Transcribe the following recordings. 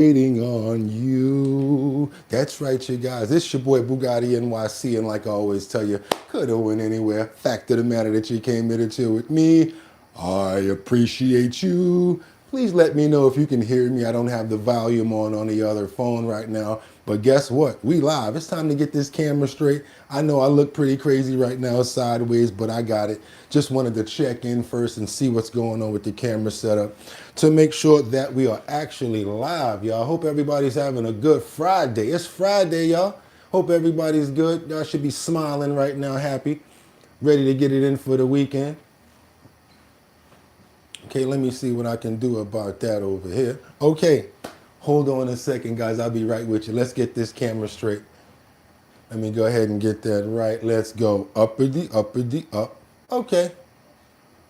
Waiting on you. That's right, you guys. It's your boy Bugatti NYC, and like I always tell you, could have went anywhere. Fact of the matter that you came here to chill with me. I appreciate you. Please let me know if you can hear me. I don't have the volume on the other phone right now. But guess what? We live. It's time to get this camera straight. I know I look pretty crazy right now sideways, but I got it. Just wanted to check in first and see what's going on with the camera setup to make sure that we are actually live, y'all. Hope everybody's having a good Friday. It's Friday, y'all. Hope everybody's good. Y'all should be smiling right now, happy, ready to get it in for the weekend. Okay, let me see what I can do about that over here. Okay, hold on a second, guys. I'll be right with you. Let's get this camera straight. Let me go ahead and get that right. Let's go uppity, uppity, up. Okay.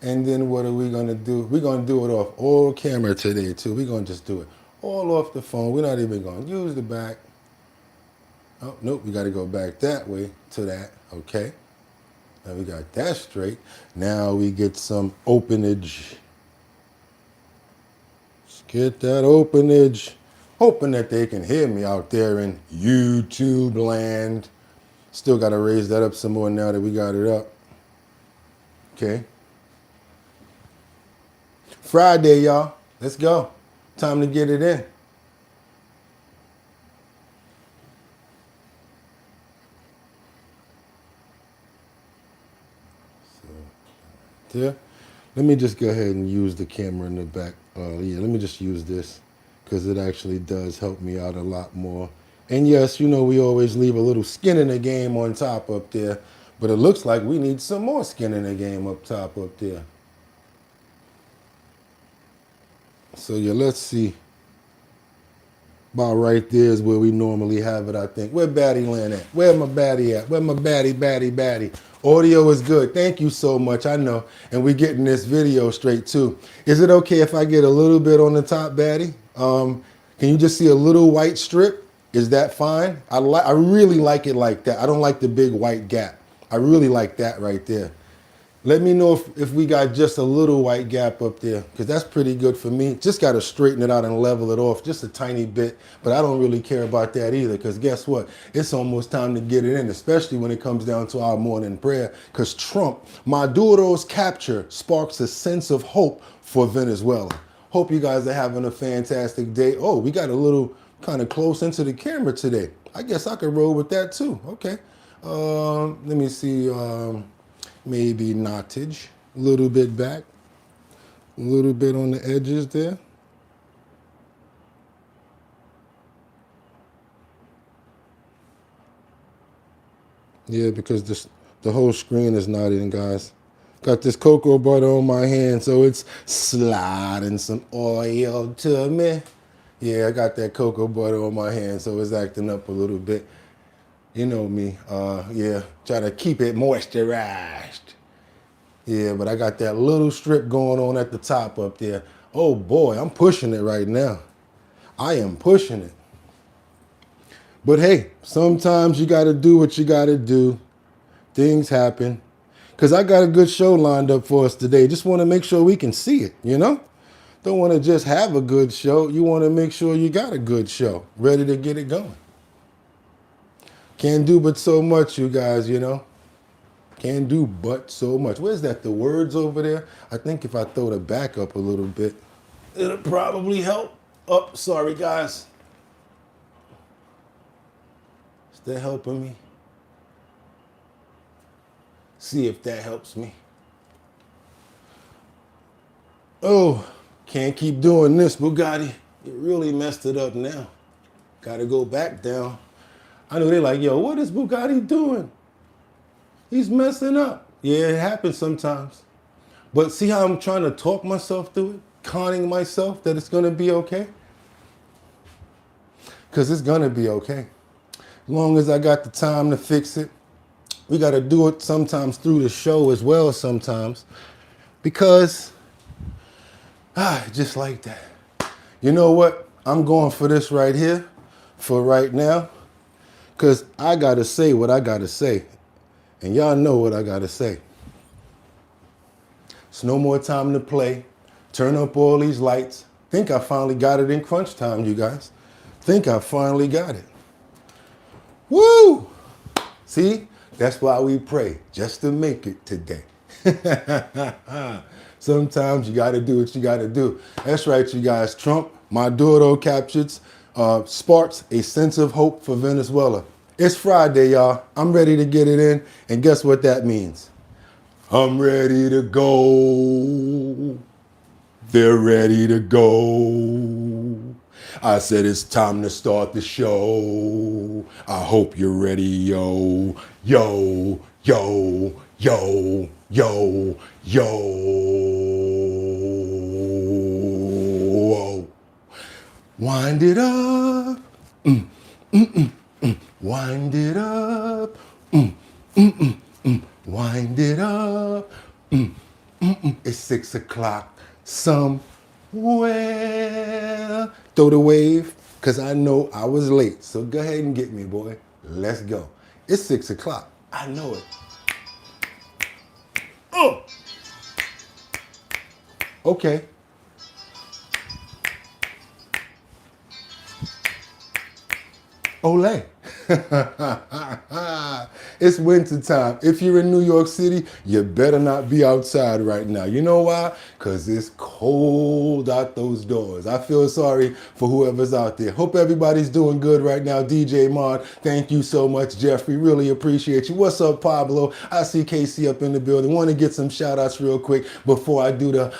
And then what are we going to do? We're going to do it off all camera today, too. We're going to just do it all off the phone. We're not even going to use the back. Oh, nope. We got to go back that way to that. Okay. Now we got that straight. Now we get some openage. Let's get that openage. Hoping that they can hear me out there in YouTube land. Still got to raise that up some more now that we got it up. Okay. Friday, y'all. Let's go. Time to get it in. So, there. Let me just go ahead and use the camera in the back. Yeah, let me just use this because it actually does help me out a lot more. And yes, you know, we always leave a little skin in the game on top up there, but it looks like we need some more skin in the game up top up there. So yeah, let's see. About right there is where we normally have it, I think. Where Batty Land at? Where my Batty at? Where my Batty? Audio is good. Thank you so much. I know. And we're getting this video straight too. Is it okay if I get a little bit on the top, Batty? Can you just see a little white strip? Is that fine? I really like it like that. I don't like the big white gap. I really like that right there. Let me know if we got just a little white gap up there, because that's pretty good for me. Just got to straighten it out and level it off just a tiny bit, but I don't really care about that either, because guess what? It's almost time to get it in, especially when it comes down to our morning prayer, because Maduro's capture sparks a sense of hope for Venezuela. Hope you guys are having a fantastic day. Oh, we got a little kind of close into the camera today. I guess I could roll with that too. Okay. Let me see. Maybe knottage, a little bit back, a little bit on the edges there. Yeah, because the whole screen is knotted, guys. Got this cocoa butter on my hand, so it's sliding some oil to me. Yeah, I got that cocoa butter on my hand, so it's acting up a little bit. You know me, yeah, try to keep it moisturized. Yeah, but I got that little strip going on at the top up there. Oh boy, I'm pushing it right now. I am pushing it. But hey, sometimes you got to do what you got to do. Things happen. Because I got a good show lined up for us today. Just want to make sure we can see it, you know? Don't want to just have a good show. You want to make sure you got a good show. Ready to get it going. Can't do but so much, you guys, you know? Can do but so much. Where's that? The words over there? I think if I throw the back up a little bit, it'll probably help. Oh, sorry, guys. Is that helping me? See if that helps me. Oh, can't keep doing this, Bugatti. You really messed it up now. Gotta go back down. I know they're like, yo, what is Bugatti doing? He's messing up. Yeah, it happens sometimes. But see how I'm trying to talk myself through it? Conning myself that it's going to be okay? Because it's going to be okay. As long as I got the time to fix it. We got to do it sometimes through the show as well sometimes. Because, just like that. You know what? I'm going for this right here for right now. Because I got to say what I got to say. And y'all know what I gotta say. It's no more time to play. Turn up all these lights. Think I finally got it in crunch time, you guys. Think I finally got it. Woo! See, that's why we pray, just to make it today. Sometimes you got to do what you got to do. That's right, you guys. Trump, Maduro captured, sparks a sense of hope for Venezuela. It's Friday, y'all. I'm ready to get it in, and guess what that means? I'm ready to go. They're ready to go. I said it's time to start the show. I hope you're ready, yo. Yo, yo, yo, yo, yo. Wind it up. Wind it up. Wind it up. It's 6 o'clock somewhere. Throw the wave, because I know I was late. So go ahead and get me, boy. Let's go. It's 6 o'clock. I know it. Okay. Olay. It's winter time. If you're in New York City, you better not be outside right now. You know why? Because it's cold out those doors. I feel sorry for whoever's out there. Hope everybody's doing good right now. DJ Mod, thank you so much. Jeffrey, really appreciate you. What's up, Pablo? I see KC up in the building. Want to get some shout outs real quick before I do the...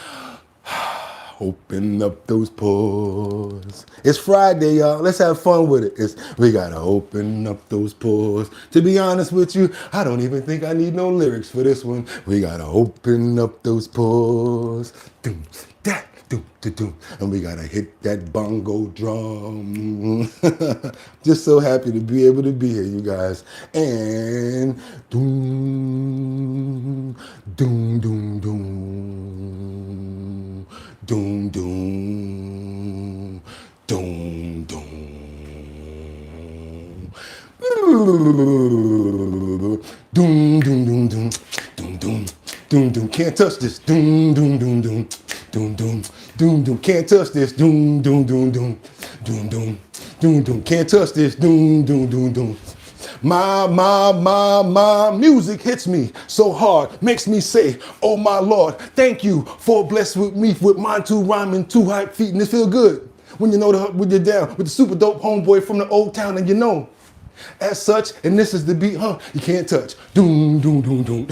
Open up those pores. It's Friday, y'all. Let's have fun with it. We gotta open up those pores. To be honest with you, I don't even think I need no lyrics for this one. We gotta open up those pores. Doom, that, doom, doom. And we gotta hit that bongo drum. Just so happy to be able to be here, you guys. And doom, doom, doom, doom. Doom, doom, doom, doom. Doom, doom, doom, doom, doom, doom, doom, doom. Can't touch this. Doom, doom, doom, doom, doom, doom, doom, doom. Can't touch this. Doom, doom, doom, doom, doom, doom, doom, doom. Can't touch this. Doom, doom, doom, doom. My music hits me so hard, makes me say, oh my Lord, thank you for blessing with me with mine two rhyming, two hype feet, and it feel good when you know when you're down with the super dope homeboy from the old town, and you know, as such, and this is the beat, you can't touch. Doom, doom, doom, doom,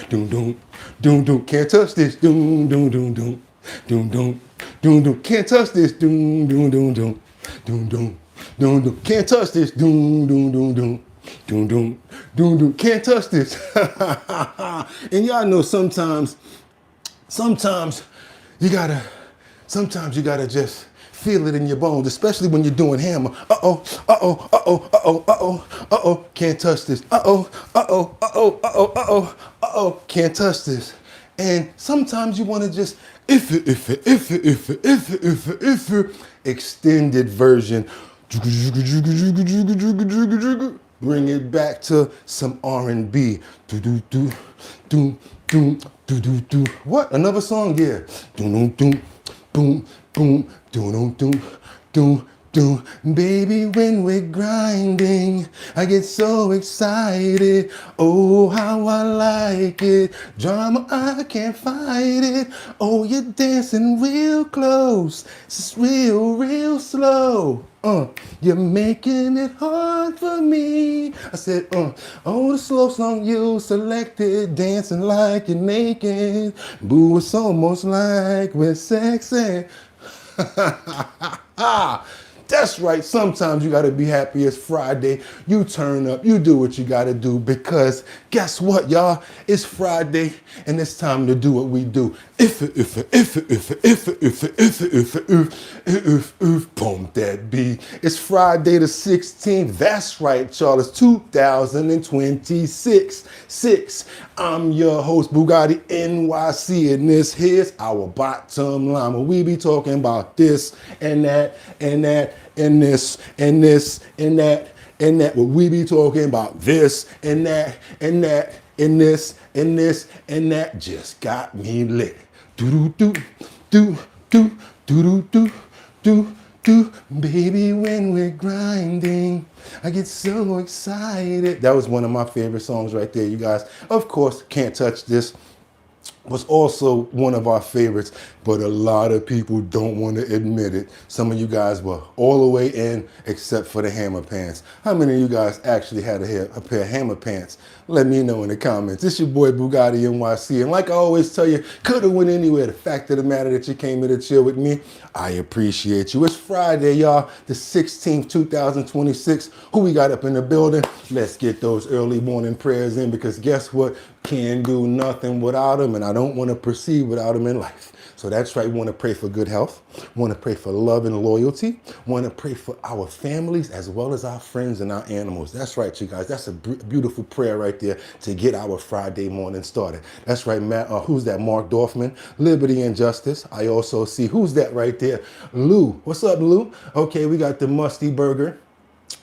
doom, doom, doom, doom, can't touch this. Doom, doom, doom, doom, doom, doom, doom, doom, can't touch this. Doom, doom, doom, doom, doom, doom, doom, doom, can't touch this. Doom, doom, doom, doom. Doom, doom, doom, doom, can't touch this. And y'all know sometimes you gotta just feel it in your bones, especially when you're doing hammer. Can't touch this. Can't touch this. And sometimes you wanna just, if extended version. Bring it back to some R&B. What? Another song? Yeah. Boom, boom, boom, baby, when we're grinding, I get so excited. Oh, how I like it. Drama, I can't fight it. Oh, you're dancing real close. It's real slow. You're making it hard for me. I said, oh, the slow song you selected, dancing like you're naked. Boo, it's almost like we're sexy. That's right. Sometimes you got to be happy it's Friday. You turn up, you do what you got to do, because guess what, y'all? It's Friday and it's time to do what we do. Pump that beat. It's Friday the 16th. That's right, y'all. It's 2026. I'm your host, Bugatti NYC, and this here's our bottom line, where we be talking about this and that and that and this and this and that and that. Where we be talking about this and that and that and this and this and that. Just got me lit. Do do do do do do do do Baby, when we're grinding, I get so excited. That was one of my favorite songs right there, you guys. Of course, Can't Touch This was also one of our favorites, but a lot of people don't want to admit it. Some of you guys were all the way in except for the hammer pants. How many of you guys actually had a pair of hammer pants? Let me know in the comments. It's your boy Bugatti NYC, and like I always tell you, could have went anywhere. The fact of the matter that you came here to chill with me, I appreciate you. It's Friday, y'all, the 16th, 2026. Who we got up in the building? Let's get those early morning prayers in, because guess what? Can't do nothing without them, and I don't want to proceed without them in life. So that's right. We want to pray for good health. We want to pray for love and loyalty. We want to pray for our families as well as our friends and our animals. That's right, you guys. That's a beautiful prayer right there to get our Friday morning started. That's right, Matt. Who's that? Mark Dorfman. Liberty and justice. I also see, who's that right there? Lou. What's up, Lou? Okay, we got the Musty Burger.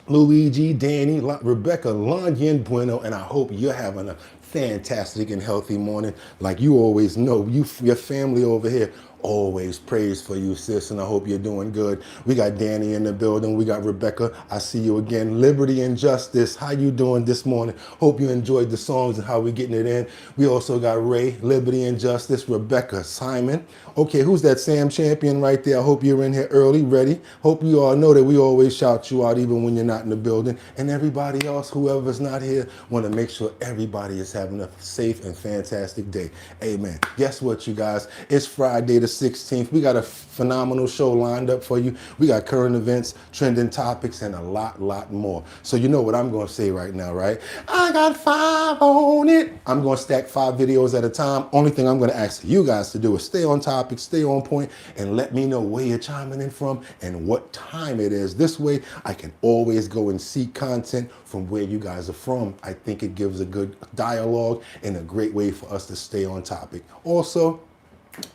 Luigi, Danny, Rebecca, Lanyan Bueno, and I hope you're having a fantastic and healthy morning. Like you always know, your family over here always prays for you, sis, and I hope you're doing good. We got Danny in the building. We got Rebecca. I see you again. Liberty and justice. How you doing this morning? Hope you enjoyed the songs and how we getting it in. We also got Ray, Liberty and justice, Rebecca, Simon. Okay, who's that? Sam Champion right there. I hope you're in here early, ready. Hope you all know that we always shout you out even when you're not in the building. And everybody else, whoever's not here, want to make sure everybody is having a safe and fantastic day. Amen. Guess what, you guys? It's Friday the 16th. We got a phenomenal show lined up for you. We got current events, trending topics, and a lot more. So you know what I'm going to say right now, right? I got 5 on it. I'm going to stack 5 videos at a time. Only thing I'm going to ask you guys to do is stay on topic, stay on point, and let me know where you're chiming in from and what time it is. This way, I can always go and seek content from where you guys are from. I think it gives a good dialogue and a great way for us to stay on topic. Also,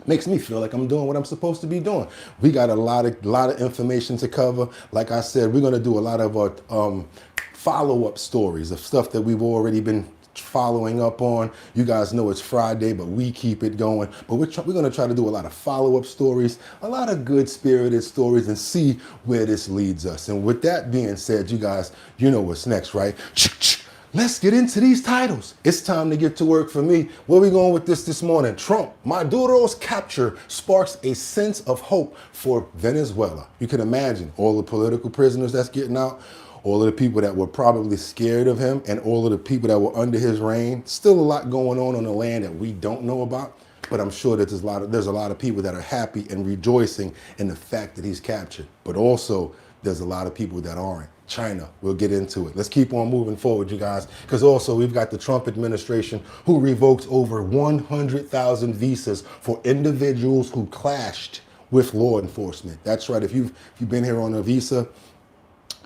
makes me feel like I'm doing what I'm supposed to be doing. We got a lot of information to cover. Like I said, we're going to do a lot of follow-up stories of stuff that we've already been following up on. You guys know it's Friday, but we keep it going. But we're going to try to do a lot of follow-up stories, a lot of good-spirited stories, and see where this leads us. And with that being said, you guys, you know what's next, right? Let's get into these titles. It's time to get to work for me. Where are we going with this morning? Trump, Maduro's capture sparks a sense of hope for Venezuela. You can imagine all the political prisoners that's getting out, all of the people that were probably scared of him, and all of the people that were under his reign. Still a lot going on the land that we don't know about, but I'm sure that there's a lot of people that are happy and rejoicing in the fact that he's captured. But also, there's a lot of people that aren't. China, we'll get into it. Let's keep on moving forward, you guys, because also we've got the Trump administration who revoked over 100,000 visas for individuals who clashed with law enforcement. That's right. If you've been here on a visa,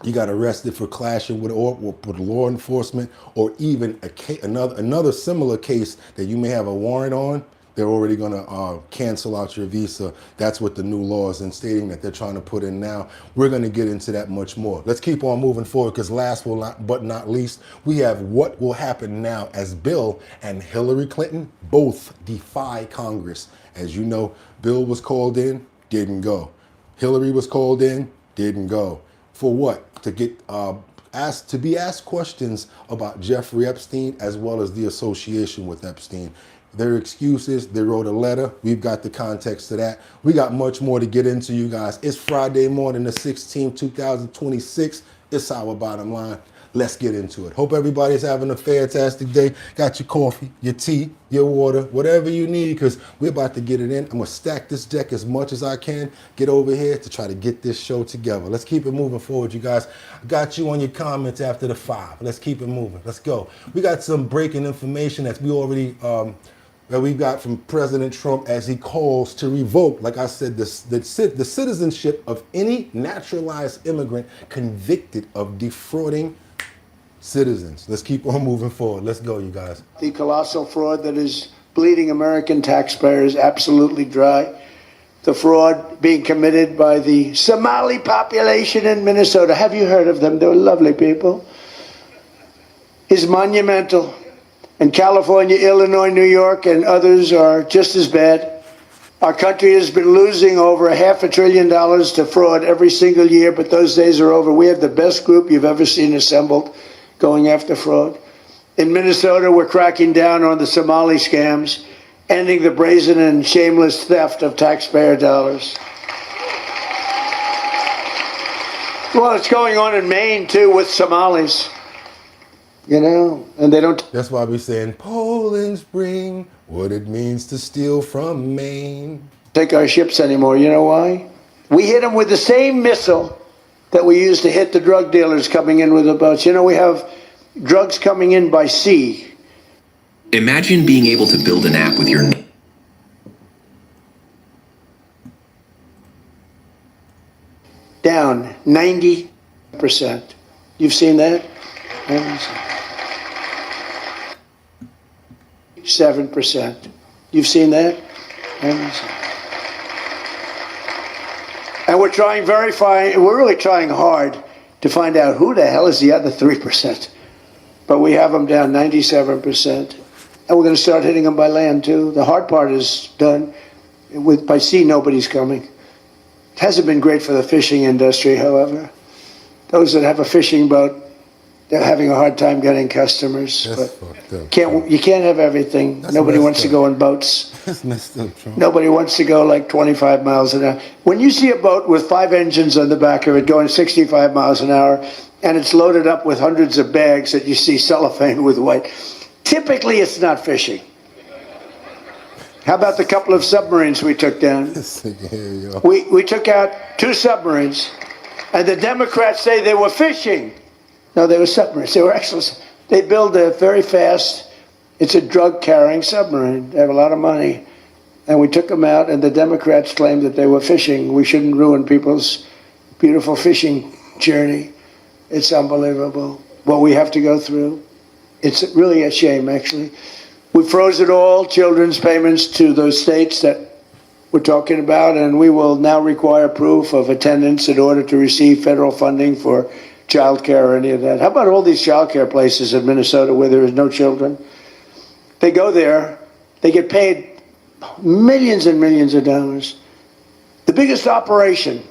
you got arrested for clashing with law enforcement, or even another similar case that you may have a warrant on, they're already going to cancel out your visa. That's what the new law is stating that they're trying to put in now. We're going to get into that much more. Let's keep on moving forward, because last but not least, we have what will happen now as Bill and Hillary Clinton both defy Congress. As you know, Bill was called in, didn't go. Hillary was called in, didn't go. For what? To get to be asked questions about Jeffrey Epstein as well as the association with Epstein. Their excuses, they wrote a letter. We've got the context to that. We got much more to get into, you guys. It's Friday morning, the 16th, 2026. It's our bottom line. Let's get into it. Hope everybody's having a fantastic day. Got your coffee, your tea, your water, whatever you need, because we're about to get it in. I'm going to stack this deck as much as I can, get over here to try to get this show together. Let's keep it moving forward, you guys. I got you on your comments after the 5. Let's keep it moving. Let's go. We got some breaking information that we already that we got from President Trump as he calls to revoke, like I said, the citizenship of any naturalized immigrant convicted of defrauding citizens. Let's keep on moving forward. Let's go, you guys. The colossal fraud that is bleeding American taxpayers absolutely dry. The fraud being committed by the Somali population in Minnesota. Have you heard of them? They're lovely people. Is monumental. And California, Illinois, New York, and others are just as bad. Our country has been losing over $500 billion to fraud every single year, but those days are over. We have the best group you've ever seen assembled going after fraud. In Minnesota, we're cracking down on the Somali scams, ending the brazen and shameless theft of taxpayer dollars. Well, it's going on in Maine, too, with Somalis. You know, and they don't... That's why we're saying Poland Spring, what it means to steal from Maine. Take our ships anymore. You know why? We hit them with the same missile that we used to hit the drug dealers coming in with the boats. You know, we have drugs coming in by sea. Imagine being able to build an app with your... Down 90%. You've seen that? 7%. You've seen that? And we're trying we're really trying hard to find out who the hell is the other 3%. But we have them down 97%. And we're going to start hitting them by land too. The hard part is done. By sea, nobody's coming. It hasn't been great for the fishing industry, however. Those that have a fishing boat, they're having a hard time getting customers. That's but fucked up. you can't have everything. Nobody wants to go in boats. That's messed up, Trump. Nobody wants to go like 25 miles an hour. When you see a boat with 5 engines on the back of it going 65 miles an hour, and it's loaded up with hundreds of bags that you see cellophane with white, typically it's not fishing. How about the couple of submarines we took down? We took out 2 submarines, and the Democrats say they were fishing. No, they were submarines. They were excellent. They build a very fast, it's a drug-carrying submarine. They have a lot of money. And we took them out, and the Democrats claimed that they were fishing. We shouldn't ruin people's beautiful fishing journey. It's unbelievable what we have to go through. It's really a shame, actually. We froze it all, children's payments to those states that we're talking about, and we will now require proof of attendance in order to receive federal funding for child care or any of that. How about all these child care places in Minnesota where there is no children? They go there, they get paid millions and millions of dollars. The biggest operation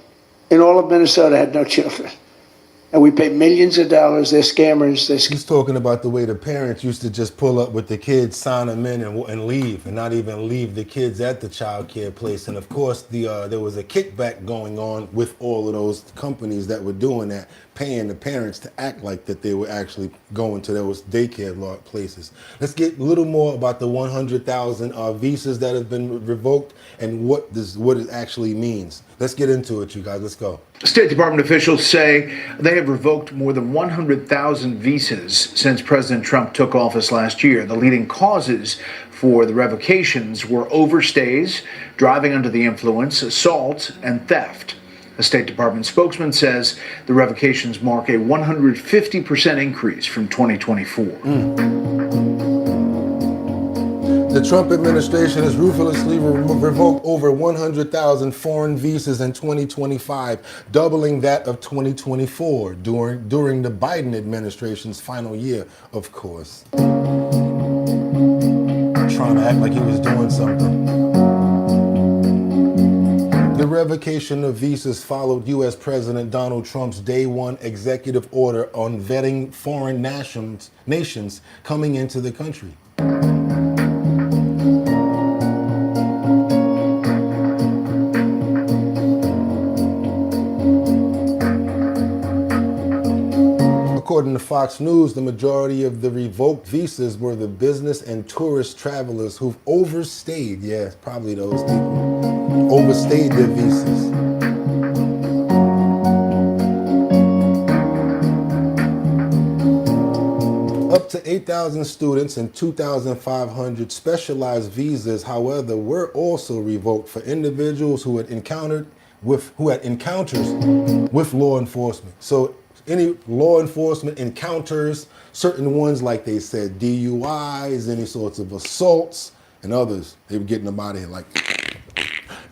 in all of Minnesota had no children. And we pay millions of dollars. They're scammers. He's talking about the way the parents used to just pull up with the kids, sign them in, and leave, and not even leave the kids at the child care place. And of course, there was a kickback going on with all of those companies that were doing that, paying the parents to act like that they were actually going to those daycare places. Let's get a little more about the 100,000 visas that have been revoked and what it actually means. Let's get into it, you guys. Let's go. State Department officials say they have revoked more than 100,000 visas since President Trump took office last year. The leading causes for the revocations were overstays, driving under the influence, assault, and theft. A State Department spokesman says the revocations mark a 150% increase from 2024. The Trump administration has ruthlessly revoked over 100,000 foreign visas in 2025, doubling that of 2024 during the Biden administration's final year, of course. Trying to act like he was doing something. The revocation of visas followed U.S. President Donald Trump's Day 1 executive order on vetting foreign nations coming into the country. According to Fox News, the majority of the revoked visas were the business and tourist travelers who've overstayed. Yeah, probably those people. Overstayed their visas. Up to 8,000 students and 2,500 specialized visas, however, were also revoked for individuals who had encounters with law enforcement. So any law enforcement encounters, certain ones, like they said, DUIs, any sorts of assaults, and others, they were getting them out of here like,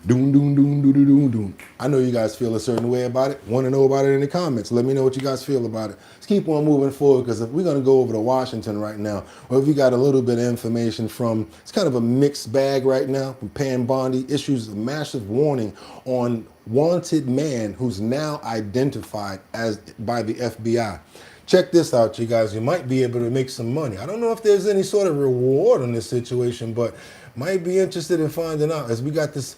Doom, doom, doom, doom, doom, doom, doom. I know you guys feel a certain way about it. Want to know about it in the comments. Let me know what you guys feel about it. Let's keep on moving forward, because if we're going to go over to Washington right now, or if you got a little bit of information from, it's kind of a mixed bag right now, from Pam Bondi issues a massive warning on wanted man who's now identified as by the FBI. Check this out, you guys. You might be able to make some money. I don't know if there's any sort of reward on this situation, but might be interested in finding out, as we got this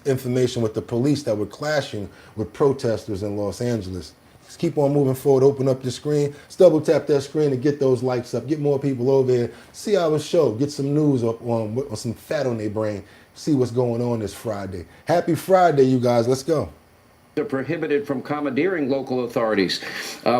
information with the police that were clashing with protesters in Los Angeles. Let's keep on moving forward. Open up your screen. Let's double tap that screen and get those likes up. Get more people over here. See our show. Get some news up on some fat on their brain. See what's going on this Friday. Happy Friday, you guys. Let's go. They're prohibited from commandeering local authorities.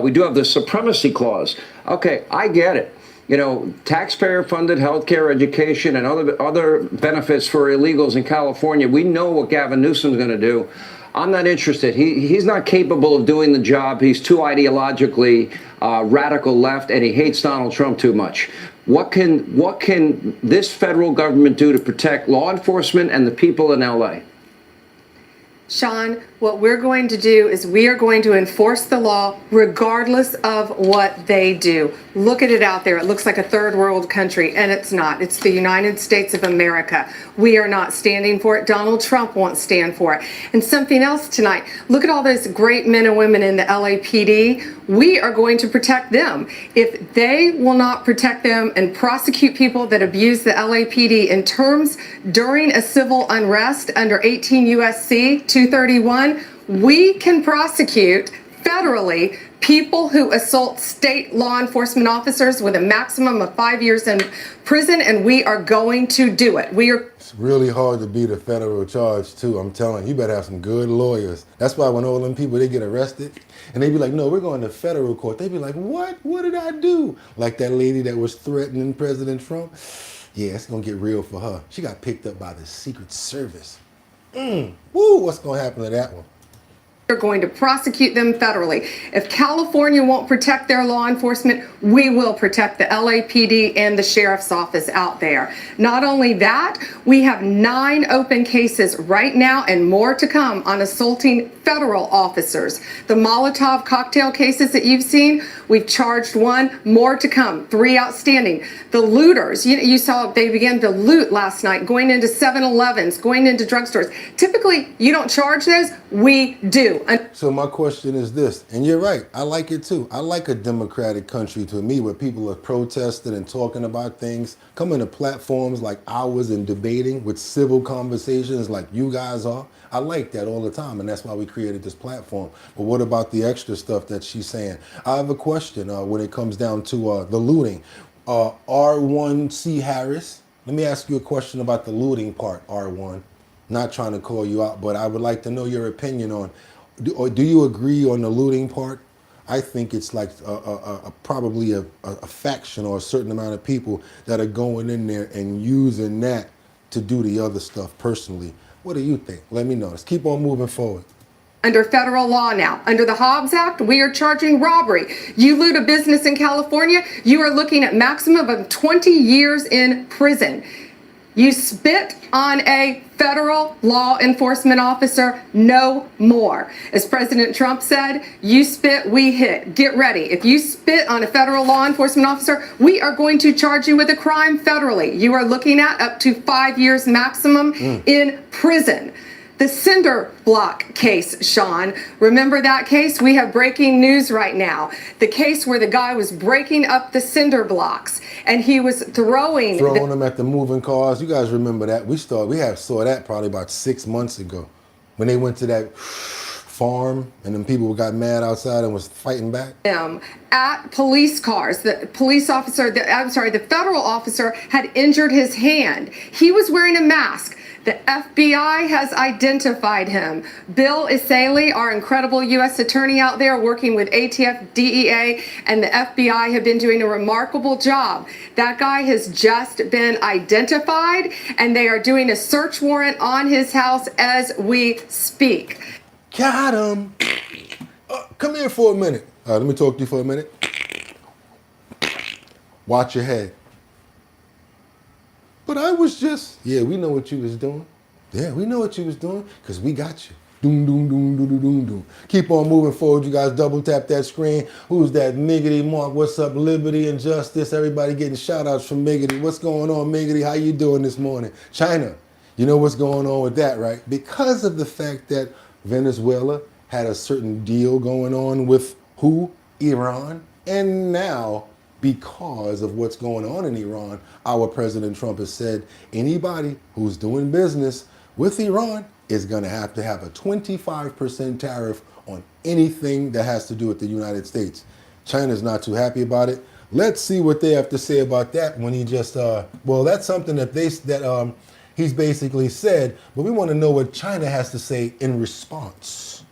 We do have the supremacy clause. Okay, I get it. You know, taxpayer-funded healthcare, education, and other benefits for illegals in California. We know what Gavin Newsom's going to do. I'm not interested. He's not capable of doing the job. He's too ideologically radical left, and he hates Donald Trump too much. What can this federal government do to protect law enforcement and the people in LA? Sean, what we're going to do is we are going to enforce the law regardless of what they do. Look at it out there. It looks like a third world country, and it's not. It's the United States of America. We are not standing for it. Donald Trump won't stand for it. And something else tonight, look at all those great men and women in the LAPD. We are going to protect them. If they will not protect them and prosecute people that abuse the LAPD in terms during a civil unrest under 18 USC 231, we can prosecute federally people who assault state law enforcement officers with a maximum of 5 years in prison, and we are going to do it. It's really hard to beat a federal charge too. I'm telling you, you better have some good lawyers. That's why when all them people, they get arrested and they be like, no, we're going to federal court. They be like, what? What did I do? Like that lady that was threatening President Trump. Yeah, it's gonna get real for her. She got picked up by the Secret Service. Woo, what's gonna happen to that one? We're going to prosecute them federally. If California won't protect their law enforcement, we will protect the LAPD and the sheriff's office out there. Not only that, we have 9 open cases right now and more to come on assaulting federal officers. The Molotov cocktail cases that you've seen, we've charged 1, more to come, 3 outstanding. The looters, you saw they began to loot last night, going into 7-Elevens, going into drugstores. Typically, you don't charge those, we do. So my question is this, and you're right, I like it too. I like a democratic country to me where people are protesting and talking about things, coming to platforms like ours and debating with civil conversations like you guys are. I like that all the time, and that's why we created this platform. But what about the extra stuff that she's saying? I have a question when it comes down to the looting. R1C Harris, let me ask you a question about the looting part, R1. Not trying to call you out, but I would like to know your opinion on, do you agree on the looting part? I think it's like probably a faction or a certain amount of people that are going in there and using that to do the other stuff personally. What do you think? Let me know. Let's keep on moving forward. Under federal law now. Under the Hobbs Act, we are charging robbery. You loot a business in California, you are looking at maximum of 20 years in prison. You spit on a federal law enforcement officer, no more. As President Trump said, you spit, we hit. Get ready. If you spit on a federal law enforcement officer, we are going to charge you with a crime federally. You are looking at up to 5 years maximum in prison. The cinder block case, Sean. Remember that case? We have breaking news right now. The case where the guy was breaking up the cinder blocks and he was throwing them at the moving cars. You guys remember that? We saw that probably about 6 months ago when they went to that farm and then people got mad outside and was fighting back. At police cars. The police officer, the federal officer had injured his hand. He was wearing a mask. The FBI has identified him. Bill Isaly, our incredible U.S. attorney out there working with ATF, DEA, and the FBI have been doing a remarkable job. That guy has just been identified, and they are doing a search warrant on his house as we speak. Got him. Come here for a minute. Let me talk to you for a minute. Watch your head. But I was just, yeah, we know what you was doing. Yeah, we know what you was doing because we got you. Doom, doom, doom, doom, doom, doom, doom. Keep on moving forward, you guys. Double tap that screen. Who's that? Miggity Mark. What's up? Liberty and Justice. Everybody getting shout outs from Miggity. What's going on, Miggity? How you doing this morning? China. You know what's going on with that, right? Because of the fact that Venezuela had a certain deal going on with who? Iran. And now, because of what's going on in Iran, our President Trump has said anybody who's doing business with Iran is going to have a 25% tariff on anything that has to do with the United States. China's not too happy about it. Let's see what they have to say about that when he just, well, that's something that he's basically said, but we want to know what China has to say in response.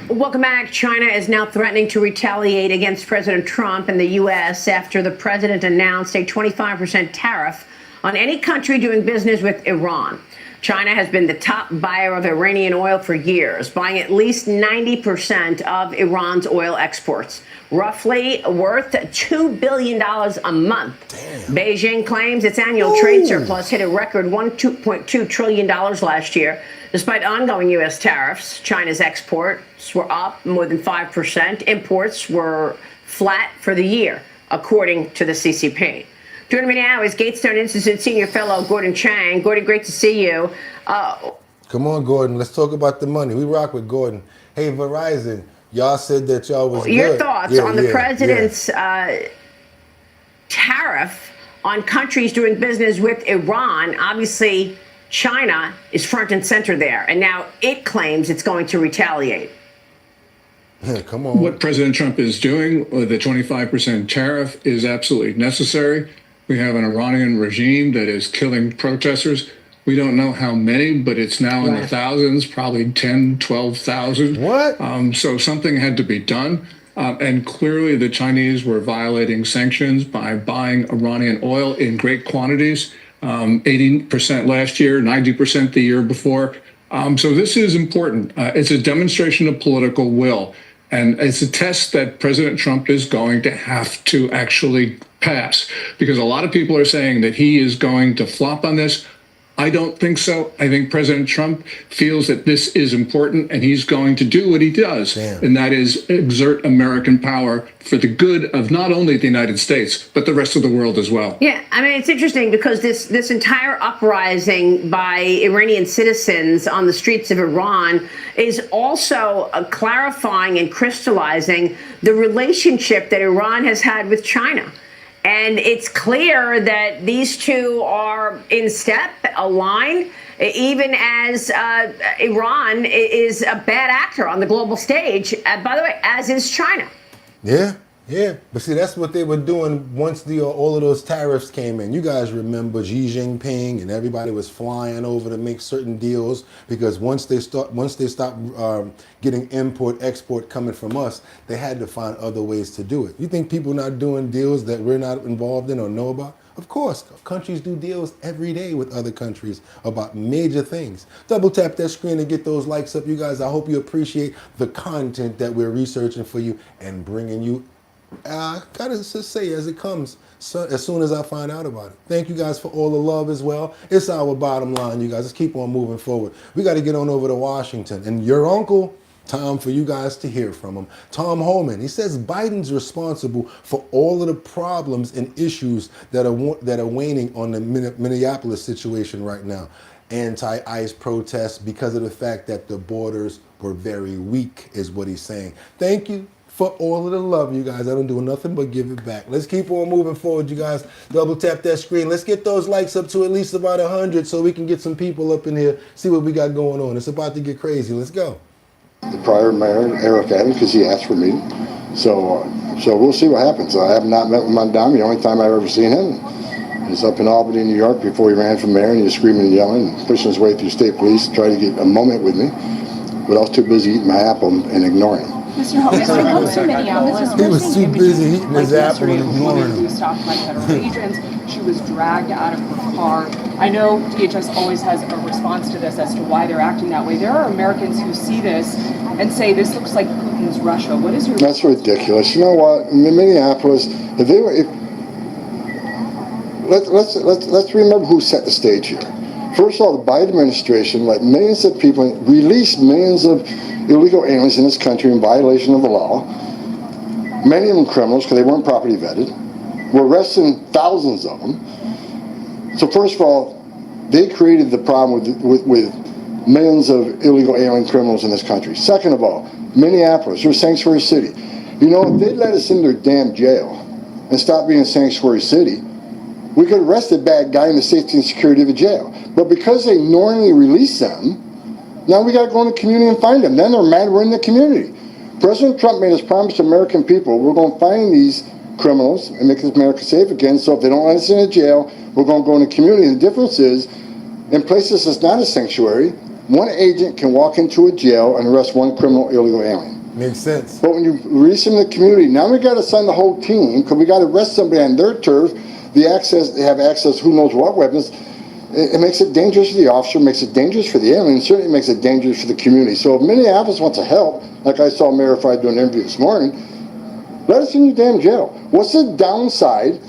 Welcome back. China is now threatening to retaliate against President Trump and the U.S. after the president announced a 25% tariff on any country doing business with Iran. China has been the top buyer of Iranian oil for years, buying at least 90% of Iran's oil exports, roughly worth $2 billion a month. Damn. Beijing claims its annual trade surplus hit a record $2.2 trillion last year. Despite ongoing U.S. tariffs, China's exports were up more than 5%. Imports were flat for the year, according to the CCP. Joining me now is Gatestone Institute Senior Fellow Gordon Chang. Gordon, great to see you. Come on, Gordon. Let's talk about the money. We rock with Gordon. Hey, Verizon, y'all said that y'all was your good. thoughts on the president's tariff on countries doing business with Iran. Obviously, China is front and center there, and now it claims it's going to retaliate. Come on. What President Trump is doing with the 25% tariff is absolutely necessary. We have an Iranian regime that is killing protesters. We don't know how many, but it's now in the thousands, probably 10, 12,000. What? So something had to be done. And clearly the Chinese were violating sanctions by buying Iranian oil in great quantities, 80% last year, 90% the year before. So this is important. It's a demonstration of political will. And it's a test that President Trump is going to have to actually pass, because a lot of people are saying that he is going to flop on this. I don't think so. I think President Trump feels that this is important, and he's going to do what he does, and that is exert American power for the good of not only the United States, but the rest of the world as well. Yeah, I mean, it's interesting because this entire uprising by Iranian citizens on the streets of Iran is also clarifying and crystallizing the relationship that Iran has had with China. And it's clear that these two are in step, aligned, even as Iran is a bad actor on the global stage, by the way, as is China. Yeah. But see, that's what they were doing once all of those tariffs came in. You guys remember Xi Jinping and everybody was flying over to make certain deals, because once they stopped getting export coming from us, they had to find other ways to do it. You think people not doing deals that we're not involved in or know about? Of course, countries do deals every day with other countries about major things. Double tap that screen and get those likes up, you guys. I hope you appreciate the content that we're researching for you and bringing you. I gotta just say as it comes, so as soon as I find out about it. Thank you guys for all the love as well. It's our bottom line, you guys. Let's keep on moving forward. We got to get on over to Washington. And your uncle, time for you guys to hear from him. Tom Homan, he says Biden's responsible for all of the problems and issues that are waning on the Minneapolis situation right now. Anti-ICE protests because of the fact that the borders were very weak is what he's saying. Thank you for all of the love, you guys. I don't do nothing but give it back. Let's keep on moving forward, you guys. Double tap that screen. Let's get those likes up to at least about 100 so we can get some people up in here, see what we got going on. It's about to get crazy. Let's go. The prior mayor, Eric Adams, because he asked for me. So we'll see what happens. I have not met with Mondami. The only time I've ever seen him is up in Albany, New York, before he ran for mayor, and he was screaming and yelling and pushing his way through state police to try to get a moment with me. But I was too busy eating my apple and ignoring him. Mr. Holmes in Minneapolis, he was too busy eating his apple and ignoring him. Who was stopped by federal agents. She was dragged out of her car. I know DHS always has a response to this as to why they're acting that way. There are Americans who see this and say this looks like Putin's Russia. What is your? That's ridiculous. You know what? In Minneapolis, let's remember who set the stage here. First of all, the Biden administration let millions of people, release millions of illegal aliens in this country in violation of the law. Many of them criminals because they weren't properly vetted. We're arresting thousands of them. So first of all, they created the problem with millions of illegal alien criminals in this country. Second of all, Minneapolis, you're a sanctuary city. You know, if they'd let us in their damn jail and stop being a sanctuary city, we could arrest a bad guy in the safety and security of a jail. But because they knowingly release them, now we got to go in the community and find them. Then they're mad we're in the community. President Trump made us promise to American people we're going to find these criminals and make America safe again. So if they don't let us in a jail, we're going to go in the community. And the difference is, in places that's not a sanctuary, one agent can walk into a jail and arrest one criminal illegal alien. Makes sense. But when you release them in the community, now we got to send the whole team because we got to arrest somebody on their turf. They have access to who knows what weapons. It makes it dangerous for the officer, makes it dangerous for the alien, and certainly makes it dangerous for the community. So if Minneapolis wants to help, like I saw Mayor Frey doing an interview this morning, let us in your damn jail. What's the downside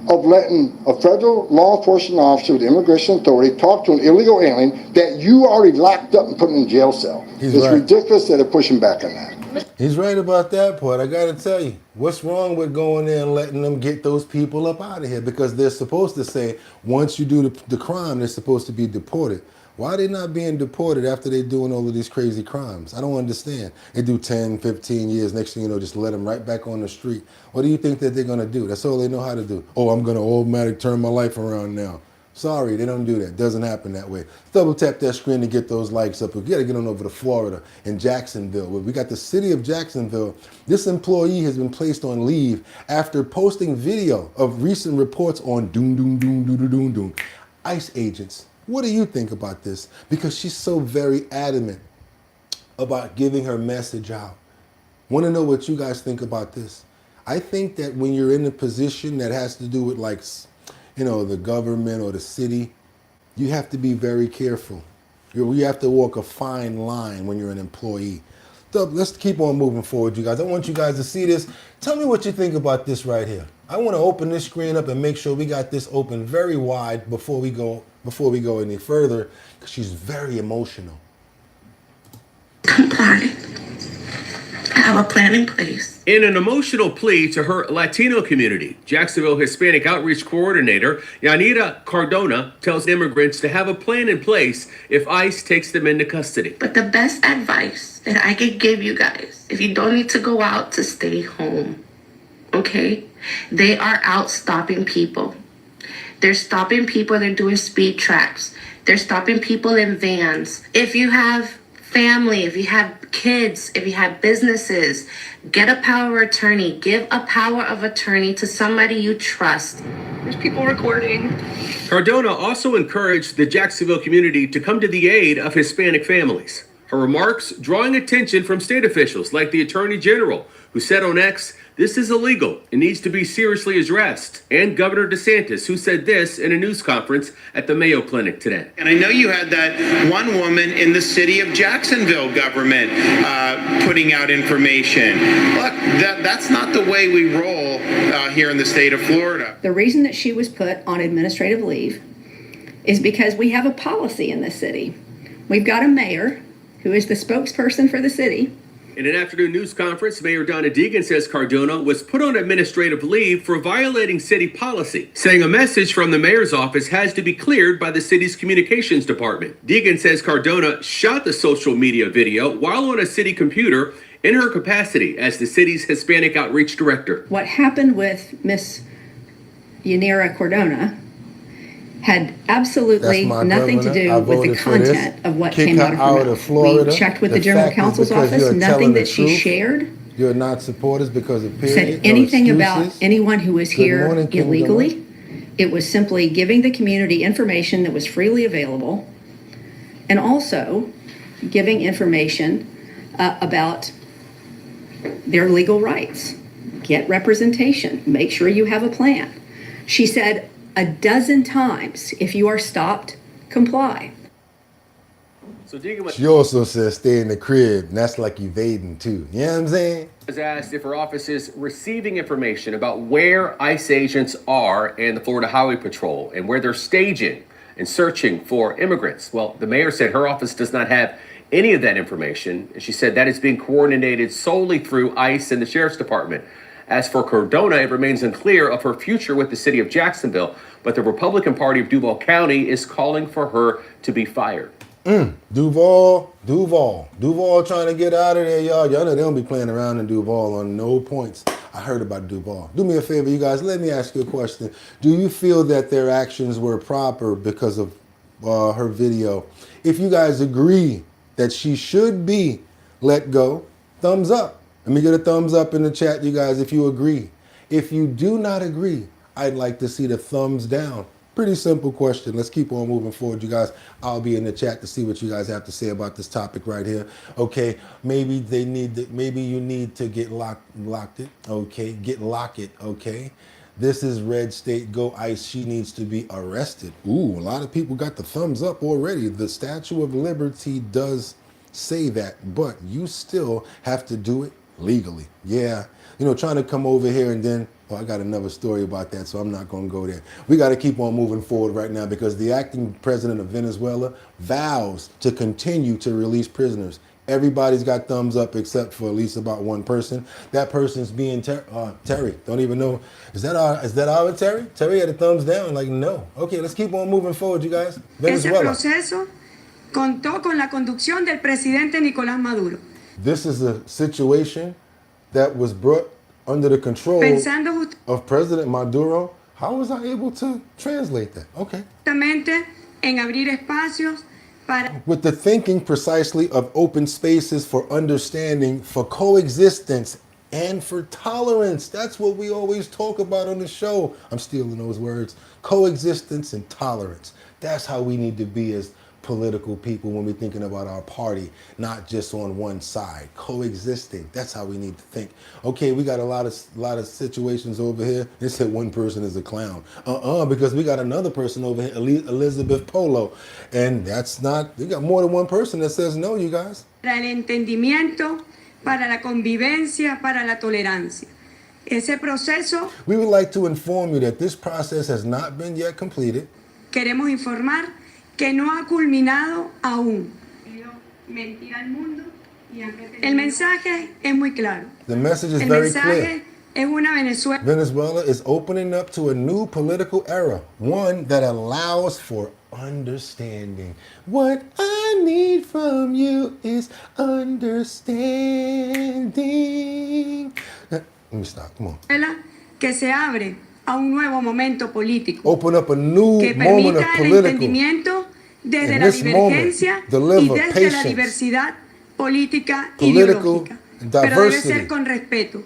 of letting a federal law enforcement officer with the immigration authority talk to an illegal alien that you already locked up and put in a jail cell? It's ridiculous that they're pushing back on that. He's right about that part. I got to tell you, what's wrong with going there and letting them get those people up out of here? Because they're supposed to say, once you do the crime, they're supposed to be deported. Why are they not being deported after they're doing all of these crazy crimes? I don't understand. They do 10, 15 years. Next thing you know, just let them right back on the street. What do you think that they're going to do? That's all they know how to do. Oh, I'm going to automatically turn my life around now. Sorry, they don't do that. Doesn't happen that way. Double tap that screen to get those likes up. We got to get on over to Florida and Jacksonville. We got the city of Jacksonville. This employee has been placed on leave after posting video of recent reports on doom, doom, doom, doom, doom, doom, doom. ICE agents. What do you think about this? Because she's so very adamant about giving her message out. Want to know what you guys think about this? I think that when you're in a position that has to do with, like, you know, the government or the city, you have to be very careful. You have to walk a fine line when you're an employee. So let's keep on moving forward, you guys. I want you guys to see this. Tell me what you think about this right here. I want to open this screen up and make sure we got this open very wide before we go any further, because she's very emotional. Comply. I have a plan in place. In an emotional plea to her Latino community, Jacksonville Hispanic Outreach Coordinator Yanira Cardona tells immigrants to have a plan in place if ICE takes them into custody. But the best advice that I could give you guys, if you don't need to go out, to stay home, okay? They are out stopping people. They're stopping people, they're doing speed traps. They're stopping people in vans. If you have family, if you have kids, if you have businesses, get a power of attorney. Give a power of attorney to somebody you trust. There's people recording. Cardona also encouraged the Jacksonville community to come to the aid of Hispanic families. Her remarks drawing attention from state officials like the Attorney General, who said on X, "This is illegal and needs to be seriously addressed," and Governor DeSantis, who said this in a news conference at the Mayo Clinic today. And I know you had that one woman in the city of Jacksonville government putting out information. Look, that's not the way we roll here in the state of Florida. The reason that she was put on administrative leave is because we have a policy in this city. We've got a mayor who is the spokesperson for the city. In an afternoon news conference, Mayor Donna Deegan says Cardona was put on administrative leave for violating city policy, saying a message from the mayor's office has to be cleared by the city's communications department. Deegan says Cardona shot the social media video while on a city computer in her capacity as the city's Hispanic Outreach Director. What happened with Miss Yanira Cardona had absolutely nothing to do with the content of what came out of her mouth. We checked with the general counsel's office, nothing that she shared You're not supporters because of period. said anything about anyone who was here illegally. It was simply giving the community information that was freely available, and also giving information about their legal rights. Get representation, make sure you have a plan. She said a dozen times, if you are stopped, comply. So Deegan She also says stay in the crib, and that's like evading too. You know what I'm saying? was asked if her office is receiving information about where ICE agents are in the Florida Highway Patrol and where they're staging and searching for immigrants. Well, the mayor said her office does not have any of that information, and she said that is being coordinated solely through ICE and the Sheriff's Department. As for Cardona, it remains unclear of her future with the city of Jacksonville, but the Republican Party of Duval County is calling for her to be fired. Duval trying to get out of there, y'all. Y'all know they don't be playing around in Duval on no points. I heard about Duval. Do me a favor, you guys. Let me ask you a question. Do you feel that their actions were proper because of her video? If you guys agree that she should be let go, thumbs up. Let me get a thumbs up in the chat, you guys, if you agree. If you do not agree, I'd like to see the thumbs down. Pretty simple question. Let's keep on moving forward, you guys. I'll be in the chat to see what you guys have to say about this topic right here. Okay, maybe you need to get locked it. Okay, get lock it. Okay, this is red state. Go ICE. She needs to be arrested. Ooh, a lot of people got the thumbs up already. The Statue of Liberty does say that, but you still have to do it legally. Yeah, you know, trying to come over here and then, well, I got another story about that, so I'm not going to go there. We got to keep on moving forward right now because the acting president of Venezuela vows to continue to release prisoners. Everybody's got thumbs up except for at least about one person. That person's being Terry. Don't even know. Is that our Terry? Terry had a thumbs down. Like, no. Okay, let's keep on moving forward, you guys. Venezuela. Ese proceso contó con la conducción del presidente Nicolás Maduro. This is a situation that was brought under the control of President Maduro. How was I able to translate that? Okay. Justamente en abrir espacios para... With the thinking precisely of open spaces for understanding, for coexistence, and for tolerance. That's what we always talk about on the show. I'm stealing those words. Coexistence and tolerance. That's how we need to be as political people when we're thinking about our party, not just on one side, coexisting. That's how we need to think. Okay, we got a lot of situations over here. They said one person is a clown. Because we got another person over here, Elizabeth Polo, and that's not. We got more than one person that says no, you guys. Para el entendimiento, para la convivencia, para la tolerancia. Ese proceso. We would like to inform you that this process has not been yet completed. Queremos informar que no ha culminado aún. El mensaje es muy claro. The message is very clear. Es una Venezuela. Venezuela is opening up to a new political era, one that allows for understanding. What I need from you is understanding. Let me stop. Come on. Que se abre a un nuevo momento político. Open up a new moment of political. Desde la divergencia y desde la diversidad política ideológica. Pero debe ser con respeto.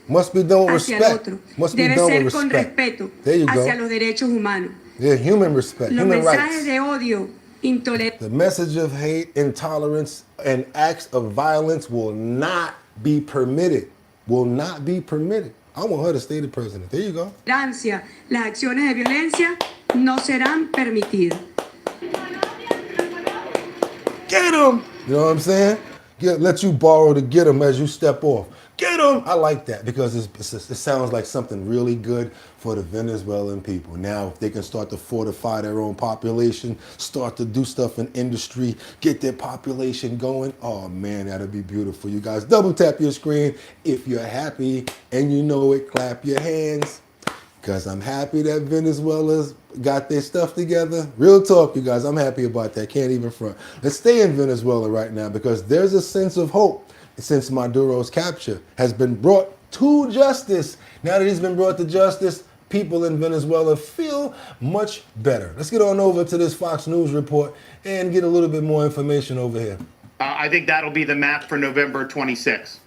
Must be done with respect. Debe ser con respeto hacia los derechos humanos. Yeah, human respect, human rights. Los mensajes de odio, intolerancia. The message of hate, intolerance, and acts of violence will not be permitted. Will not be permitted. I want her to stay the president. There you go. Las acciones de violencia no serán permitidas. Get him! You know what I'm saying? Let you borrow to get him as you step off. Get him! I like that because it sounds like something really good for the Venezuelan people. Now, if they can start to fortify their own population, start to do stuff in industry, get their population going, oh man, that'll be beautiful. You guys, double tap your screen. If you're happy and you know it, clap your hands. Because I'm happy that Venezuela's got their stuff together. Real talk, you guys. I'm happy about that. Can't even front. Let's stay in Venezuela right now because there's a sense of hope since Maduro's capture has been brought to justice. Now that he's been brought to justice, people in Venezuela feel much better. Let's get on over to this Fox News report and get a little bit more information over here. I think that'll be the map for November 26th.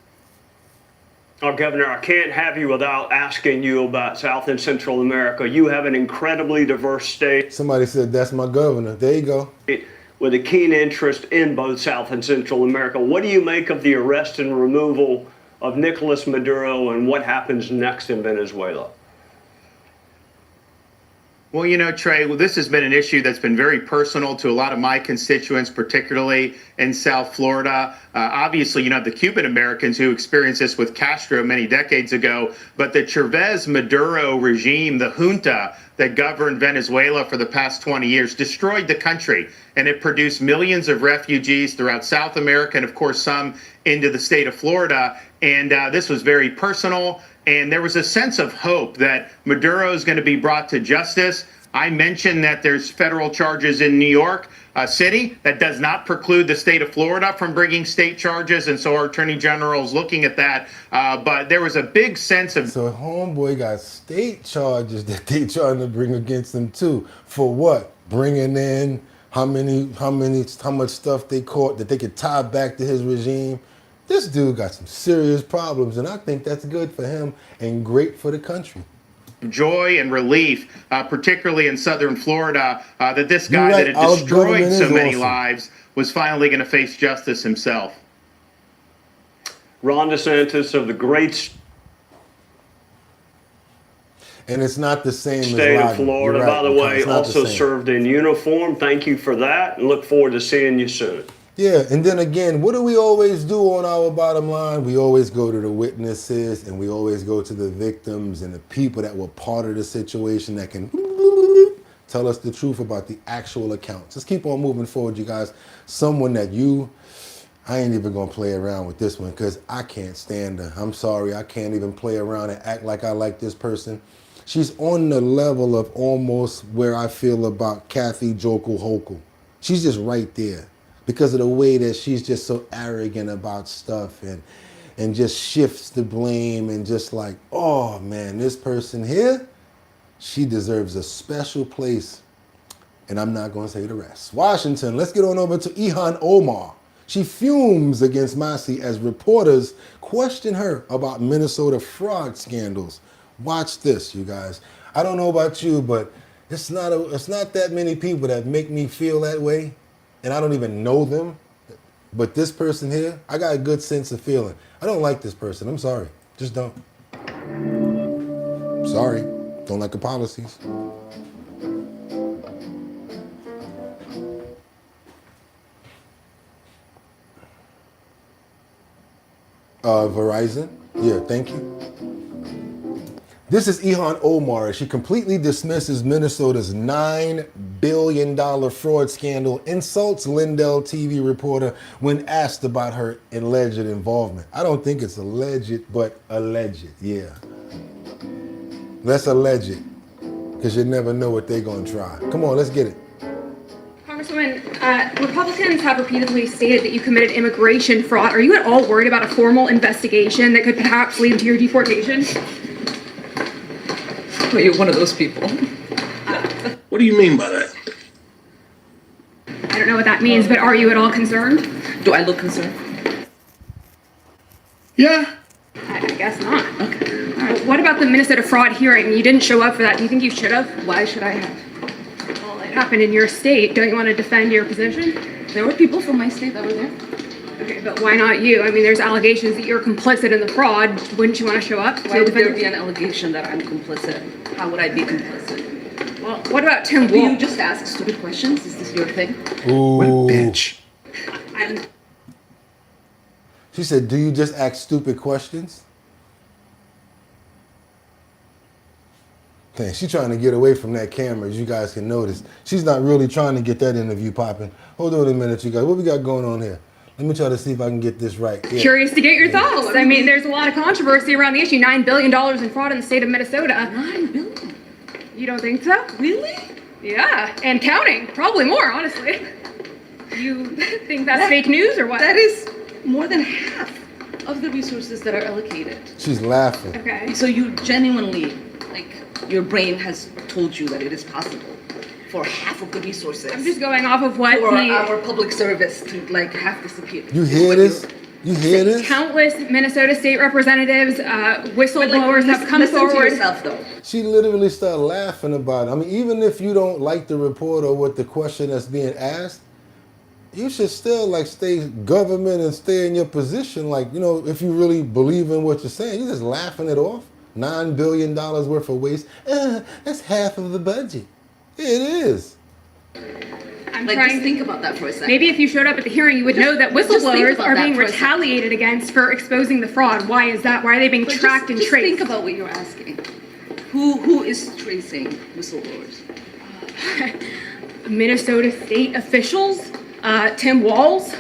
Governor, I can't have you without asking you about South and Central America. You have an incredibly diverse state. Somebody said, that's my governor. There you go. With a keen interest in both South and Central America. What do you make of the arrest and removal of Nicolas Maduro and what happens next in Venezuela? Well, you know, Trey, this has been an issue that's been very personal to a lot of my constituents, particularly in South Florida. Obviously, you know, the Cuban Americans who experienced this with Castro many decades ago, but the Chavez Maduro regime, the junta that governed Venezuela for the past 20 years, destroyed the country, and it produced millions of refugees throughout South America and, of course, some into the state of Florida. And this was very personal. And there was a sense of hope that Maduro is going to be brought to justice. I mentioned that there's federal charges in New York City. That does not preclude the state of Florida from bringing state charges. And so our attorney general is looking at that. But there was a big sense of... So homeboy got state charges that they trying to bring against him too. For what? Bringing in how much stuff they caught that they could tie back to his regime. This dude got some serious problems, and I think that's good for him and great for the country. Joy and relief, particularly in southern Florida, that this guy that had destroyed so many lives was finally going to face justice himself. Ron DeSantis of the great and it's not the same state of Florida, by the way, also served in uniform. Thank you for that, and look forward to seeing you soon. Yeah, and then again, what do we always do on our bottom line? We always go to the witnesses, and we always go to the victims and the people that were part of the situation that can tell us the truth about the actual accounts. Let's keep on moving forward, you guys. Someone that I ain't even gonna play around with this one because I can't stand her. I'm sorry, I can't even play around and act like I like this person. She's on the level of almost where I feel about Kathy Jokel Hochul. She's just right there. Because of the way that she's just so arrogant about stuff and just shifts the blame and just like, oh man, this person here, she deserves a special place. And I'm not going to say the rest. Washington, let's get on over to Ilhan Omar. She fumes against Masih as reporters question her about Minnesota fraud scandals. Watch this, you guys. I don't know about you, but it's not that many people that make me feel that way. And I don't even know them, but this person here, I got a good sense of feeling. I don't like this person. I'm sorry. Just don't. Sorry. Don't like the policies. Verizon. Yeah, thank you. This is Ilhan Omar. She completely dismisses Minnesota's $9 billion fraud scandal, insults Lindell TV reporter when asked about her alleged involvement. I don't think it's alleged, but alleged, yeah. Let's allege it, because you never know what they're going to try. Come on, let's get it. Congresswoman, Republicans have repeatedly stated that you committed immigration fraud. Are you at all worried about a formal investigation that could perhaps lead to your deportation? Well, you're one of those people. What do you mean by that? I don't know what that means, but are you at all concerned? Do I look concerned? Yeah. I guess not. Okay. What about the Minnesota fraud hearing? You didn't show up for that. Do you think you should have? Why should I have? Well, it happened in your state. Don't you want to defend your position? There were people from my state that were there. Okay, but why not you? I mean, there's allegations that you're complicit in the fraud. Wouldn't you want to show up? Why would there be an allegation that I'm complicit? How would I be complicit? Well, what about Tim Wolf? Do you just ask stupid questions? Is this your thing? Ooh. What a bitch. She said, do you just ask stupid questions? Dang, she's trying to get away from that camera, as you guys can notice. She's not really trying to get that interview popping. Hold on a minute, you guys. What we got going on here? Let me try to see if I can get this right. Yeah. Curious to get your thoughts. I mean, there's a lot of controversy around the issue. $9 billion in fraud in the state of Minnesota. $9 billion? You don't think so? Really? Yeah, and counting. Probably more, honestly. You think that's fake news or what? That is more than half of the resources that are allocated. She's laughing. Okay. So you genuinely, your brain has told you that it is possible for half of the resources. I'm just going off of what for our public service to half disappear. You hear this? You hear this? Countless Minnesota state representatives, whistleblowers have come forward. Listen to yourself, though. She literally started laughing about it. I mean, even if you don't like the report or what the question that's being asked, you should still stay government and stay in your position. If you really believe in what you're saying, you're just laughing it off. $9 billion worth of waste. That's half of the budget. It is. I'm Like, trying just to think about that for a second. Maybe if you showed up at the hearing, you would know that Just think whistleblowers about are that being for a second. retaliated against for exposing the fraud. Why is that? Why are they being But tracked and just traced? think about what you're asking. Who is tracing whistleblowers? Minnesota state officials, Tim Walz,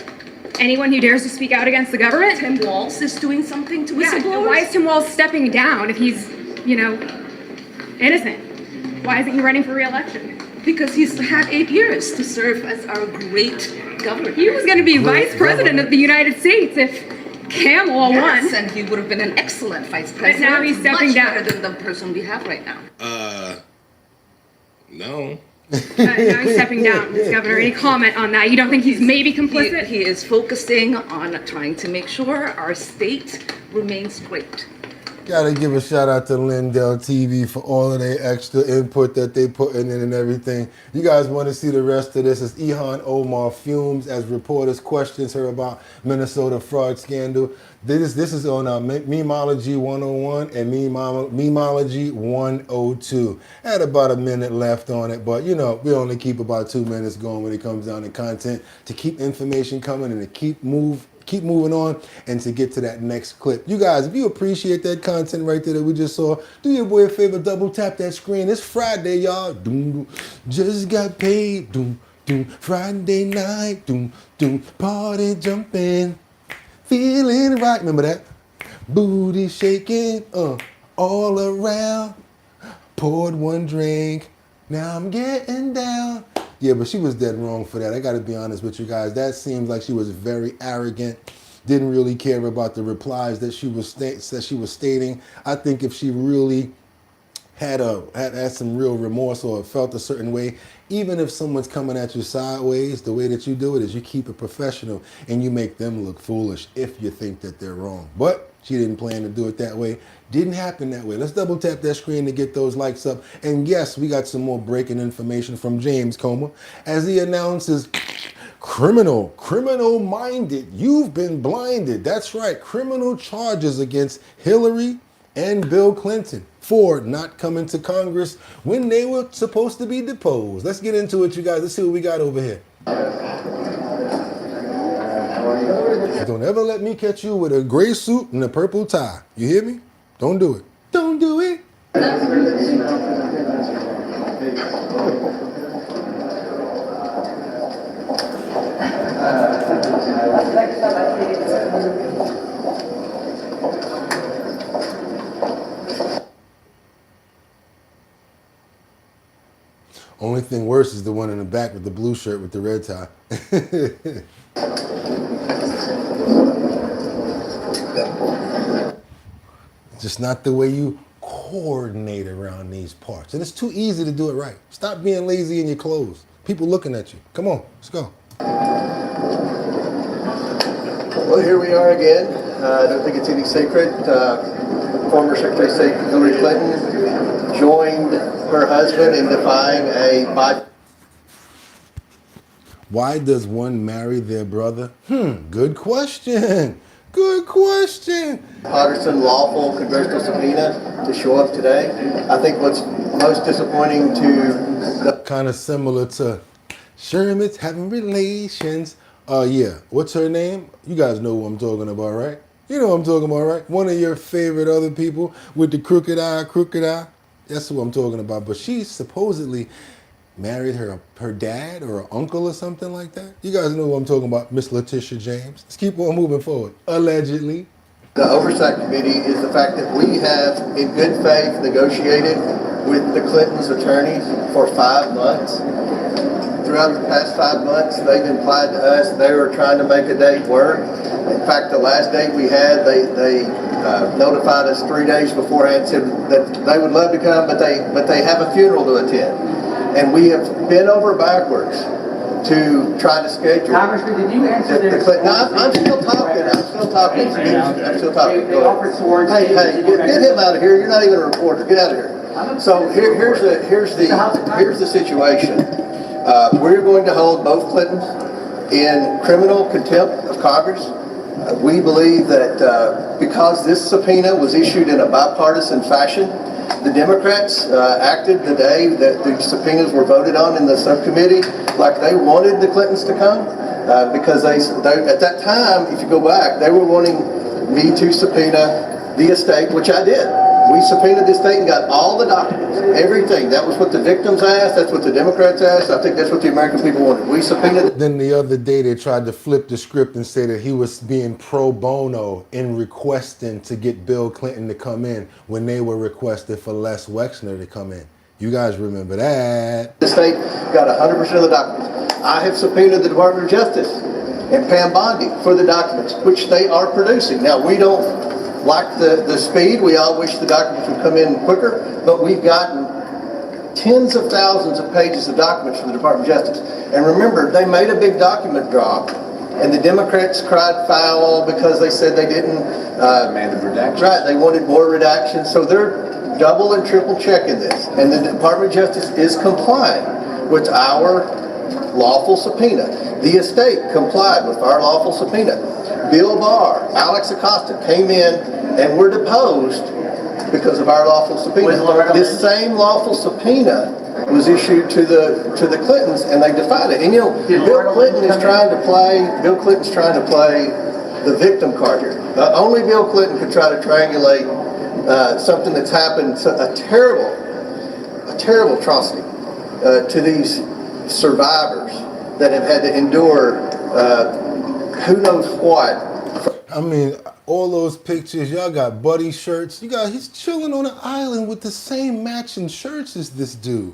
anyone who dares to speak out against the government. Tim Walz is doing something to Yeah, whistleblowers? why is Tim Walz stepping down if he's, innocent? Why isn't he running for re-election? Because he's had 8 years to serve as our great governor. He was going to be vice president of the United States if Kamala won. Yes, and he would have been an excellent vice president. now he's stepping much down. better than the person we have right now. No. Now he's stepping down, Ms. Governor. Any comment on that? You don't think he's maybe complicit? He is focusing on trying to make sure our state remains great. Gotta give a shout out to Lindell TV for all of their extra input that they put in and everything. You guys want to see the rest of this? It's Ihan Omar fumes as reporters questions her about Minnesota fraud scandal. This is on Memology 101 and Memology 102. Had about a minute left on it, but we only keep about 2 minutes going when it comes down to content to keep information coming and to keep moving on and to get to that next clip. You guys, if you appreciate that content right there that we just saw, do your boy a favor, double tap that screen. It's Friday, y'all. Just got paid. Friday night. Party jumping. Feeling right. Remember that? Booty shaking all around. Poured one drink. Now I'm getting down. Yeah, but she was dead wrong for that. I got to be honest with you guys. That seems like she was very arrogant. Didn't really care about the replies that she was stating. I think if she really had some real remorse or felt a certain way, even if someone's coming at you sideways, the way that you do it is you keep it professional and you make them look foolish if you think that they're wrong. But she didn't plan to do it that way. Didn't happen that way. Let's double tap that screen to get those likes up. And yes, we got some more breaking information from James Comer as he announces criminal-minded. You've been blinded. That's right. Criminal charges against Hillary and Bill Clinton for not coming to Congress when they were supposed to be deposed. Let's get into it, you guys. Let's see what we got over here. Don't ever let me catch you with a gray suit and a purple tie. You hear me? Don't do it. Don't do it. Only thing worse is the one in the back with the blue shirt with the red tie. Just not the way you coordinate around these parts. And it's too easy to do it right. Stop being lazy in your clothes. People looking at you. Come on, let's go. Well, here we are again. I don't think it's any secret. Former Secretary of State Hillary Clinton joined her husband in defying a Why does one marry their brother? Good question. Good question. Partisan lawful congressional subpoena to show up today. I think what's most disappointing to kind of similar to Sherman's having relations. Yeah. What's her name? You guys know who I'm talking about, right? You know what I'm talking about, right? One of your favorite other people with the crooked eye. That's who I'm talking about. But she supposedly married her dad or her uncle or something like that. You guys know who I'm talking about, Miss Letitia James. Let's keep on moving forward. Allegedly. The Oversight Committee is the fact that we have, in good faith, negotiated with the Clintons' attorneys for 5 months. Throughout the past 5 months, they've implied to us they were trying to make a date work. In fact, the last date we had, they notified us 3 days beforehand, said that they would love to come, but they have a funeral to attend. And we have bent over backwards to try to schedule. Congressman, did you answer this? No, I'm still talking. I'm still talking. Go ahead. Hey, get him out of here. You're not even a reporter. Get out of here. So here's the situation. We're going to hold both Clintons in criminal contempt of Congress. We believe that because this subpoena was issued in a bipartisan fashion, The Democrats acted the day that the subpoenas were voted on in the subcommittee like they wanted the Clintons to come because they at that time, if you go back, they were wanting me to subpoena the estate, which I did. We subpoenaed the estate and got all the documents, everything. That was what the victims asked. That's what the Democrats asked. I think that's what the American people wanted. We subpoenaed. Then the other day they tried to flip the script and say that he was being pro bono in requesting to get Bill Clinton to come in when they were requested for Les Wexner to come in. You guys remember that? The state got 100% of the documents. I have subpoenaed the Department of Justice and Pam Bondi for the documents, which they are producing. Now, we don't like the speed. We all wish the documents would come in quicker, but we've gotten tens of thousands of pages of documents from the Department of Justice. And remember, they made a big document drop, and the Democrats cried foul because they said they didn't demanded redaction. Right, they wanted more redaction, so they're double and triple checking this. And the Department of Justice is complying with our lawful subpoena. The estate complied with our lawful subpoena. Bill Barr, Alex Acosta came in and were deposed because of our lawful subpoena. This same lawful subpoena was issued to the Clintons, and they defied it. And you know, Bill Clinton's trying to play the victim card here. Only Bill Clinton could try to triangulate something that's happened, a terrible atrocity to these survivors that have had to endure who knows what. I mean, all those pictures, y'all got buddy shirts. He's chilling on an island with the same matching shirts as this dude.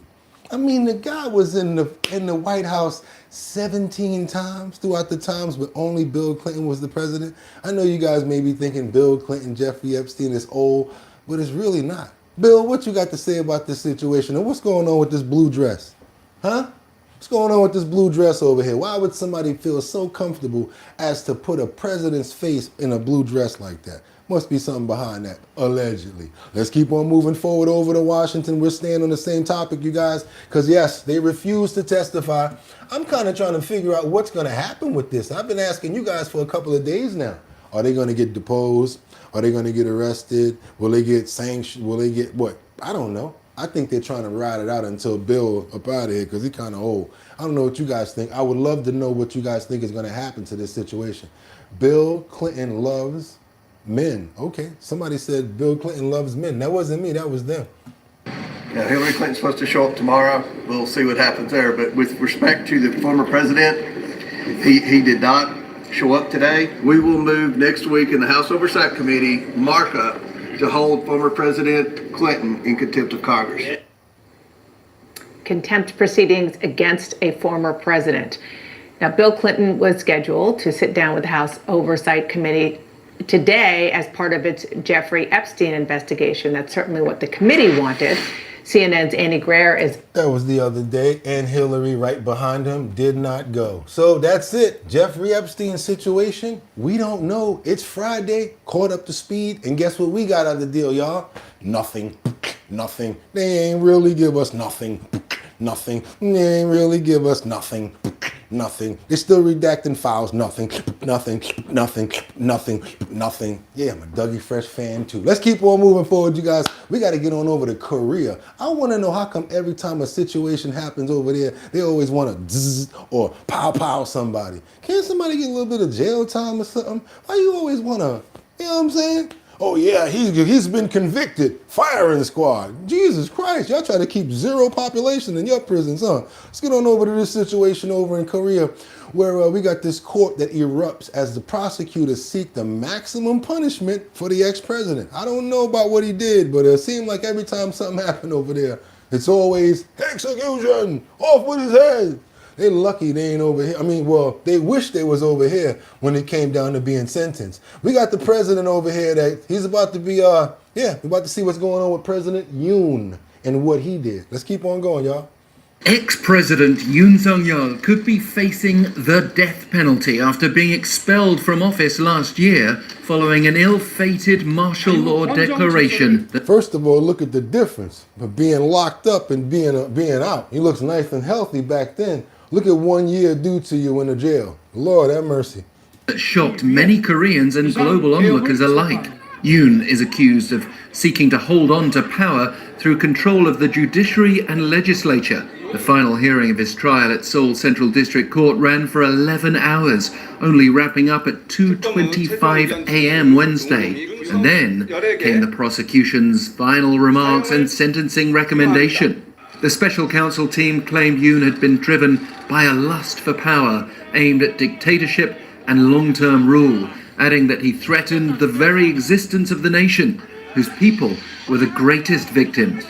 I mean, the guy was in the White House 17 times throughout the times when only Bill Clinton was the president. I know you guys may be thinking Bill Clinton, Jeffrey Epstein is old, but it's really not. Bill, what you got to say about this situation? And what's going on with this blue dress? Huh? What's going on with this blue dress over here? Why would somebody feel so comfortable as to put a president's face in a blue dress like that? Must be something behind that, allegedly. Let's keep on moving forward over to Washington. We're staying on the same topic, you guys, because yes, they refuse to testify. I'm kind of trying to figure out what's going to happen with this. I've been asking you guys for a couple of days now. Are they going to get deposed? Are they going to get arrested? Will they get sanctioned? Will they get what? I don't know. I think they're trying to ride it out until Bill up out of here because he's kind of old. I don't know what you guys think. I would love to know what you guys think is going to happen to this situation. Bill Clinton loves men. Okay, somebody said Bill Clinton loves men. That wasn't me, that was them. Yeah, Hillary Clinton's supposed to show up tomorrow. We'll see what happens there. But with respect to the former president, he did not show up today. We will move next week in the House Oversight Committee markup to hold former President Clinton in contempt of Congress. Contempt proceedings against a former president. Now, Bill Clinton was scheduled to sit down with the House Oversight Committee today as part of its Jeffrey Epstein investigation. That's certainly what the committee wanted. CNN's Andy Greer is... That was the other day, and Hillary right behind him did not go. So that's it. Jeffrey Epstein situation, we don't know. It's Friday, caught up to speed, and guess what we got out of the deal, y'all? Nothing. Nothing. They ain't really give us nothing. Nothing. They ain't really give us nothing. Nothing. They're still redacting files. Nothing. Nothing. Nothing. Nothing. Nothing. Yeah, I'm a Dougie Fresh fan too. Let's keep on moving forward, you guys. We got to get on over to Korea. I want to know how come every time a situation happens over there, they always want to zzz or pow pow somebody. Can't somebody get a little bit of jail time or something? Why you always want to, you know what I'm saying? Oh yeah, he's been convicted. Firing squad. Jesus Christ, y'all try to keep zero population in your prisons, huh? Let's get on over to this situation over in Korea where we got this court that erupts as the prosecutors seek the maximum punishment for the ex-president. I don't know about what he did, but it seemed like every time something happened over there, it's always execution, off with his head. They're lucky they ain't over here. I mean, well, they wish they was over here when it came down to being sentenced. We got the president over here that he's about to be, we're about to see what's going on with President Yoon and what he did. Let's keep on going, y'all. Ex-President Yoon Suk-yeol could be facing the death penalty after being expelled from office last year following an ill-fated martial law declaration. First of all, look at the difference of being locked up and being out. He looks nice and healthy back then. Look at 1 year due to you in the jail. Lord have mercy. That shocked many Koreans and global onlookers alike. Yoon is accused of seeking to hold on to power through control of the judiciary and legislature. The final hearing of his trial at Seoul Central District Court ran for 11 hours, only wrapping up at 2:25 a.m. Wednesday. And then came the prosecution's final remarks and sentencing recommendation. The special counsel team claimed Yoon had been driven by a lust for power aimed at dictatorship and long-term rule, adding that he threatened the very existence of the nation, whose people were the greatest victims.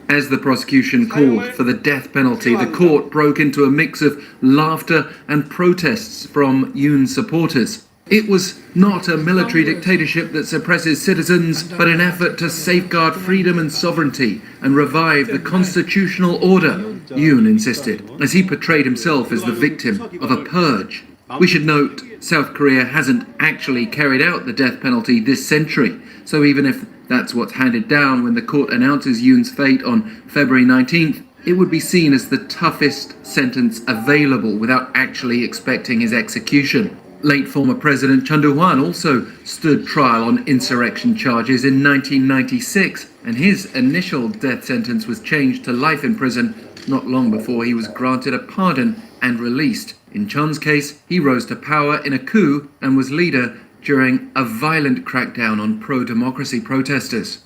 As the prosecution called for the death penalty, the court broke into a mix of laughter and protests from Yoon's supporters. It was not a military dictatorship that suppresses citizens, but an effort to safeguard freedom and sovereignty and revive the constitutional order, Yoon insisted, as he portrayed himself as the victim of a purge. We should note, South Korea hasn't actually carried out the death penalty this century, so even if that's what's handed down when the court announces Yoon's fate on February 19th, it would be seen as the toughest sentence available without actually expecting his execution. Late former President Chun Doo-hwan also stood trial on insurrection charges in 1996, and his initial death sentence was changed to life in prison not long before he was granted a pardon and released. In Chun's case, he rose to power in a coup and was leader during a violent crackdown on pro-democracy protesters.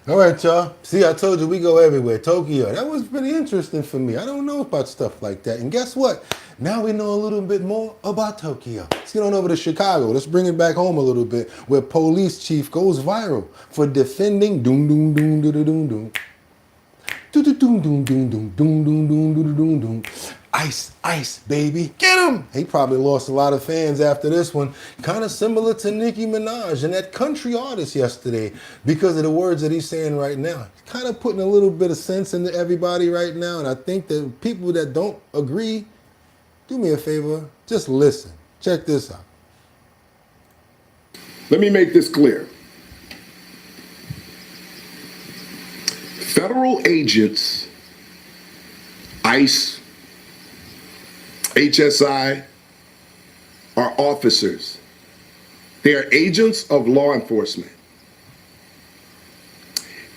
All right, y'all. See, I told you we go everywhere. Tokyo. That was pretty interesting for me. I don't know about stuff like that. And guess what? Now we know a little bit more about Tokyo. Let's get on over to Chicago. Let's bring it back home a little bit, where police chief goes viral for defending doom doom doom doom doom doom. Doom doom doom doom doom doom doom doom doom doom. Ice, ice, baby. Get him! He probably lost a lot of fans after this one. Kind of similar to Nicki Minaj and that country artist yesterday because of the words that he's saying right now. Kind of putting a little bit of sense into everybody right now. And I think that people that don't agree, do me a favor, just listen. Check this out. Let me make this clear. Federal agents, ICE, HSI, are officers. They are agents of law enforcement.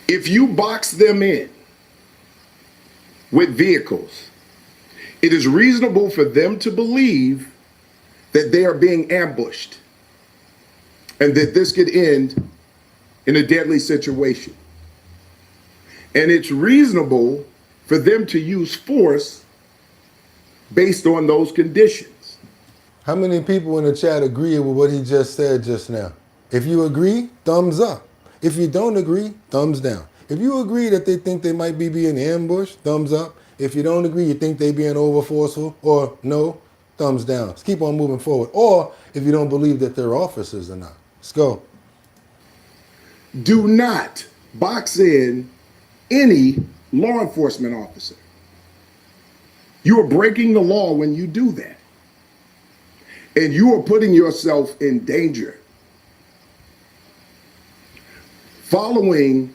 If you box them in with vehicles, it is reasonable for them to believe that they are being ambushed and that this could end in a deadly situation. And it's reasonable for them to use force based on those conditions. How many people in the chat agree with what he just said just now? If you agree, thumbs up. If you don't agree, thumbs down. If you agree that they think they might be being ambushed, thumbs up. If you don't agree, you think they being over forceful or no, thumbs down. Let's keep on moving forward. Or if you don't believe that they're officers or not. Let's go. Do not box in any law enforcement officer. You are breaking the law when you do that. And you are putting yourself in danger. Following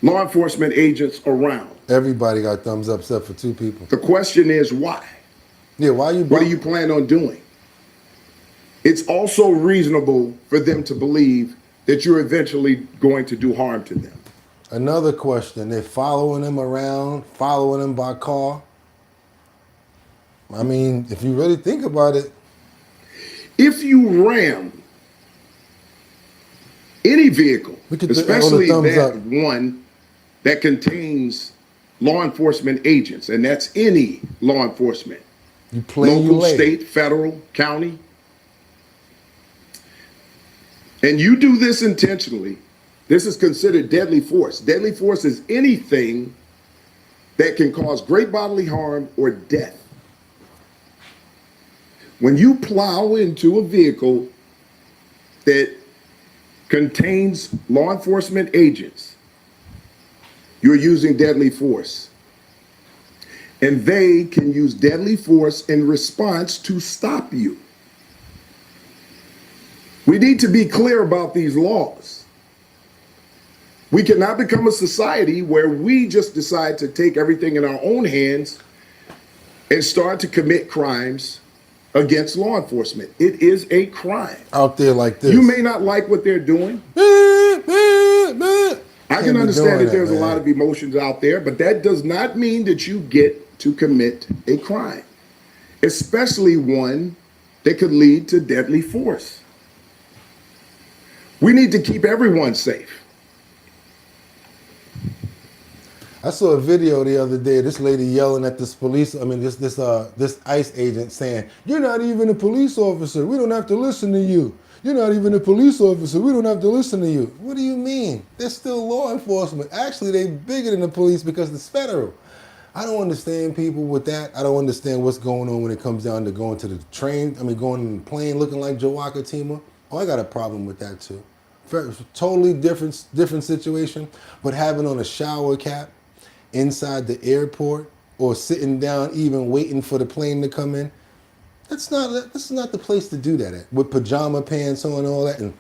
law enforcement agents around. Everybody got thumbs up except for two people. The question is why? Yeah, why you? What do you plan on doing? It's also reasonable for them to believe that you're eventually going to do harm to them. Another question, they're following him around, following him by car. I mean, if you really think about it. If you ram any vehicle, especially that one that contains law enforcement agents, and that's any law enforcement, local, state, federal, county, and you do this intentionally, this is considered deadly force. Deadly force is anything that can cause great bodily harm or death. When you plow into a vehicle that contains law enforcement agents, you're using deadly force. And they can use deadly force in response to stop you. We need to be clear about these laws. We cannot become a society where we just decide to take everything in our own hands and start to commit crimes against law enforcement. It is a crime. Out there like this. You may not like what they're doing. I can understand that there's a lot of emotions out there, but that does not mean that you get to commit a crime, especially one that could lead to deadly force. We need to keep everyone safe. I saw a video the other day, this lady yelling at this police, this ICE agent saying, "You're not even a police officer. We don't have to listen to you. You're not even a police officer. We don't have to listen to you." What do you mean? They're still law enforcement. Actually, they're bigger than the police because it's federal. I don't understand people with that. I don't understand what's going on when it comes down to going to the train. Going in the plane looking like Jawakatima. Oh, I got a problem with that too. Totally different situation. But having on a shower cap inside the airport or sitting down even waiting for the plane to come in, this is not the place to do that at, with pajama pants on and all that. And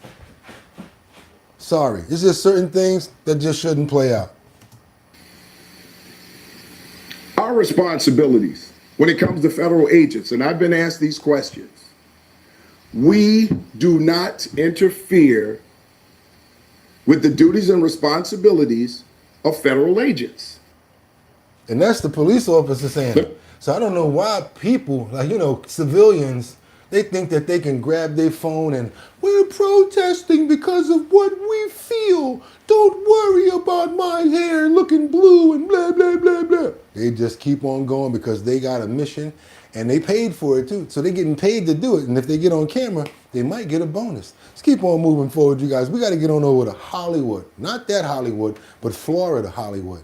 sorry, there's just certain things that just shouldn't play out. Our responsibilities when it comes to federal agents, and I've been asked these questions, we do not interfere with the duties and responsibilities of federal agents. And that's the police officer saying it. So I don't know why people, civilians, they think that they can grab their phone and, "We're protesting because of what we feel. Don't worry about my hair looking blue and blah, blah, blah, blah." They just keep on going because they got a mission and they paid for it too. So they're getting paid to do it. And if they get on camera, they might get a bonus. Let's keep on moving forward, you guys. We got to get on over to Hollywood. Not that Hollywood, but Florida Hollywood,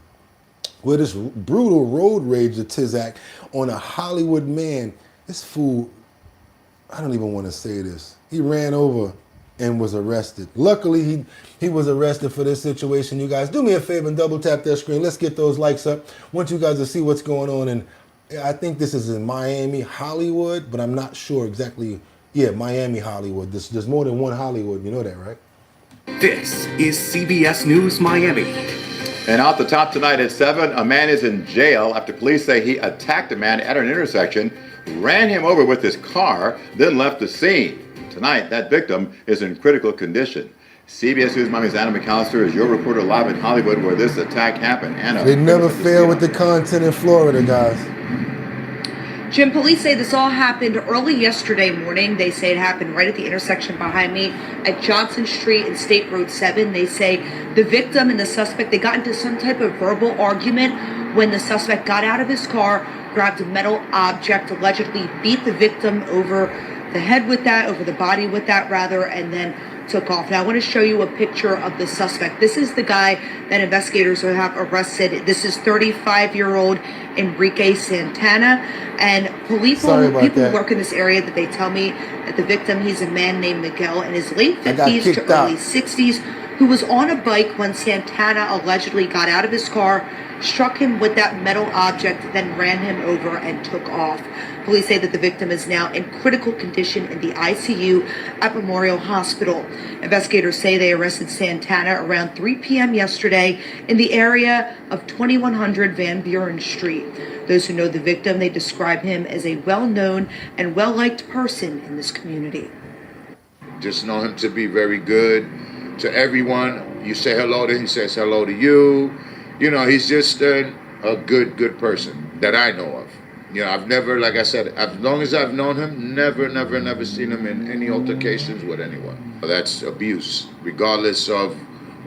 where this brutal road rage of Tizak on a Hollywood man. This fool, I don't even want to say this. He ran over and was arrested. Luckily, he was arrested for this situation, you guys. Do me a favor and double tap that screen. Let's get those likes up. I want you guys to see what's going on. And I think this is in Miami, Hollywood, but I'm not sure exactly. Yeah, Miami, Hollywood. There's more than one Hollywood. You know that, right? This is CBS News Miami. And out the top tonight at 7, a man is in jail after police say he attacked a man at an intersection, ran him over with his car, then left the scene. Tonight, that victim is in critical condition. CBS News Miami's Anna McAllister is your reporter live in Hollywood where this attack happened. Anna, they never fail with the content in Florida, guys. Jim, police say this all happened early yesterday morning. They say it happened right at the intersection behind me at Johnson Street and State Road 7. They say the victim and the suspect, they got into some type of verbal argument when the suspect got out of his car, grabbed a metal object, allegedly beat the victim over the head with that, over the body with that rather, and then took off. Now I want to show you a picture of the suspect. This is the guy that investigators have arrested. This is 35-year-old Enrique Santana, and people who work in this area that they tell me that the victim, he's a man named Miguel in his late 50s to early 60s who was on a bike when Santana allegedly got out of his car, struck him with that metal object, then ran him over and took off. Police say that the victim is now in critical condition in the ICU at Memorial Hospital. Investigators say they arrested Santana around 3 p.m. yesterday in the area of 2100 Van Buren Street. Those who know the victim, they describe him as a well-known and well-liked person in this community. Just know him to be very good to everyone. You say hello to him, he says hello to you. You know, he's just a good person that I know of. You know, I've never, like I said, as long as I've known him, never seen him in any altercations with anyone. That's abuse, regardless of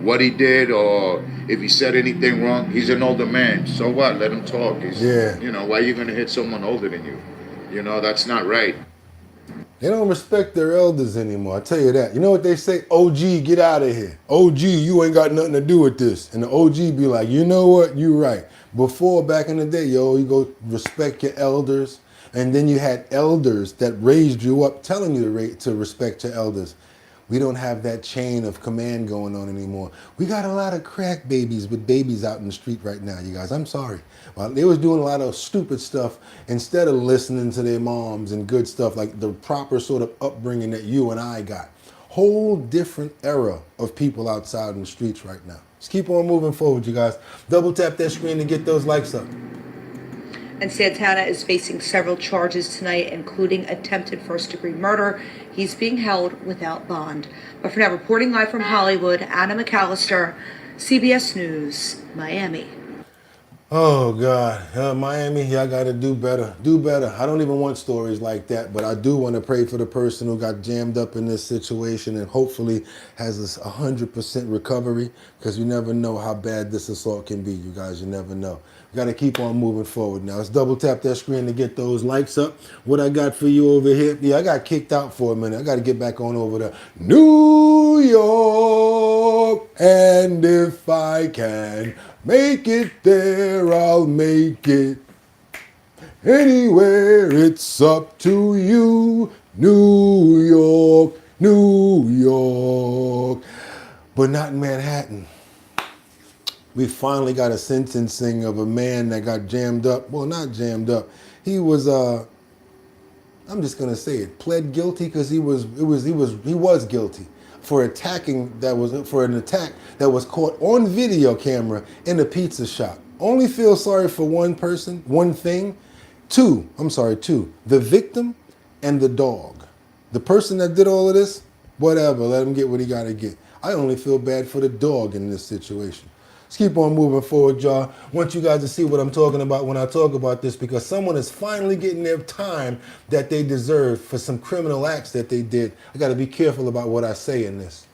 what he did or if he said anything wrong. He's an older man. So what? Let him talk. You know, why are you going to hit someone older than you? You know, that's not right. They don't respect their elders anymore, I tell you that. You know what they say? OG, get out of here. OG, you ain't got nothing to do with this. And the OG be like, you know what? You right. Before, back in the day, you go respect your elders. And then you had elders that raised you up telling you to respect your elders. We don't have that chain of command going on anymore. We got a lot of crack babies with babies out in the street right now, you guys. I'm sorry. Well, they was doing a lot of stupid stuff instead of listening to their moms and good stuff, like the proper sort of upbringing that you and I got. Whole different era of people outside in the streets right now. Just keep on moving forward, you guys. Double tap that screen to get those likes up. And Santana is facing several charges tonight, including attempted first-degree murder. He's being held without bond. But for now, reporting live from Hollywood, Anna McAllister, CBS News, Miami. Oh God, Miami, y'all gotta do better. Do better. I don't even want stories like that, but I do want to pray for the person who got jammed up in this situation and hopefully has this 100% recovery, because you never know how bad this assault can be, you guys. You never know. We gotta keep on moving forward. Now let's double tap that screen to get those likes up. What I got for you over here? Yeah, I got kicked out for a minute. I gotta get back on over to New York, and if I can make it there, I'll make it. Anywhere, it's up to you. New York, New York. But not in Manhattan. We finally got a sentencing of a man that got jammed up. Well, not jammed up. He was I'm just gonna say it, pled guilty, because he was guilty for an attack that was caught on video camera in a pizza shop. Only feel sorry for one person, one thing. Two, the victim and the dog. The person that did all of this, whatever, let him get what he gotta get. I only feel bad for the dog in this situation. Let's keep on moving forward, y'all. I want you guys to see what I'm talking about when I talk about this, because someone is finally getting their time that they deserve for some criminal acts that they did. I got to be careful about what I say in this.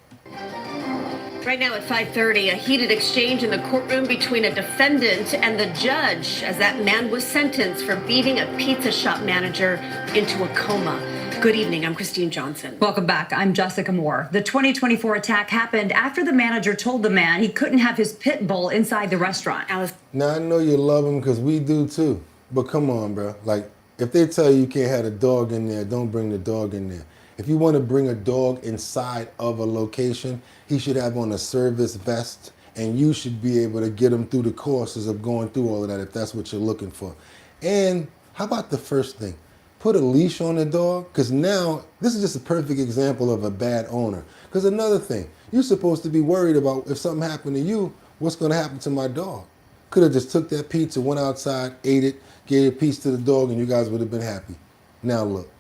Right now at 5:30, a heated exchange in the courtroom between a defendant and the judge as that man was sentenced for beating a pizza shop manager into a coma. Good evening, I'm Christine Johnson. Welcome back, I'm Jessica Moore. The 2024 attack happened after the manager told the man he couldn't have his pit bull inside the restaurant. Now, I know you love him because we do too, but come on, bro. Like, if they tell you can't have a dog in there, don't bring the dog in there. If you want to bring a dog inside of a location, he should have on a service vest, and you should be able to get him through the courses of going through all of that if that's what you're looking for. And how about the first thing? Put a leash on the dog, because now this is just a perfect example of a bad owner. Because another thing, you're supposed to be worried about if something happened to you, what's going to happen to my dog? Could have just took that pizza, went outside, ate it, gave a piece to the dog, and you guys would have been happy. Now look.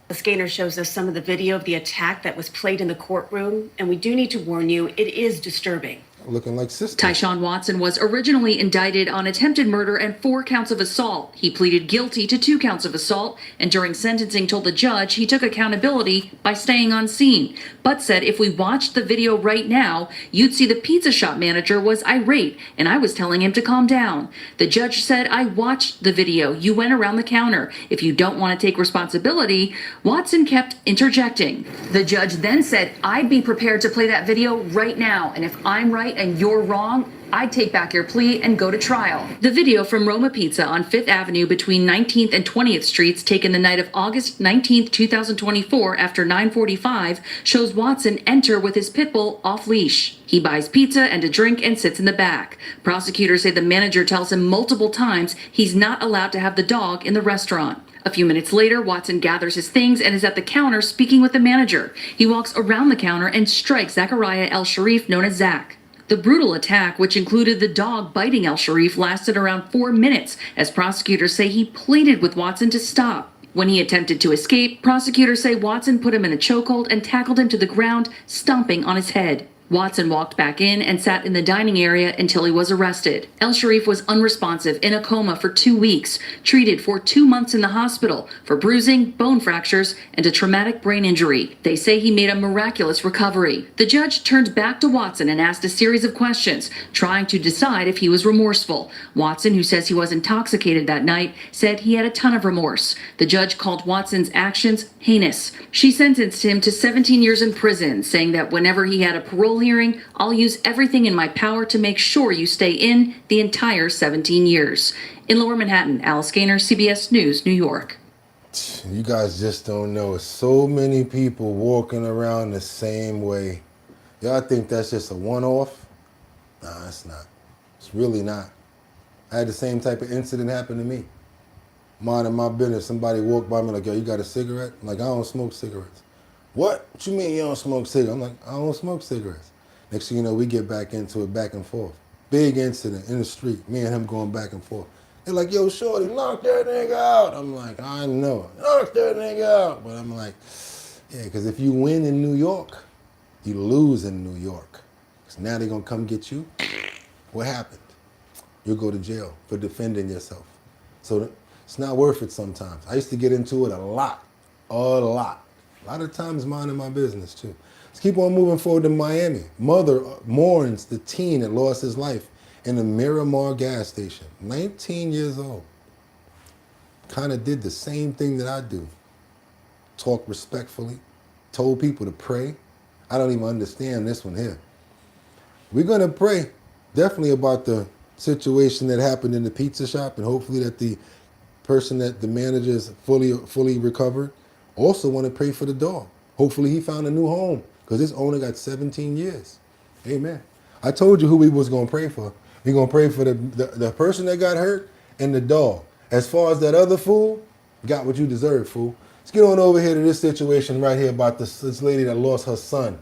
Alice Gaynor shows us some of the video of the attack that was played in the courtroom, and we do need to warn you, it is disturbing. Looking like sisters. Tyshawn Watson was originally indicted on attempted murder and 4 counts of assault. He pleaded guilty to 2 counts of assault, and during sentencing told the judge he took accountability by staying on scene, but said if we watched the video right now, you'd see the pizza shop manager was irate, and I was telling him to calm down. The judge said, I watched the video. You went around the counter. If you don't want to take responsibility, Watson kept interjecting. The judge then said, I'd be prepared to play that video right now, and if I'm right and you're wrong, I'd take back your plea and go to trial. The video from Roma Pizza on 5th Avenue between 19th and 20th Streets, taken the night of August 19th, 2024 after 9:45, shows Watson enter with his pit bull off leash. He buys pizza and a drink and sits in the back. Prosecutors say the manager tells him multiple times he's not allowed to have the dog in the restaurant. A few minutes later, Watson gathers his things and is at the counter speaking with the manager. He walks around the counter and strikes Zachariah El Sharif, known as Zach. The brutal attack, which included the dog biting El Sharif, lasted around 4 minutes, as prosecutors say he pleaded with Watson to stop. When he attempted to escape, prosecutors say Watson put him in a chokehold and tackled him to the ground, stomping on his head. Watson walked back in and sat in the dining area until he was arrested. El Sharif was unresponsive, in a coma for 2 weeks, treated for 2 months in the hospital for bruising, bone fractures, and a traumatic brain injury. They say he made a miraculous recovery. The judge turned back to Watson and asked a series of questions, trying to decide if he was remorseful. Watson, who says he was intoxicated that night, said he had a ton of remorse. The judge called Watson's actions heinous. She sentenced him to 17 years in prison, saying that whenever he had a parole hearing, I'll use everything in my power to make sure you stay in the entire 17 years. In Lower Manhattan, Alice Gaynor, CBS News, New York. You guys just don't know. So many people walking around the same way. Y'all think that's just a one-off? Nah, it's not. It's really not. I had the same type of incident happen to me. Minding my business, somebody walked by me like, yo, you got a cigarette? I'm like, I don't smoke cigarettes. What you mean you don't smoke cigarettes? I'm like, I don't smoke cigarettes. Next thing you know, we get back into it, back and forth. Big incident in the street, me and him going back and forth. They're like, yo, shorty, knock that nigga out. I'm like, I know, knock that nigga out. But I'm like, yeah, because if you win in New York, you lose in New York. 'Cause now they're going to come get you. What happened? You'll go to jail for defending yourself. So it's not worth it sometimes. I used to get into it a lot. A lot of times minding my business too. Let's keep on moving forward to Miami. Mother mourns the teen that lost his life in the Miramar gas station. 19 years old. Kind of did the same thing that I do. Talk respectfully. Told people to pray. I don't even understand this one here. We're going to pray definitely about the situation that happened in the pizza shop, and hopefully that the person, that the manager is fully recovered. Also want to pray for the dog. Hopefully he found a new home, because this owner got 17 years. Amen. I told you who we was going to pray for. We're going to pray for the person that got hurt and the dog. As far as that other fool, got what you deserve, fool. Let's get on over here to this situation right here about this lady that lost her son.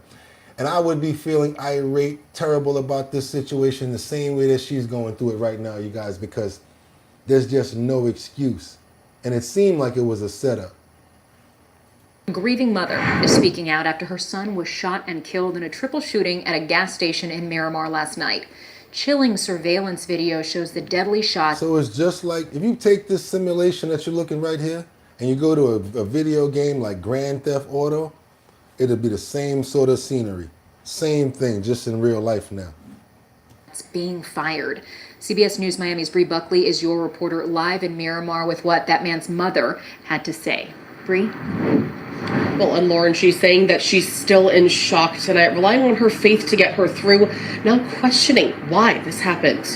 And I would be feeling irate, terrible about this situation the same way that she's going through it right now, you guys, because there's just no excuse. And it seemed like it was a setup. A grieving mother is speaking out after her son was shot and killed in a triple shooting at a gas station in Miramar last night. Chilling surveillance video shows the deadly shot. So it's just like, if you take this simulation that you're looking right here, and you go to a video game like Grand Theft Auto, it'll be the same sort of scenery. Same thing, just in real life now. It's being fired. CBS News Miami's Bree Buckley is your reporter live in Miramar with what that man's mother had to say. Bree? Well, and Lauren, she's saying that she's still in shock tonight, relying on her faith to get her through, now questioning why this happened.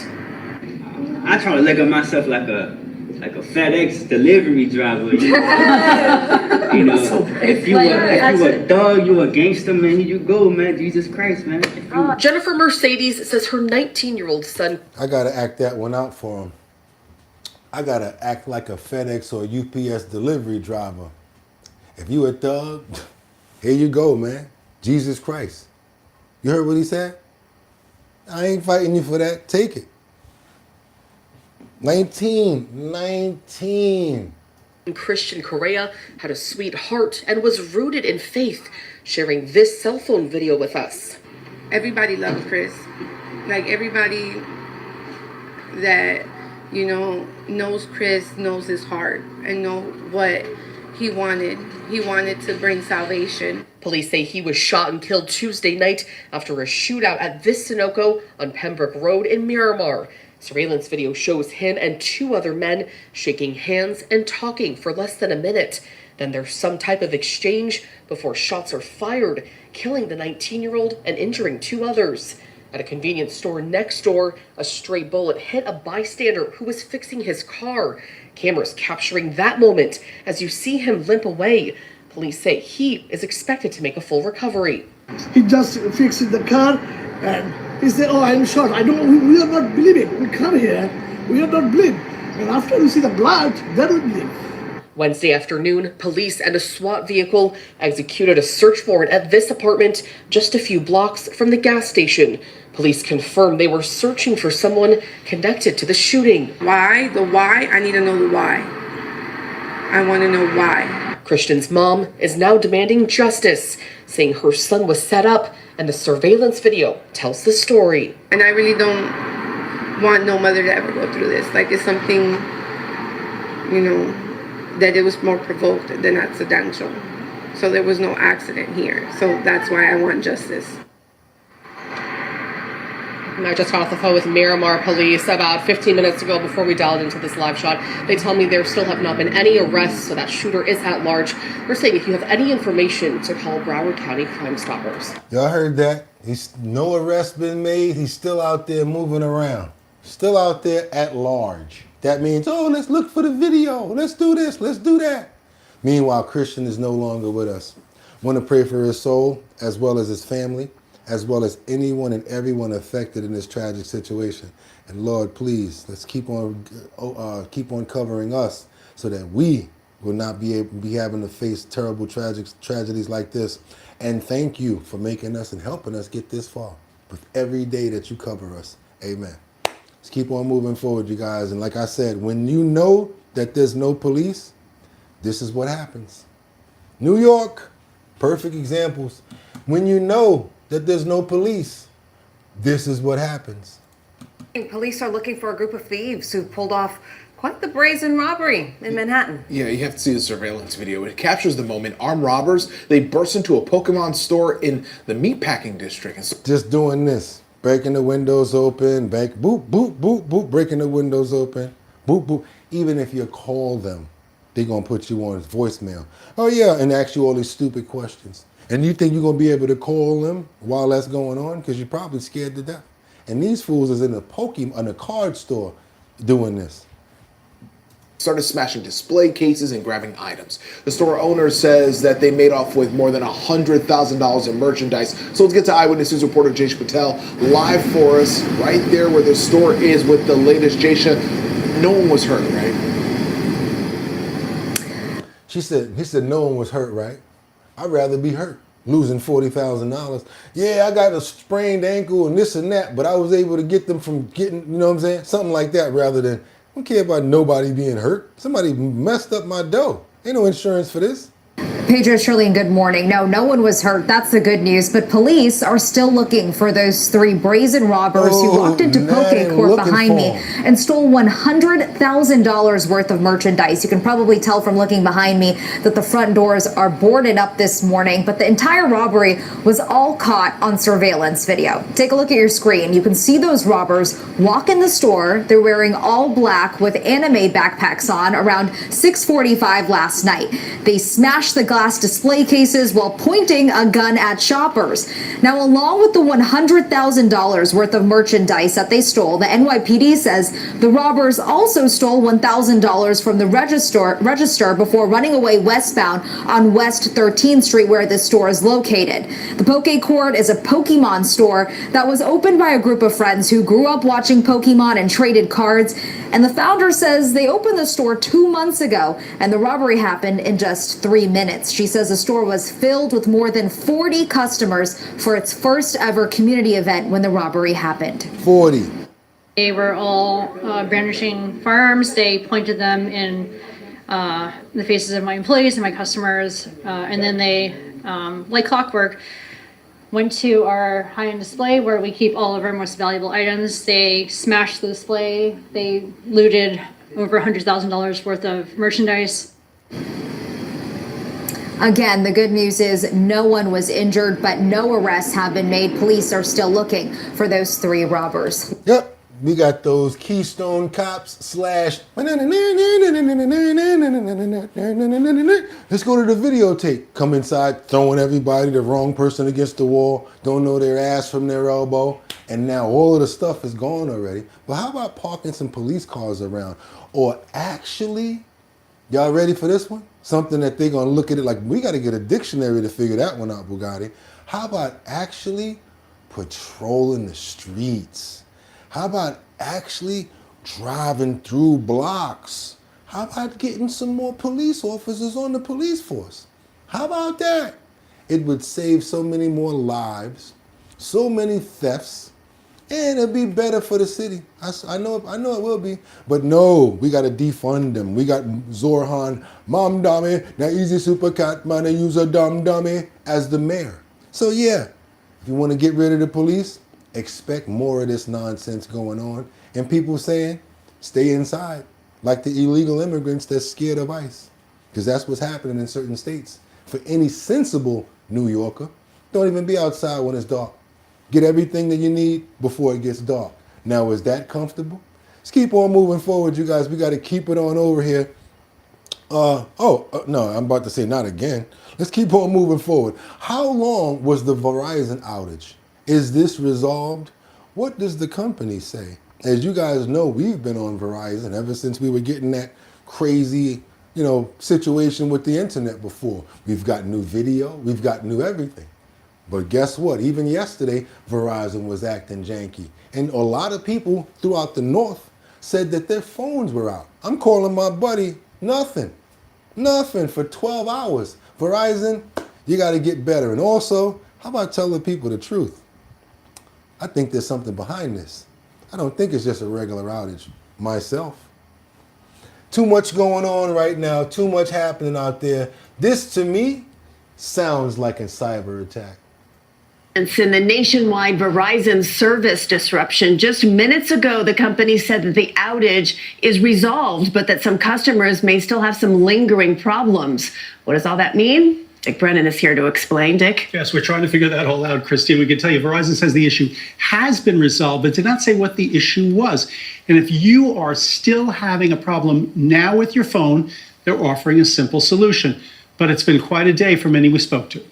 I try to look at myself like a FedEx delivery driver. You know, if you a thug, you a gangster, man, you go, man. Jesus Christ, man. Jennifer Mercedes says her 19-year-old son. I gotta act that one out for him. I gotta act like a FedEx or UPS delivery driver. If you a thug, here you go, man. Jesus Christ. You heard what he said? I ain't fighting you for that. Take it. 19. Christian Correa had a sweet heart and was rooted in faith, sharing this cell phone video with us. Everybody loves Chris. Like, everybody that, you know, knows Chris knows his heart and know what he wanted. He wanted to bring salvation. Police say he was shot and killed Tuesday night after a shootout at this Sunoco on Pembroke Road in Miramar. Surveillance video shows him and two other men shaking hands and talking for less than a minute. Then there's some type of exchange before shots are fired, killing the 19-year-old and injuring two others. At a convenience store next door, a stray bullet hit a bystander who was fixing his car. Cameras capturing that moment as you see him limp away. Police say he is expected to make a full recovery. He just fixed the car and he said, "Oh, I'm shot. We are not believing. We come here, we are not believing. And after we see the blood, then we believe." Wednesday afternoon, police and a SWAT vehicle executed a search warrant at this apartment just a few blocks from the gas station. Police confirmed they were searching for someone connected to the shooting. Why? The why? I need to know the why. I want to know why. Christian's mom is now demanding justice, saying her son was set up and the surveillance video tells the story. And I really don't want no mother to ever go through this. Like, it's something, you know, that it was more provoked than accidental. So there was no accident here. So that's why I want justice. And I just got off the phone with Miramar police about 15 minutes ago before we dialed into this live shot. They tell me there still have not been any arrests, so that shooter is at large. They're saying if you have any information to call Broward County Crime Stoppers. Y'all heard that? No arrest been made. He's still out there moving around. Still out there at large. That means, oh, let's look for the video. Let's do this. Let's do that. Meanwhile, Christian is no longer with us. Want to pray for his soul, as well as his family, as well as anyone and everyone affected in this tragic situation. And Lord, please, let's keep on covering us so that we will not be having to face terrible tragedies like this. And thank you for making us and helping us get this far with every day that you cover us. Amen. Let's keep on moving forward, you guys. And like I said, when you know that there's no police, this is what happens. New York, perfect examples. When you know that there's no police, this is what happens. Police are looking for a group of thieves who pulled off quite the brazen robbery in Manhattan. Yeah, you have to see the surveillance video. It captures the moment armed robbers, they burst into a Pokemon store in the meatpacking district. Just doing this, breaking the windows open, boop, boop, boop, boop, breaking the windows open, boop, boop. Even if you call them, they're going to put you on voicemail. Oh yeah, and ask you all these stupid questions. And you think you're going to be able to call them while that's going on? Because you're probably scared to death. And these fools is in a card store doing this. Started smashing display cases and grabbing items. The store owner says that they made off with more than $100,000 in merchandise. So let's get to Eyewitness News reporter Jaysha Patel live for us right there where the store is with the latest. Jaysha, no one was hurt, right? He said no one was hurt, right? I'd rather be hurt, losing $40,000. Yeah, I got a sprained ankle and this and that, but I was able to get them from getting, you know what I'm saying? Something like that rather than, I don't care about nobody being hurt. Somebody messed up my dough. Ain't no insurance for this. Pedro, Shirley, and good morning. No one was hurt. That's the good news. But police are still looking for those three brazen robbers who walked into Poke Court behind me and stole $100,000 worth of merchandise. You can probably tell from looking behind me that the front doors are boarded up this morning. But the entire robbery was all caught on surveillance video. Take a look at your screen. You can see those robbers walk in the store. They're wearing all black with anime backpacks on around 6:45 last night. They smashed the glass display cases while pointing a gun at shoppers. Now, along with the $100,000 worth of merchandise that they stole, the NYPD says the robbers also stole $1,000 from the register before running away westbound on West 13th Street, where the store is located. The Poke Court is a Pokemon store that was opened by a group of friends who grew up watching Pokemon and traded cards. And the founder says they opened the store 2 months ago, and the robbery happened in just 3 minutes. She says the store was filled with more than 40 customers for its first ever community event when the robbery happened. 40. They were all brandishing firearms. They pointed them in the faces of my employees and my customers. And then they, like clockwork, went to our high-end display where we keep all of our most valuable items. They smashed the display. They looted over $100,000 worth of merchandise. Again, the good news is no one was injured, but no arrests have been made. Police are still looking for those three robbers. Yep, we got those Keystone Cops / Let's go to the videotape. Come inside, throwing everybody, the wrong person against the wall, don't know their ass from their elbow, and now all of the stuff is gone already. But how about parking some police cars around? Or actually, y'all ready for this one? Something that they're going to look at it like, we got to get a dictionary to figure that one out, Bugatti. How about actually patrolling the streets? How about actually driving through blocks? How about getting some more police officers on the police force? How about that? It would save so many more lives, so many thefts, and it'd be better for the city. I know it will be. But no, we got to defund them. We got Zorhan, Mom Dummy, now Easy Super Cat, man, they use a dumb dummy as the mayor. So yeah, if you want to get rid of the police, expect more of this nonsense going on. And people saying, stay inside, like the illegal immigrants that's scared of ICE. Because that's what's happening in certain states. For any sensible New Yorker, don't even be outside when it's dark. Get everything that you need before it gets dark. Now, is that comfortable? Let's keep on moving forward, you guys. We got to keep it on over here. No, I'm about to say not again. Let's keep on moving forward. How long was the Verizon outage? Is this resolved? What does the company say? As you guys know, we've been on Verizon ever since we were getting that crazy, situation with the internet before. We've got new video. We've got new everything. But guess what? Even yesterday, Verizon was acting janky. And a lot of people throughout the North said that their phones were out. I'm calling my buddy, nothing for 12 hours. Verizon, you got to get better. And also, how about telling people the truth? I think there's something behind this. I don't think it's just a regular outage myself. Too much going on right now, too much happening out there. This, to me, sounds like a cyber attack. And in the nationwide Verizon service disruption, just minutes ago, the company said that the outage is resolved, but that some customers may still have some lingering problems. What does all that mean? Dick Brennan is here to explain. Dick? Yes, we're trying to figure that all out, Christine. We can tell you Verizon says the issue has been resolved, but did not say what the issue was. And if you are still having a problem now with your phone, they're offering a simple solution. But it's been quite a day for many we spoke to.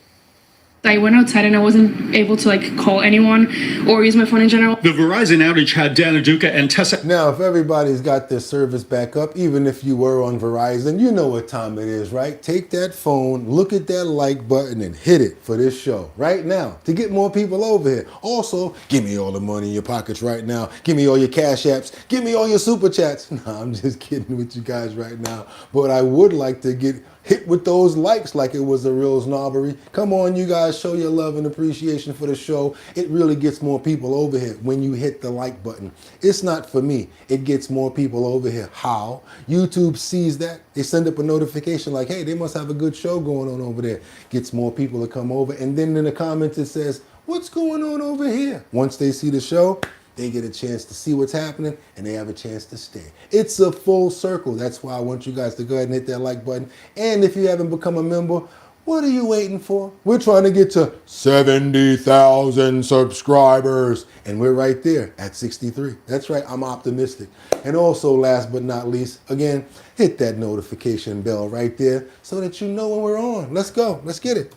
I went outside and I wasn't able to call anyone or use my phone in general. The Verizon outage had Dana Duca and Tessa. Now, if everybody's got their service back up, even if you were on Verizon, you know what time it is, right? Take that phone, look at that like button and hit it for this show right now to get more people over here. Also, give me all the money in your pockets right now. Give me all your cash apps. Give me all your super chats. No, I'm just kidding with you guys right now. But I would like to get hit with those likes like it was a real snobbery. Come on, you guys, show your love and appreciation for the show. It really gets more people over here when you hit the like button. It's not for me. It gets more people over here. How? YouTube sees that. They send up a notification like, hey, they must have a good show going on over there. Gets more people to come over. And then in the comments it says, what's going on over here? Once they see the show, they get a chance to see what's happening and they have a chance to stay. It's a full circle. That's why I want you guys to go ahead and hit that like button. And if you haven't become a member, what are you waiting for? We're trying to get to 70,000 subscribers and we're right there at 63. That's right, I'm optimistic. And also, last but not least, again, hit that notification bell right there so that you know when we're on. Let's go, let's get it.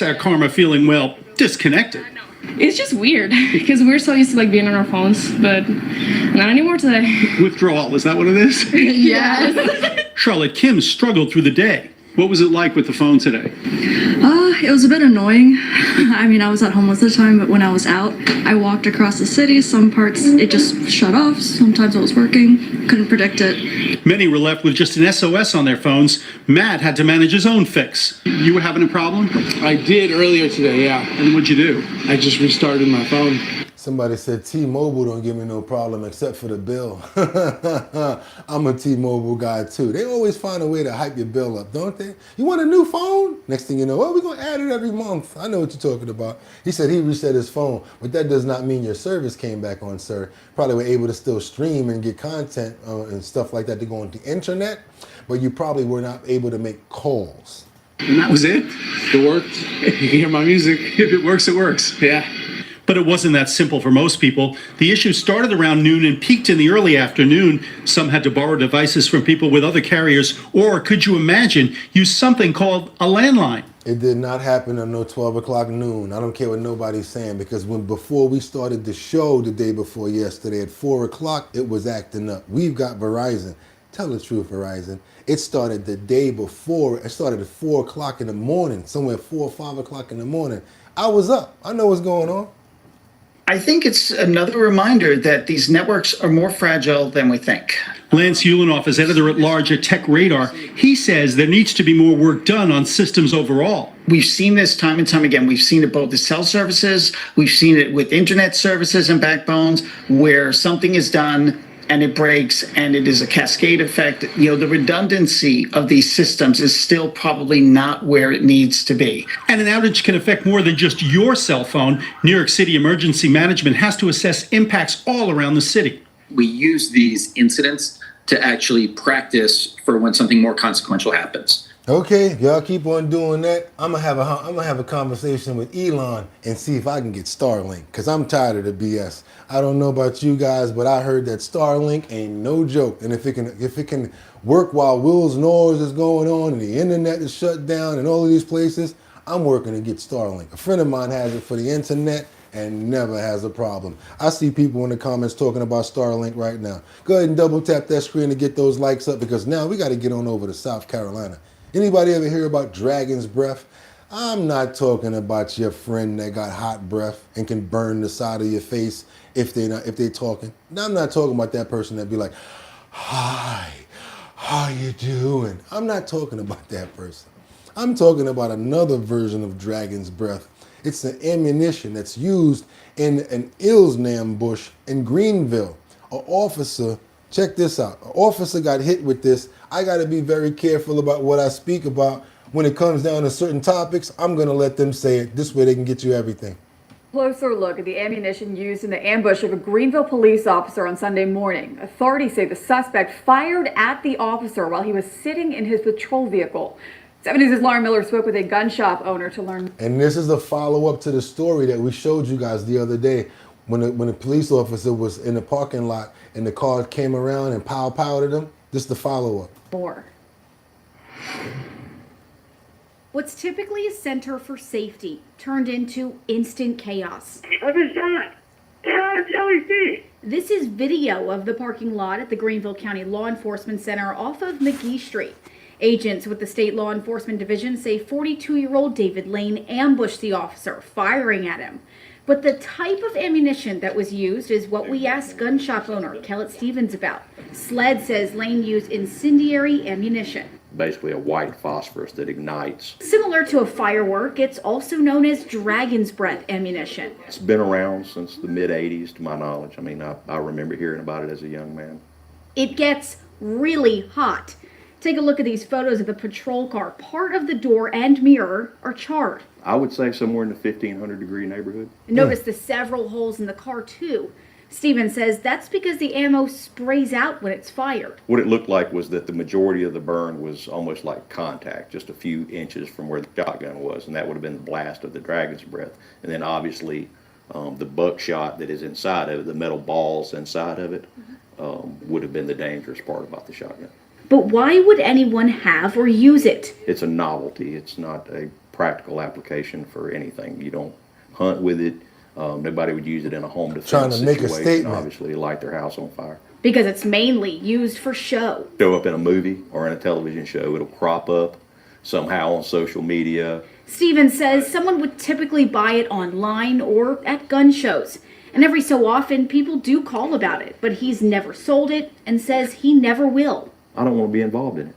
Our karma feeling, well, disconnected. It's just weird because we're so used to being on our phones, but not anymore today. Withdrawal, is that what it is? Yes. Charlotte Kim struggled through the day. What was it like with the phone today? It was a bit annoying. I mean, I was at home most of the time, but when I was out, I walked across the city. Some parts, it just shut off. Sometimes it was working. Couldn't predict it. Many were left with just an SOS on their phones. Matt had to manage his own fix. You were having a problem? I did earlier today, yeah. And what'd you do? I just restarted my phone. Somebody said T-Mobile don't give me no problem except for the bill. I'm a T-Mobile guy too. They always find a way to hype your bill up, don't they? You want a new phone? Next thing you know, well, we're going to add it every month. I know what you're talking about. He said he reset his phone, but that does not mean your service came back on, sir. Probably were able to still stream and get content and stuff like that to go on the internet, but you probably were not able to make calls. And that was it? It worked. You can hear my music. If it works, it works. Yeah. But it wasn't that simple for most people. The issue started around noon and peaked in the early afternoon. Some had to borrow devices from people with other carriers, or could you imagine, use something called a landline. It did not happen on no 12 o'clock noon. I don't care what nobody's saying, because before we started the show the day before yesterday at 4 o'clock, it was acting up. We've got Verizon. Tell the truth, Verizon. It started the day before. It started at 4 o'clock in the morning, somewhere 4 or 5 o'clock in the morning. I was up. I know what's going on. I think it's another reminder that these networks are more fragile than we think. Lance Ulanoff is editor-at-large at Tech Radar. He says there needs to be more work done on systems overall. We've seen this time and time again. We've seen it both with cell services. We've seen it with internet services and backbones where something is done and it breaks and it is a cascade effect. You know, the redundancy of these systems is still probably not where it needs to be. And an outage can affect more than just your cell phone. New York City Emergency Management has to assess impacts all around the city. We use these incidents to actually practice for when something more consequential happens. Okay, y'all keep on doing that. I'm gonna have a conversation with Elon and see if I can get Starlink, because I'm tired of the BS. I don't know about you guys, but I heard that Starlink ain't no joke. And if it can work while Will's noise is going on and the internet is shut down and all of these places, I'm working to get Starlink. A friend of mine has it for the internet and never has a problem. I see people in the comments talking about Starlink right now. Go ahead and double tap that screen to get those likes up, because now we got to get on over to South Carolina. Anybody ever hear about dragon's breath? I'm not talking about your friend that got hot breath and can burn the side of your face if they're talking. I'm not talking about that person that be like, hi, how you doing? I'm not talking about that person. I'm talking about another version of dragon's breath. It's an ammunition that's used in an Ilsnam bush in Greenville. An officer, check this out, an officer got hit with this. I got to be very careful about what I speak about. When it comes down to certain topics, I'm going to let them say it. This way they can get you everything. Closer look at the ammunition used in the ambush of a Greenville police officer on Sunday morning. Authorities say the suspect fired at the officer while he was sitting in his patrol vehicle. 70's Lauren Miller spoke with a gun shop owner to learn. And this is a follow-up to the story that we showed you guys the other day when a police officer was in the parking lot and the car came around and powdered him. This is the follow-up. More. What's typically a center for safety turned into instant chaos. This is video of the parking lot at the Greenville County Law Enforcement Center off of McGee Street. Agents with the State Law Enforcement Division say 42-year-old David Lane ambushed the officer, firing at him. But the type of ammunition that was used is what we asked gun shop owner Kellett Stevens about. SLED says Lane used incendiary ammunition. Basically a white phosphorus that ignites. Similar to a firework, it's also known as dragon's breath ammunition. It's been around since the mid-'80s to my knowledge. I mean, I remember hearing about it as a young man. It gets really hot. Take a look at these photos of the patrol car. Part of the door and mirror are charred. I would say somewhere in the 1,500 degree neighborhood. Notice the several holes in the car too. Stevens says that's because the ammo sprays out when it's fired. What it looked like was that the majority of the burn was almost like contact, just a few inches from where the shotgun was, and that would have been the blast of the dragon's breath. And then obviously the buckshot that is inside of it, the metal balls inside of it, would have been the dangerous part about the shotgun. But why would anyone have or use it? It's a novelty. It's not a practical application for anything. You don't hunt with it. Nobody would use it in a home defense Trying to make a situation, statement. obviously light their house on fire. Because it's mainly used for show. Show up in a movie or in a television show. It'll crop up somehow on social media. Stevens says someone would typically buy it online or at gun shows. And every so often, people do call about it. But he's never sold it and says he never will. I don't want to be involved in it.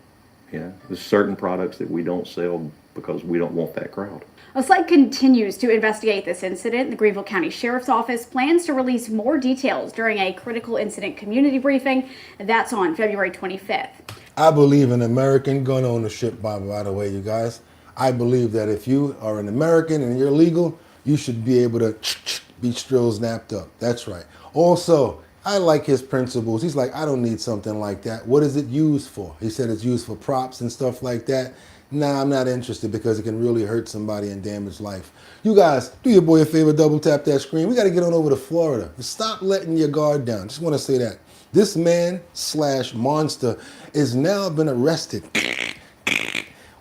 You know, there's certain products that we don't sell because we don't want that crowd. SLED continues to investigate this incident. The Greenville County Sheriff's Office plans to release more details during a critical incident community briefing. That's on February 25th. I believe in American gun ownership, by the way, you guys. I believe that if you are an American and you're legal, you should be able to be still snapped up. That's right. Also, I like his principles. He's like, I don't need something like that. What is it used for? He said it's used for props and stuff like that. Nah, I'm not interested because it can really hurt somebody and damage life. You guys, do your boy a favor, double tap that screen. We got to get on over to Florida. Stop letting your guard down. Just want to say that. This man/monster is now been arrested.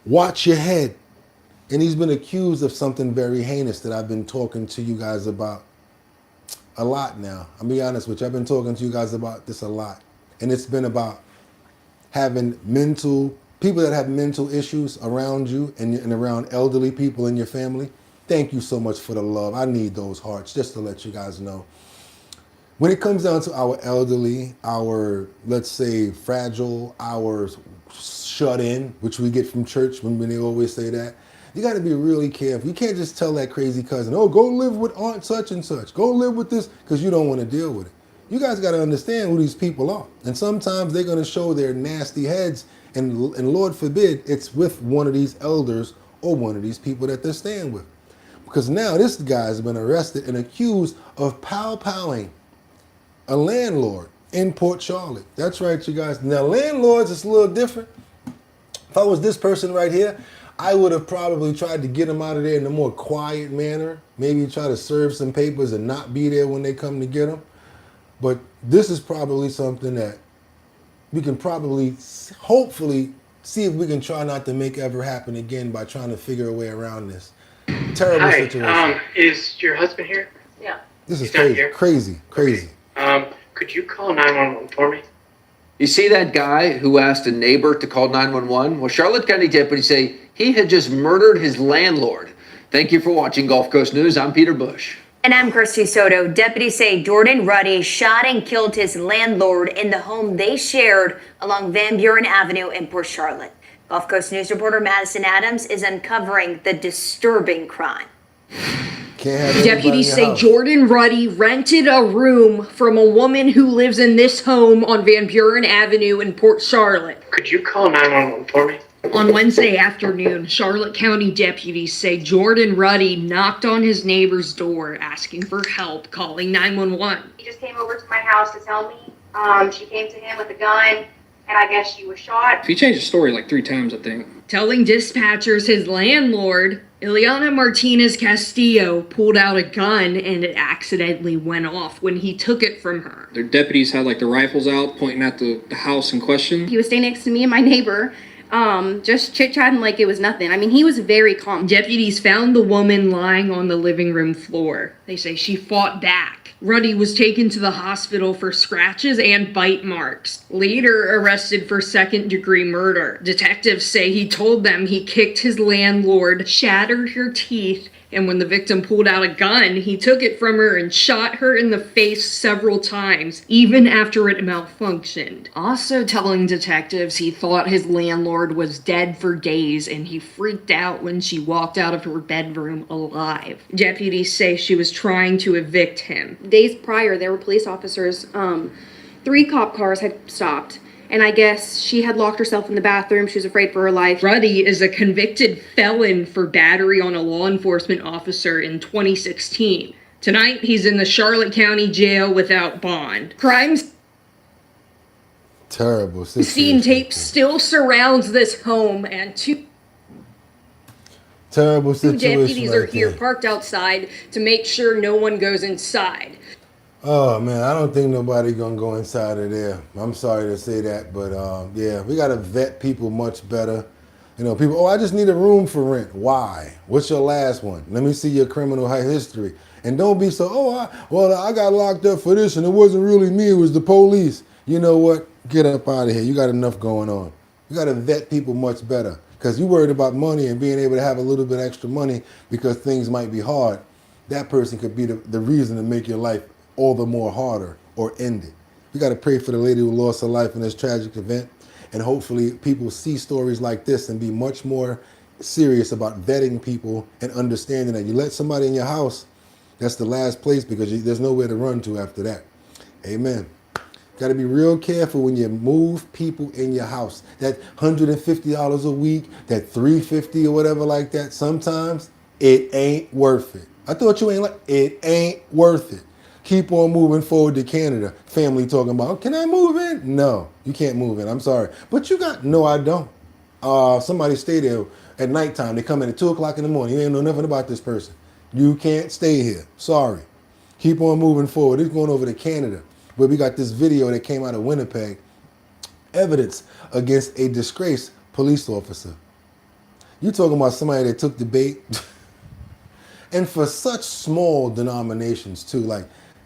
Watch your head. And he's been accused of something very heinous that I've been talking to you guys about a lot now. I'll be honest with you. I've been talking to you guys about this a lot. And it's been about having people that have mental issues around you and around elderly people in your family. Thank you so much for the love. I need those hearts, just to let you guys know. When it comes down to our elderly, our, let's say, fragile, our shut in, which we get from church when they always say that, you got to be really careful. You can't just tell that crazy cousin, oh, go live with Aunt such and such. Go live with this, because you don't want to deal with it. You guys got to understand who these people are. And sometimes they're going to show their nasty heads, and Lord forbid it's with one of these elders or one of these people that they're staying with. Because now this guy's been arrested and accused of pow-powing a landlord in Port Charlotte. That's right, you guys. Now, landlords, it's a little different. If I was this person right here, I would have probably tried to get him out of there in a more quiet manner. Maybe try to serve some papers and not be there when they come to get him. But this is probably something that we can probably, hopefully, see if we can try not to make ever happen again by trying to figure a way around this. Terrible situation. Is your husband here? Yeah. This is He's crazy, crazy. Could you call 911 for me? You see that guy who asked a neighbor to call 911? Well, Charlotte County deputies say he had just murdered his landlord. Thank you for watching Gulf Coast News. I'm Peter Bush. And I'm Christy Soto. Deputies say Jordan Ruddy shot and killed his landlord in the home they shared along Van Buren Avenue in Port Charlotte. Gulf Coast News reporter Madison Adams is uncovering the disturbing crime. Deputies say Jordan Ruddy rented a room from a woman who lives in this home on Van Buren Avenue in Port Charlotte. Could you call 911 for me? On Wednesday afternoon, Charlotte County deputies say Jordan Ruddy knocked on his neighbor's door asking for help, calling 911. He just came over to my house to tell me she came to him with a gun, and I guess she was shot. He changed the story like 3 times, I think. Telling dispatchers his landlord, Ileana Martinez Castillo, pulled out a gun and it accidentally went off when he took it from her. Their deputies had like the rifles out pointing at the house in question. He was staying next to me and my neighbor, just chit-chatting like it was nothing. I mean, he was very calm. Deputies found the woman lying on the living room floor. They say she fought back. Ruddy was taken to the hospital for scratches and bite marks. Later arrested for second-degree murder. Detectives say he told them he kicked his landlord, shattered her teeth, and when the victim pulled out a gun, he took it from her and shot her in the face several times, even after it malfunctioned. Also telling detectives he thought his landlord was dead for days and he freaked out when she walked out of her bedroom alive. Deputies say she was trying to evict him. Days prior, there were police officers, 3 cop cars had stopped. And I guess she had locked herself in the bathroom. She was afraid for her life. Ruddy is a convicted felon for battery on a law enforcement officer in 2016. Tonight, he's in the Charlotte County Jail without bond. Crimes Terrible scene situation. tape still surrounds this home, and two Terrible situation. deputies are right here there. parked outside to make sure no one goes inside. Oh man, I don't think nobody gonna go inside of there. I'm sorry to say that, but yeah, we gotta vet people much better. You know, people, oh, I just need a room for rent. Why? What's your last one? Let me see your criminal history. And don't be so, oh, I got locked up for this and it wasn't really me, it was the police. You know what? Get up out of here. You got enough going on. You gotta vet people much better because you worried about money and being able to have a little bit extra money because things might be hard. That person could be the reason to make your life all the more harder or end it. We got to pray for the lady who lost her life in this tragic event, and hopefully people see stories like this and be much more serious about vetting people and understanding that you let somebody in your house, that's the last place because there's nowhere to run to after that. Amen. Got to be real careful when you move people in your house. That $150 a week, that $350 or whatever like that, sometimes it ain't worth it. I thought you ain't like, it ain't worth it. Keep on moving forward to Canada. Family talking about, can I move in? No, you can't move in. I'm sorry. But you got, no, I don't. Somebody stay there at nighttime. They come in at 2 o'clock in the morning. You ain't know nothing about this person. You can't stay here. Sorry. Keep on moving forward. It's going over to Canada, where we got this video that came out of Winnipeg. Evidence against a disgraced police officer. You talking about somebody that took the bait? And for such small denominations too, like,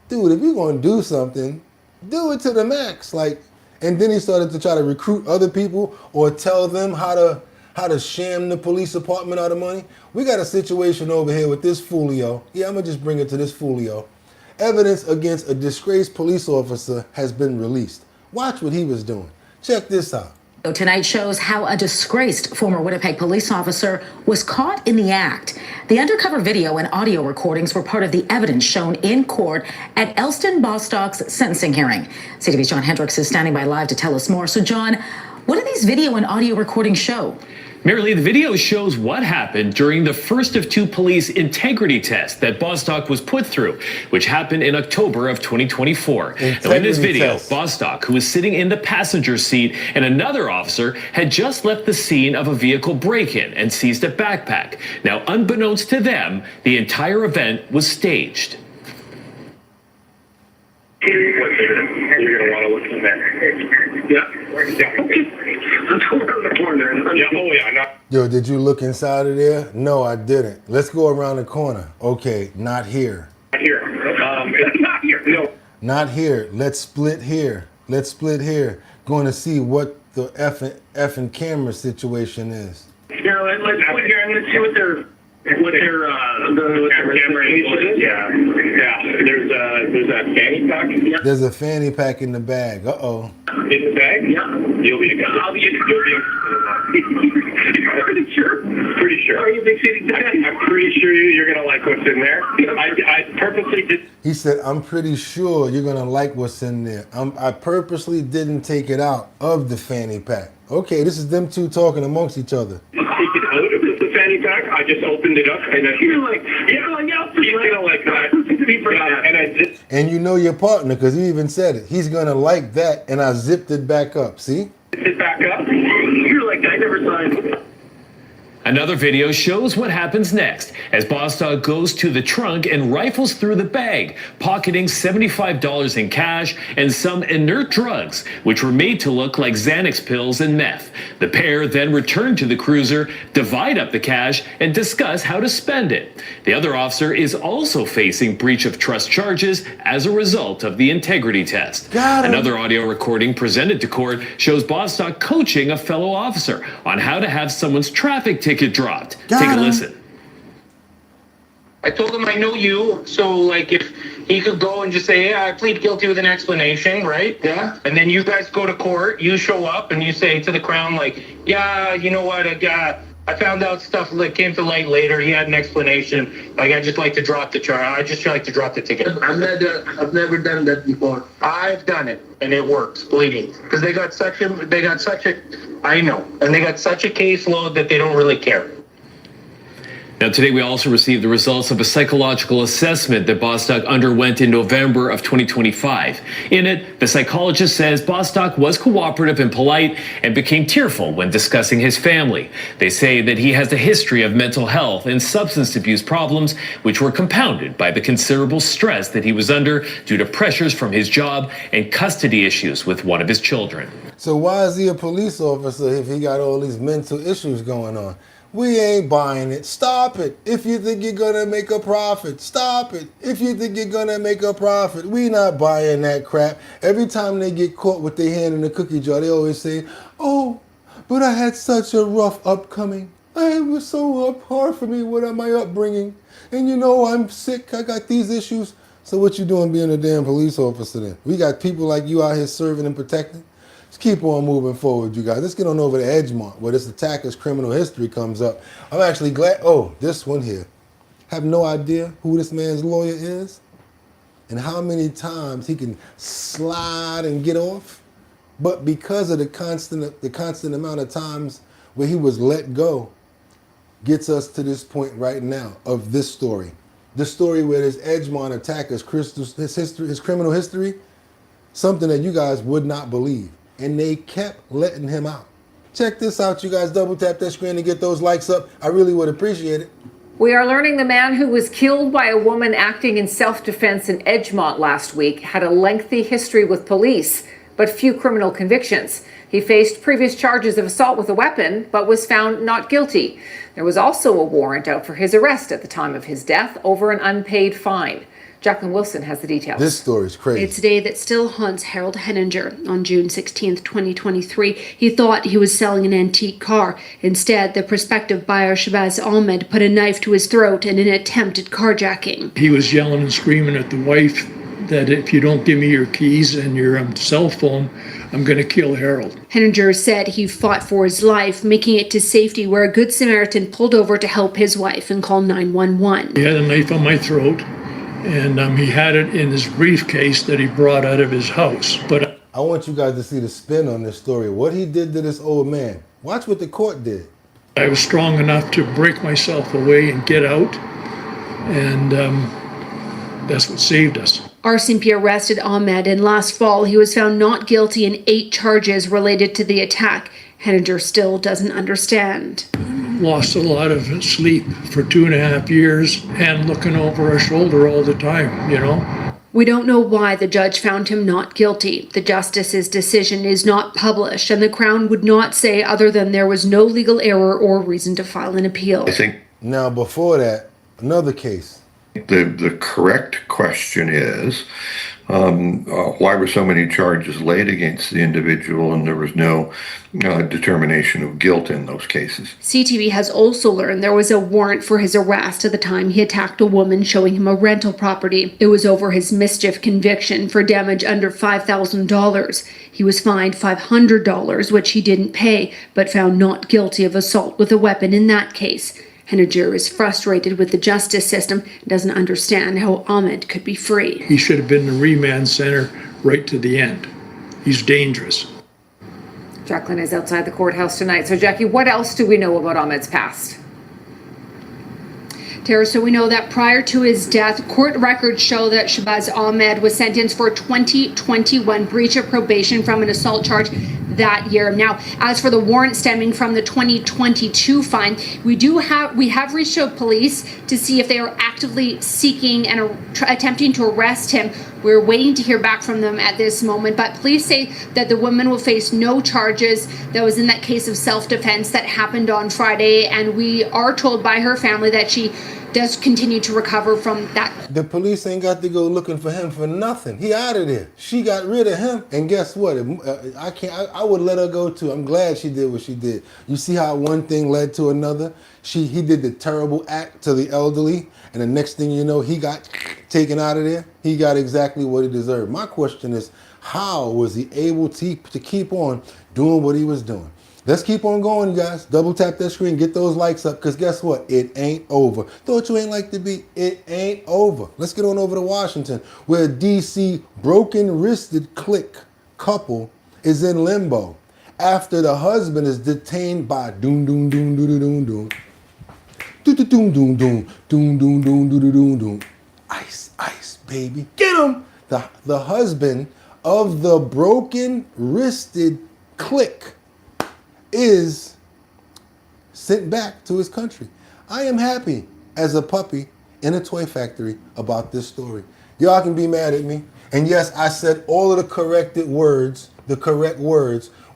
dude, if you're gonna do something, do it to the max. Like, and then he started to try to recruit other people or tell them how to sham the police department out of money. We got a situation over here with this Fulio. Yeah, I'm gonna just bring it to this Fulio. Evidence against a disgraced police officer has been released. Watch what he was doing. Check this out. Tonight shows how a disgraced former Winnipeg police officer was caught in the act. The undercover video and audio recordings were part of the evidence shown in court at Elston Bostock's sentencing hearing. CTV's John Hendricks is standing by live to tell us more. So, John, what do these video and audio recordings show? Mary Lee, the video shows what happened during the first of 2 police integrity tests that Bostock was put through, which happened in October of 2024. Now, in this video, Bostock, who was sitting in the passenger seat, and another officer had just left the scene of a vehicle break-in and seized a backpack. Now, unbeknownst to them, the entire event was staged. You're going to want to look in there. Yeah. Okay. Let's go around the corner. Yeah. Oh, yeah. No. Yo, did you look inside of there? No, I didn't. Let's go around the corner. Okay, not here. Not here. It's not here. No. Not here. Let's split here. Let's split here. Going to see what the effing camera situation is. Here, let's split here and let's see what their camera is. Yeah. Yeah, there's a fanny pack. Yeah. There's a fanny pack in the bag. Uh-oh. In the bag? Yeah. You'll be a guy. I'll be a Pretty sure. Pretty sure. Are you big city guy? I'm pretty sure you're gonna like what's in there. I purposely did. He said, I'm pretty sure you're gonna like what's in there. I purposely didn't take it out of the fanny pack. Okay, this is them two talking amongst each other. Take it out of the fanny pack. I just opened it up, and you're like, yeah, he's gonna like that. And I just. And you know your partner, because he even said it. He's gonna like that, and I zipped it back up. See? It back up. You're like, I never signed. Another video shows what happens next as Bostock goes to the trunk and rifles through the bag, pocketing $75 in cash and some inert drugs, which were made to look like Xanax pills and meth. The pair then return to the cruiser, divide up the cash, and discuss how to spend it. The other officer is also facing breach of trust charges as a result of the integrity test. Another audio recording presented to court shows Bostock coaching a fellow officer on how to have someone's traffic ticket dropped. Take a listen. I told him I know you, so like if he could go and just say, yeah, I plead guilty with an explanation, right? Yeah. And then you guys go to court, you show up and you say to the Crown, like, yeah, you know what, I found out stuff that came to light later. He had an explanation. Like, I just like to drop the charge. I just like to drop the ticket. I've never done that before. I've done it, and it works, believe me. Because they got such a caseload that they don't really care. Now, today we also received the results of a psychological assessment that Bostock underwent in November of 2025. In it, the psychologist says Bostock was cooperative and polite and became tearful when discussing his family. They say that he has a history of mental health and substance abuse problems, which were compounded by the considerable stress that he was under due to pressures from his job and custody issues with one of his children. So why is he a police officer if he got all these mental issues going on? We ain't buying it. Stop it. If you think you're going to make a profit, stop it. If you think you're going to make a profit, we not buying that crap. Every time they get caught with their hand in the cookie jar, they always say, oh, but I had such a rough upcoming. It was so hard for me with my upbringing. And you know, I'm sick. I got these issues. So what you doing being a damn police officer then? We got people like you out here serving and protecting. Let's keep on moving forward, you guys. Let's get on over to Edgemont, where this attacker's criminal history comes up. I'm actually glad. Oh, this one here. Have no idea who this man's lawyer is and how many times he can slide and get off. But because of the constant amount of times where he was let go, gets us to this point right now of this story. The story where this Edgemont attacker's his criminal history, something that you guys would not believe. And they kept letting him out. Check this out, you guys. Double tap that screen to get those likes up. I really would appreciate it. We are learning the man who was killed by a woman acting in self-defense in Edgemont last week had a lengthy history with police, but few criminal convictions. He faced previous charges of assault with a weapon, but was found not guilty. There was also a warrant out for his arrest at the time of his death over an unpaid fine. Jacqueline Wilson has the details. This story's crazy. It's a day that still haunts Harold Henninger. On June 16th, 2023, he thought he was selling an antique car. Instead, the prospective buyer, Shabazz Ahmed, put a knife to his throat in an attempt at carjacking. He was yelling and screaming at the wife that if you don't give me your keys and your cell phone, I'm going to kill Harold. Henninger said he fought for his life, making it to safety where a Good Samaritan pulled over to help his wife and call 911. He had a knife on my throat. And he had it in his briefcase that he brought out of his house. But I want you guys to see the spin on this story. What he did to this old man. Watch what the court did. I was strong enough to break myself away and get out. And that's what saved us. RCMP arrested Ahmed, and last fall he was found not guilty in 8 charges related to the attack. Henninger still doesn't understand. Lost a lot of sleep for 2.5 years and looking over our shoulder all the time, you know. We don't know why the judge found him not guilty. The justice's decision is not published, and the Crown would not say other than there was no legal error or reason to file an appeal. I think. Now, before that, another case. The correct question is, Why were so many charges laid against the individual and there was no determination of guilt in those cases? CTV has also learned there was a warrant for his arrest at the time he attacked a woman showing him a rental property. It was over his mischief conviction for damage under $5,000. He was fined $500, which he didn't pay, but found not guilty of assault with a weapon in that case. Henninger is frustrated with the justice system and doesn't understand how Ahmed could be free. He should have been in the remand center right to the end. He's dangerous. Jacqueline is outside the courthouse tonight. So, Jackie, what else do we know about Ahmed's past? Tara, so we know that prior to his death, court records show that Shahbaz Ahmed was sentenced for a 2021 breach of probation from an assault charge that year. Now, as for the warrant stemming from the 2022 fine, we have reached out police to see if they are actively seeking and attempting to arrest him. We're waiting to hear back from them at this moment, but police say that the woman will face no charges. That was in that case of self-defense that happened on Friday, and we are told by her family that she does continue to recover from that. The police ain't got to go looking for him for nothing. He out of there. She got rid of him, and guess what? I would let her go too. I'm glad she did what she did. You see how one thing led to another? He did the terrible act to the elderly, and the next thing you know, he got taken out of there. He got exactly what he deserved. My question is, how was he able to keep on doing what he was doing? Let's keep on going, guys. Double tap that screen, get those likes up, because guess what? It ain't over. Thought you ain't like to be, it ain't over. Let's get on over to Washington, where a DC broken-wristed couple is in limbo after the husband is detained by doom doom doom doom doom doom doom doom doom doom doom doom doom doom doom doom. Ice, ice, baby. Get him! The husband of the broken-wristed clique is sent back to his country. I am happy as a puppy in a toy factory about this story. Y'all can be mad at me. And yes, I said all of the correct words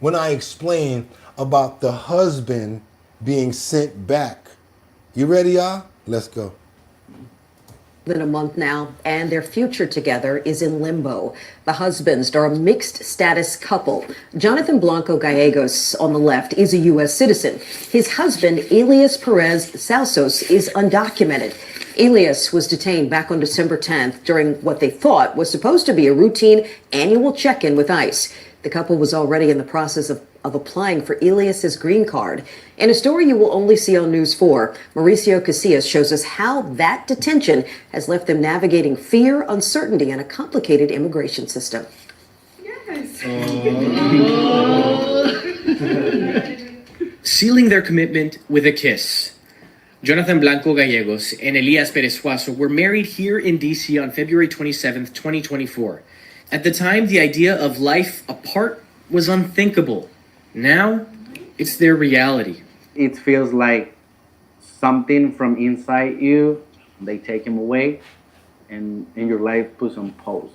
when I explained about the husband being sent back. You ready, y'all? Let's go. Than a month now, and their future together is in limbo. The husbands are a mixed status couple. Jonathan Blanco Gallegos on the left is a U.S. citizen. His husband, Elias Perez Salsos, is undocumented. Elias was detained back on December 10th during what they thought was supposed to be a routine annual check-in with ICE. The couple was already in the process of applying for Elias's green card. In a story you will only see on News 4, Mauricio Casillas shows us how that detention has left them navigating fear, uncertainty, and a complicated immigration system. Sealing their commitment with a kiss. Jonathan Blanco Gallegos and Elias Perez Suazo were married here in D.C. on February 27th, 2024. At the time, the idea of life apart was unthinkable. Now, it's their reality. It feels like something from inside you, they take him away, and in your life puts on pause.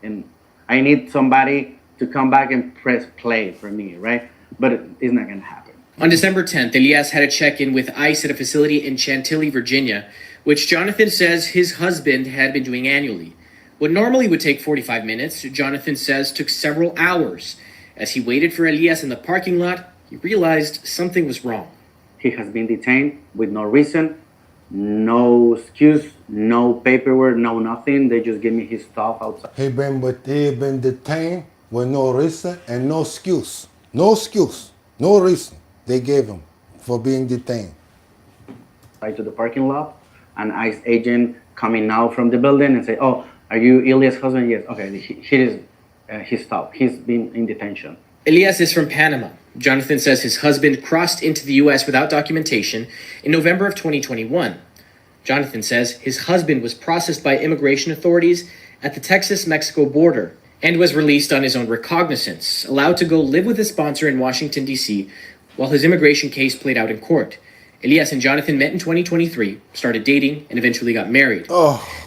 And I need somebody to come back and press play for me, right? But it's not gonna happen. On December 10th, Elias had a check-in with ICE at a facility in Chantilly, Virginia, which Jonathan says his husband had been doing annually. What normally would take 45 minutes, Jonathan says took several hours. As he waited for Elias in the parking lot, he realized something was wrong. He has been detained with no reason, no excuse, no paperwork, no nothing. They just give me his stuff outside. He been detained with no reason and no excuse. No excuse, no reason they gave him for being detained. Right to the parking lot, an ICE agent coming out from the building and say, "Oh, are you Elias' husband?" Yes. Okay, here is his stuff. He's been in detention. Elias is from Panama. Jonathan says his husband crossed into the U.S. without documentation in November of 2021. Jonathan says his husband was processed by immigration authorities at the Texas-Mexico border and was released on his own recognizance, allowed to go live with his sponsor in Washington, D.C., while his immigration case played out in court. Elias and Jonathan met in 2023, started dating, and eventually got married.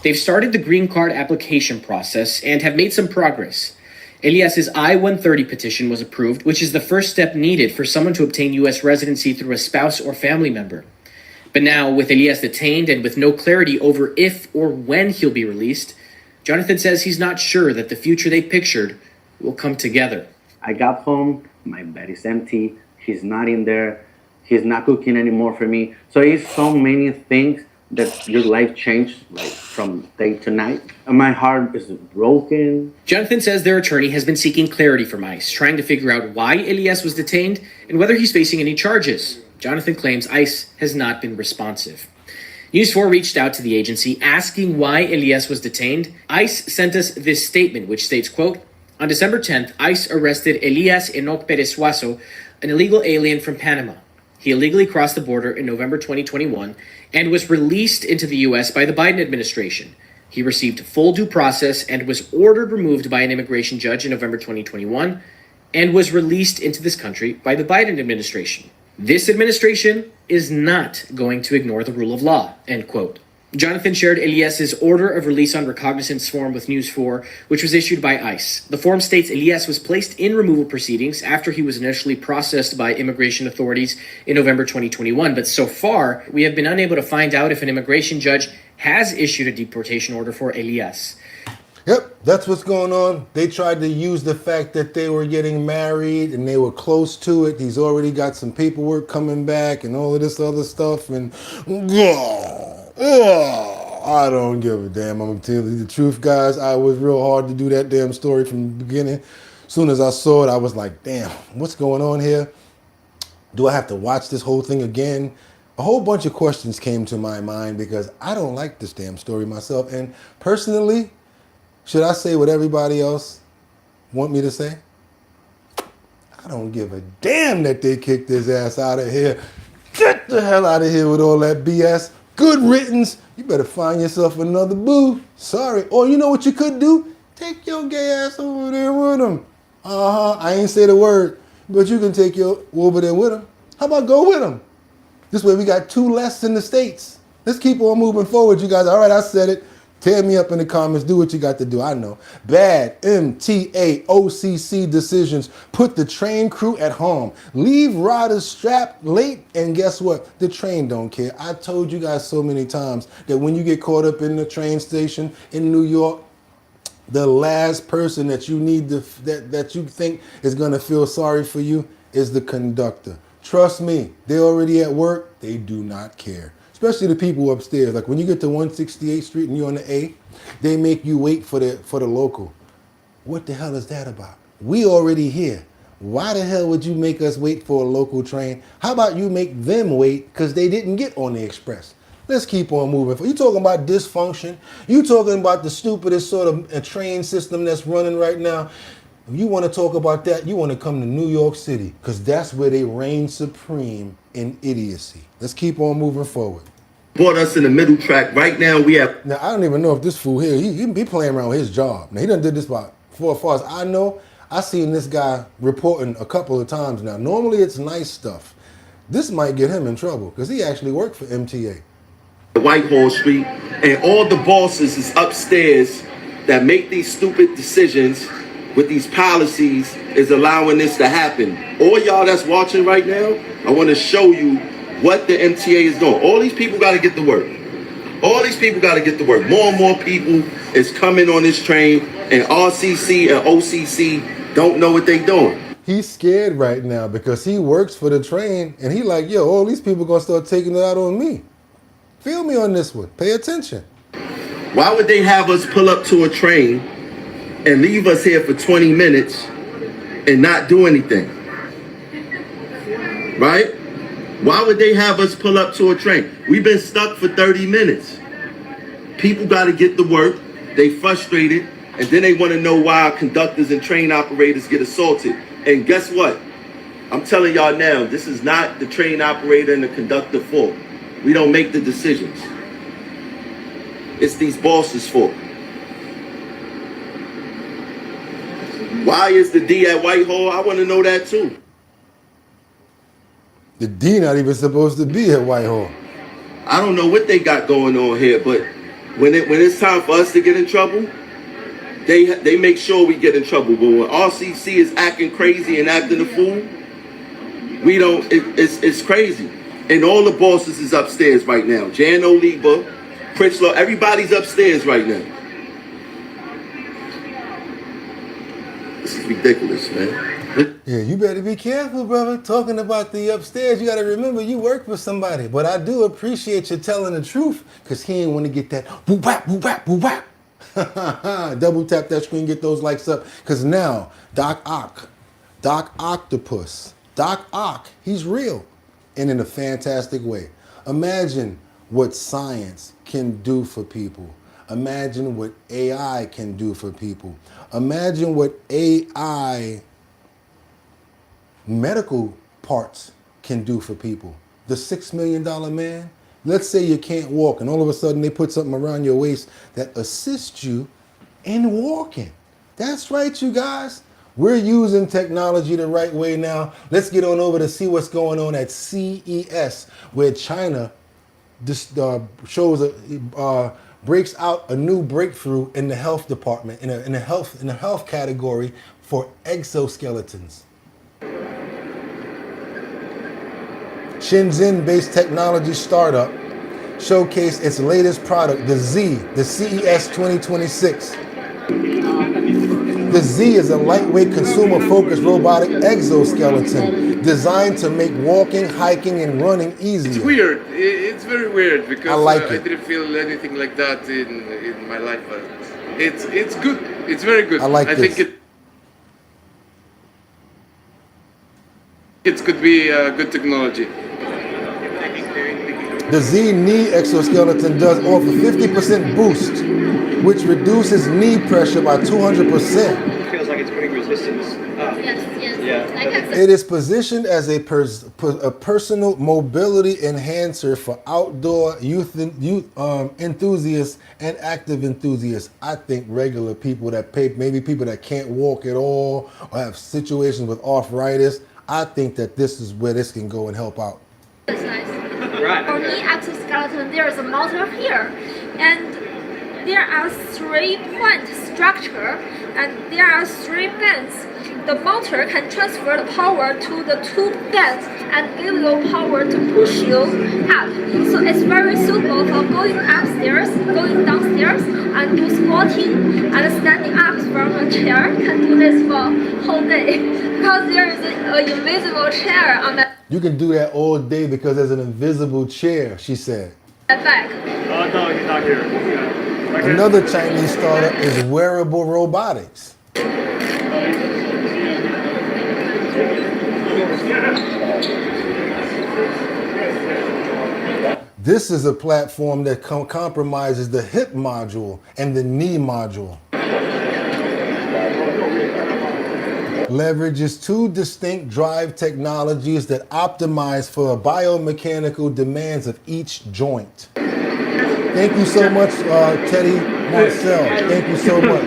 They've started the green card application process and have made some progress. Elias's I-130 petition was approved, which is the first step needed for someone to obtain U.S. residency through a spouse or family member. But now, with Elias detained and with no clarity over if or when he'll be released, Jonathan says he's not sure that the future they pictured will come together. I got home, my bed is empty, he's not in there, he's not cooking anymore for me. So it's so many things that your life changed like from day to night. And my heart is broken. Jonathan says their attorney has been seeking clarity from ICE, trying to figure out why Elias was detained and whether he's facing any charges. Jonathan claims ICE has not been responsive. News 4 reached out to the agency asking why Elias was detained. ICE sent us this statement, which states, quote, on December 10th, ICE arrested Elias Enoch Perez Suazo, an illegal alien from Panama. He illegally crossed the border in November 2021 and was released into the U.S. by the Biden administration. He received full due process and was ordered removed by an immigration judge in November 2021 and was released into this country by the Biden administration. This administration is not going to ignore the rule of law, end quote. Jonathan shared Elias's order of release on recognizance form with News 4, which was issued by ICE. The form states Elias was placed in removal proceedings after he was initially processed by immigration authorities in November 2021. But so far, we have been unable to find out if an immigration judge has issued a deportation order for Elias. Yep, that's what's going on. They tried to use the fact that they were getting married and they were close to it. He's already got some paperwork coming back and all of this other stuff. And I don't give a damn. I'm going to tell you the truth, guys. I was real hard to do that damn story from the beginning. As soon as I saw it, I was like, damn, what's going on here? Do I have to watch this whole thing again? A whole bunch of questions came to my mind because I don't like this damn story myself. And personally, should I say what everybody else want me to say? I don't give a damn that they kicked his ass out of here. Get the hell out of here with all that BS. Good riddance. You better find yourself another boo. Sorry. Or you know what you could do? Take your gay ass over there with him. I ain't say the word, but you can take your over there with him. How about go with him? This way we got two less in the States. Let's keep on moving forward, you guys. All right, I said it. Tear me up in the comments. Do what you got to do. I know. Bad MTA OCC decisions put the train crew at home. Leave riders strapped late, and guess what? The train don't care. I told you guys so many times that when you get caught up in the train station in New York, the last person that you need to, that you think is gonna feel sorry for you is the conductor. Trust me, they're already at work. They do not care. Especially the people upstairs. Like when you get to 168th Street and you're on the A, they make you wait for the local. What the hell is that about? We already here. Why the hell would you make us wait for a local train? How about you make them wait because they didn't get on the express? Let's keep on moving. You talking about dysfunction? You talking about the stupidest sort of a train system that's running right now? If you want to talk about that, you want to come to New York City because that's where they reign supreme in idiocy. Let's keep on moving forward. Brought us in the middle track. Right now we have... Now, I don't even know if this fool here, he be playing around with his job. Now, he done did this about, for as far as I know, I seen this guy reporting a couple of times now. Normally it's nice stuff. This might get him in trouble because he actually worked for MTA. Whitehall Street, and all the bosses is upstairs that make these stupid decisions with these policies is allowing this to happen. All y'all that's watching right now, I want to show you what the MTA is doing. All these people got to get to work. All these people got to get to work. More and more people is coming on this train, and RCC and OCC don't know what they doing. He's scared right now because he works for the train, and he like, yo, all these people gonna start taking it out on me. Feel me on this one. Pay attention. Why would they have us pull up to a train and leave us here for 20 minutes and not do anything? Right? Why would they have us pull up to a train? We've been stuck for 30 minutes. People got to get to work. They frustrated. And then they want to know why conductors and train operators get assaulted. And guess what? I'm telling y'all now, this is not the train operator and the conductor fault. We don't make the decisions. It's these bosses' fault. Why is the D at Whitehall? I want to know that too. The D not even supposed to be at Whitehall. I don't know what they got going on here, but when it's time for us to get in trouble, they make sure we get in trouble. But when RCC is acting crazy and acting a fool, we don't. It's crazy. And all the bosses is upstairs right now. Jan Oliva, Critchlow, everybody's upstairs right now. is ridiculous, man. Yeah, you better be careful, brother. Talking about the upstairs, you got to remember you work for somebody. But I do appreciate you telling the truth, because he ain't want to get that boo-wap, boo-wap, boo-wap. Double tap that screen, get those likes up. Because now, Doc Octopus, Doc Ock, he's real and in a fantastic way. Imagine what science can do for people. Imagine what AI can do for people. Imagine what AI medical parts can do for people. The $6 million man, let's say you can't walk and all of a sudden they put something around your waist that assists you in walking. That's right, you guys. We're using technology the right way now. Let's get on over to see what's going on at CES, where China breaks out a new breakthrough in the health department, in a health category for exoskeletons. Shenzhen-based technology startup showcased its latest product, the Z, the CES 2026. The Z is a lightweight, consumer-focused robotic exoskeleton designed to make walking, hiking, and running easier. It's weird. It's very weird because I like I it. didn't feel anything like that in my life. But it's good. It's very good. I like this. think it could be good technology. The Z knee exoskeleton does offer 50% boost, which reduces knee pressure by 200%. Feels like it's putting resistance up. Yeah. It is positioned as a personal mobility enhancer for outdoor youth enthusiasts and active enthusiasts. I think regular people maybe people that can't walk at all or have situations with arthritis, I think that this is where this can go and help out. Right. For knee exoskeleton, there is a motor here, and there are 3-point structure, and there are 3 bands. The motor can transfer the power to the 2 bands and give you power to push you up. So it's very suitable for going upstairs, going downstairs, and do squatting and standing up from a chair. Can do this for whole day because there is an invisible chair on the You can do that all day because there's an invisible chair, she said. back. No, he's not here. Yeah. Another Chinese startup is wearable robotics. This is a platform that compromises the hip module and the knee module. Leverages 2 distinct drive technologies that optimize for biomechanical demands of each joint. Thank you so much, Teddy Marcel. Thank you so much.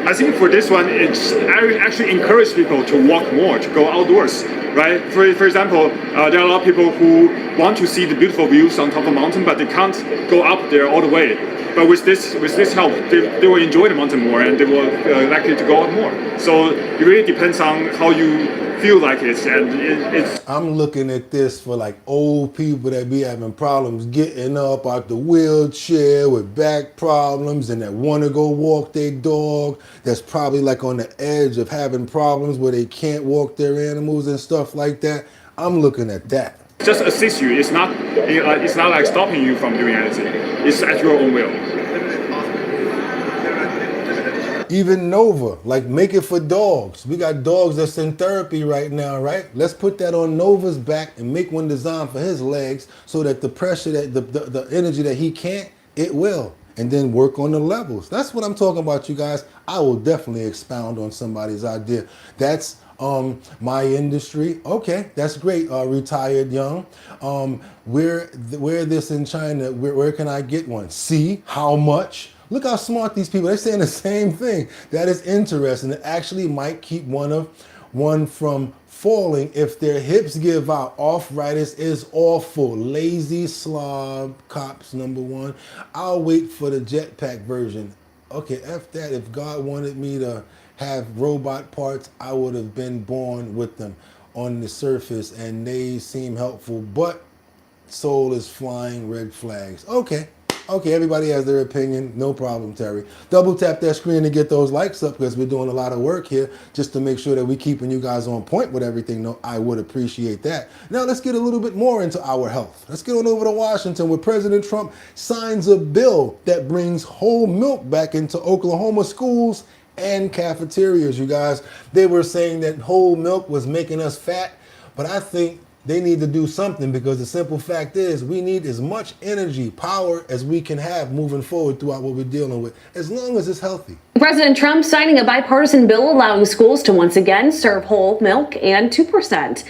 I think for this one, it's actually encourage people to walk more, to go outdoors, right? For example, there are a lot of people who want to see the beautiful views on top of a mountain, but they can't go up there all the way. But with this help, they will enjoy the mountain more, and they will likely to go out more. So it really depends on how you feel like it, and it's. I'm looking at this for like old people that be having problems getting up out the wheelchair with back problems and that want to go walk their dog. That's probably like on the edge of having problems where they can't walk their animals and stuff like that. I'm looking at that. Just assist you. It's not like stopping you from doing anything. It's at your own will. Even Nova, like make it for dogs. We got dogs that's in therapy right now, right? Let's put that on Nova's back and make one designed for his legs so that the pressure, that the energy that he can't, it will. And then work on the levels. That's what I'm talking about, you guys. I will definitely expound on somebody's idea. That's my industry. Okay, that's great. Retired young. Where this in China? Where can I get one? See how much? Look how smart these people. They're saying the same thing. That is interesting. It actually might keep one from falling if their hips give out. Arthritis is awful. Lazy slob cops #1. I'll wait for the jetpack version. Okay, F that. If God wanted me to have robot parts, I would have been born with them on the surface, and they seem helpful, but soul is flying, red flags. Okay, Okay, everybody has their opinion. No problem, Terry. Double tap that screen to get those likes up because we're doing a lot of work here just to make sure that we're keeping you guys on point with everything. No, I would appreciate that. Now let's get a little bit more into our health. Let's get on over to Washington where President Trump signs a bill that brings whole milk back into Oklahoma schools and cafeterias, you guys. They were saying that whole milk was making us fat, but I think they need to do something because the simple fact is we need as much energy, power as we can have moving forward throughout what we're dealing with, as long as it's healthy. President Trump signing a bipartisan bill allowing schools to once again serve whole milk and 2%.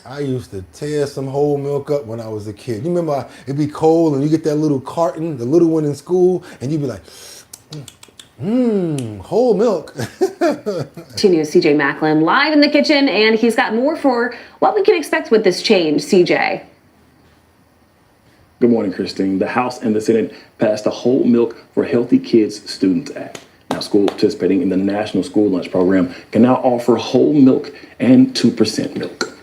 I used to tear some whole milk up when I was a kid. You remember it'd be cold and you get that little carton, the little one in school, and you'd be like, whole milk. News CJ Macklin live in the kitchen, and he's got more for what we can expect with this change. CJ. Good morning, Christine. The House and the Senate passed the Whole Milk for Healthy Kids Students Act. Now, schools participating in the National School Lunch Program can now offer whole milk and 2% milk.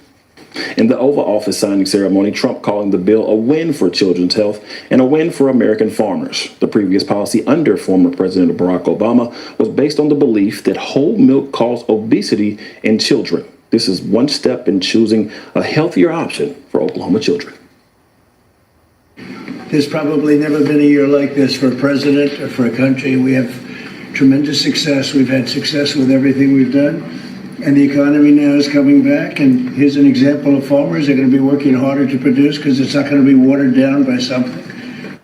In the Oval Office signing ceremony, Trump calling the bill a win for children's health and a win for American farmers. The previous policy under former President Barack Obama was based on the belief that whole milk caused obesity in children. This is one step in choosing a healthier option for Oklahoma children. There's probably never been a year like this for a president or for a country. We have tremendous success. We've had success with everything we've done. And the economy now is coming back, and here's an example of farmers. They're going to be working harder to produce because it's not going to be watered down by something.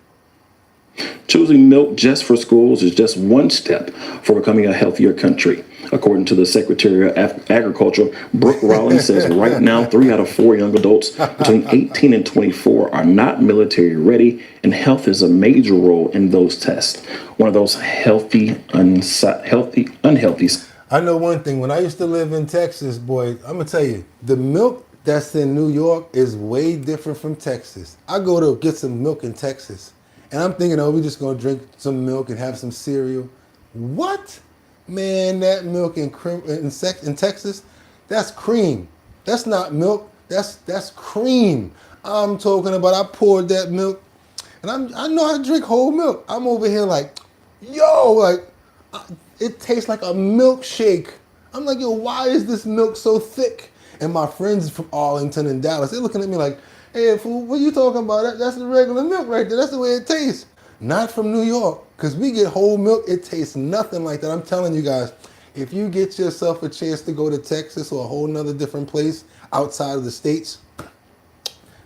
Choosing milk just for schools is just one step for becoming a healthier country. According to the Secretary of Agriculture, Brooke Rollins says right now 3 out of 4 young adults between 18 and 24 are not military ready, and health is a major role in those tests. One of those unhealthy. I know one thing. When I used to live in Texas, boy, I'm going to tell you, the milk that's in New York is way different from Texas. I go to get some milk in Texas, and I'm thinking, oh, we're just going to drink some milk and have some cereal. What? Man, that milk in Texas, that's cream. That's not milk. That's cream. I'm talking about I poured that milk, and I know how to drink whole milk. I'm over here like, yo, like, it tastes like a milkshake. I'm like, yo, why is this milk so thick? And my friends from Arlington and Dallas, they're looking at me like, hey, fool, what are you talking about? That's the regular milk right there. That's the way it tastes. Not from New York, because we get whole milk. It tastes nothing like that. I'm telling you guys, if you get yourself a chance to go to Texas or a whole nother different place outside of the States,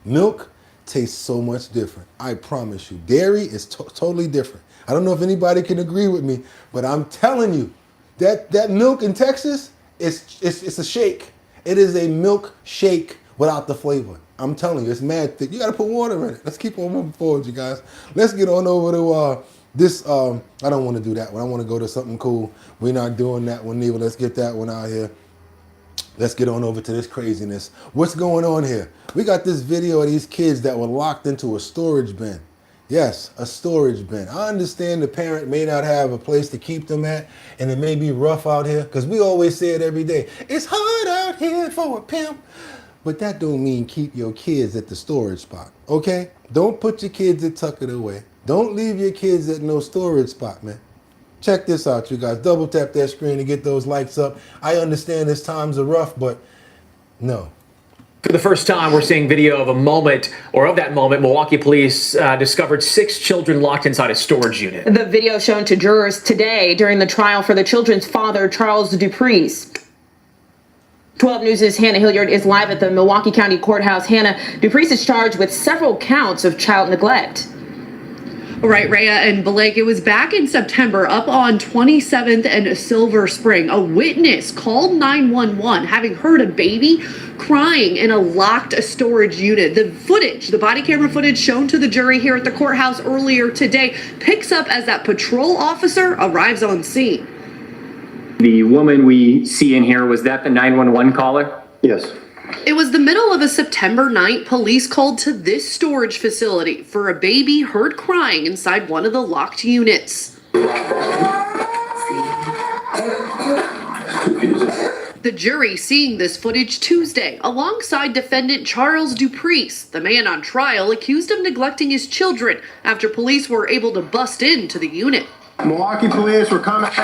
milk tastes so much different. I promise you. Dairy is totally different. I don't know if anybody can agree with me, but I'm telling you, that milk in Texas, it's a shake. It is a milk shake without the flavor. I'm telling you, it's mad thick. You got to put water in it. Let's keep on moving forward, you guys. Let's get on over to this. I don't want to do that one. I want to go to something cool. We're not doing that one either. Let's get that one out here. Let's get on over to this craziness. What's going on here? We got this video of these kids that were locked into a storage bin. Yes, a storage bin. I understand the parent may not have a place to keep them at, and it may be rough out here, because we always say it every day. It's hard out here for a pimp. But that don't mean keep your kids at the storage spot, okay? Don't put your kids and tuck it away. Don't leave your kids at no storage spot, man. Check this out, you guys. Double tap that screen to get those likes up. I understand this times are rough, but no. For the first time, we're seeing video of a moment, or of that moment, Milwaukee police discovered 6 children locked inside a storage unit. The video shown to jurors today during the trial for the children's father, Charles Duprice. 12 News' Hannah Hilliard is live at the Milwaukee County Courthouse. Hannah, Duprice is charged with several counts of child neglect. Right, Rhea and Blake, it was back in September up on 27th and Silver Spring. A witness called 911 having heard a baby crying in a locked storage unit. The footage, the body camera footage shown to the jury here at the courthouse earlier today picks up as that patrol officer arrives on scene. The woman we see in here, was that the 911 caller? Yes. It was the middle of a September night. Police called to this storage facility for a baby heard crying inside one of the locked units. The jury seeing this footage Tuesday alongside defendant Charles Dupreece, the man on trial accused of neglecting his children after police were able to bust into the unit. Milwaukee police were coming in.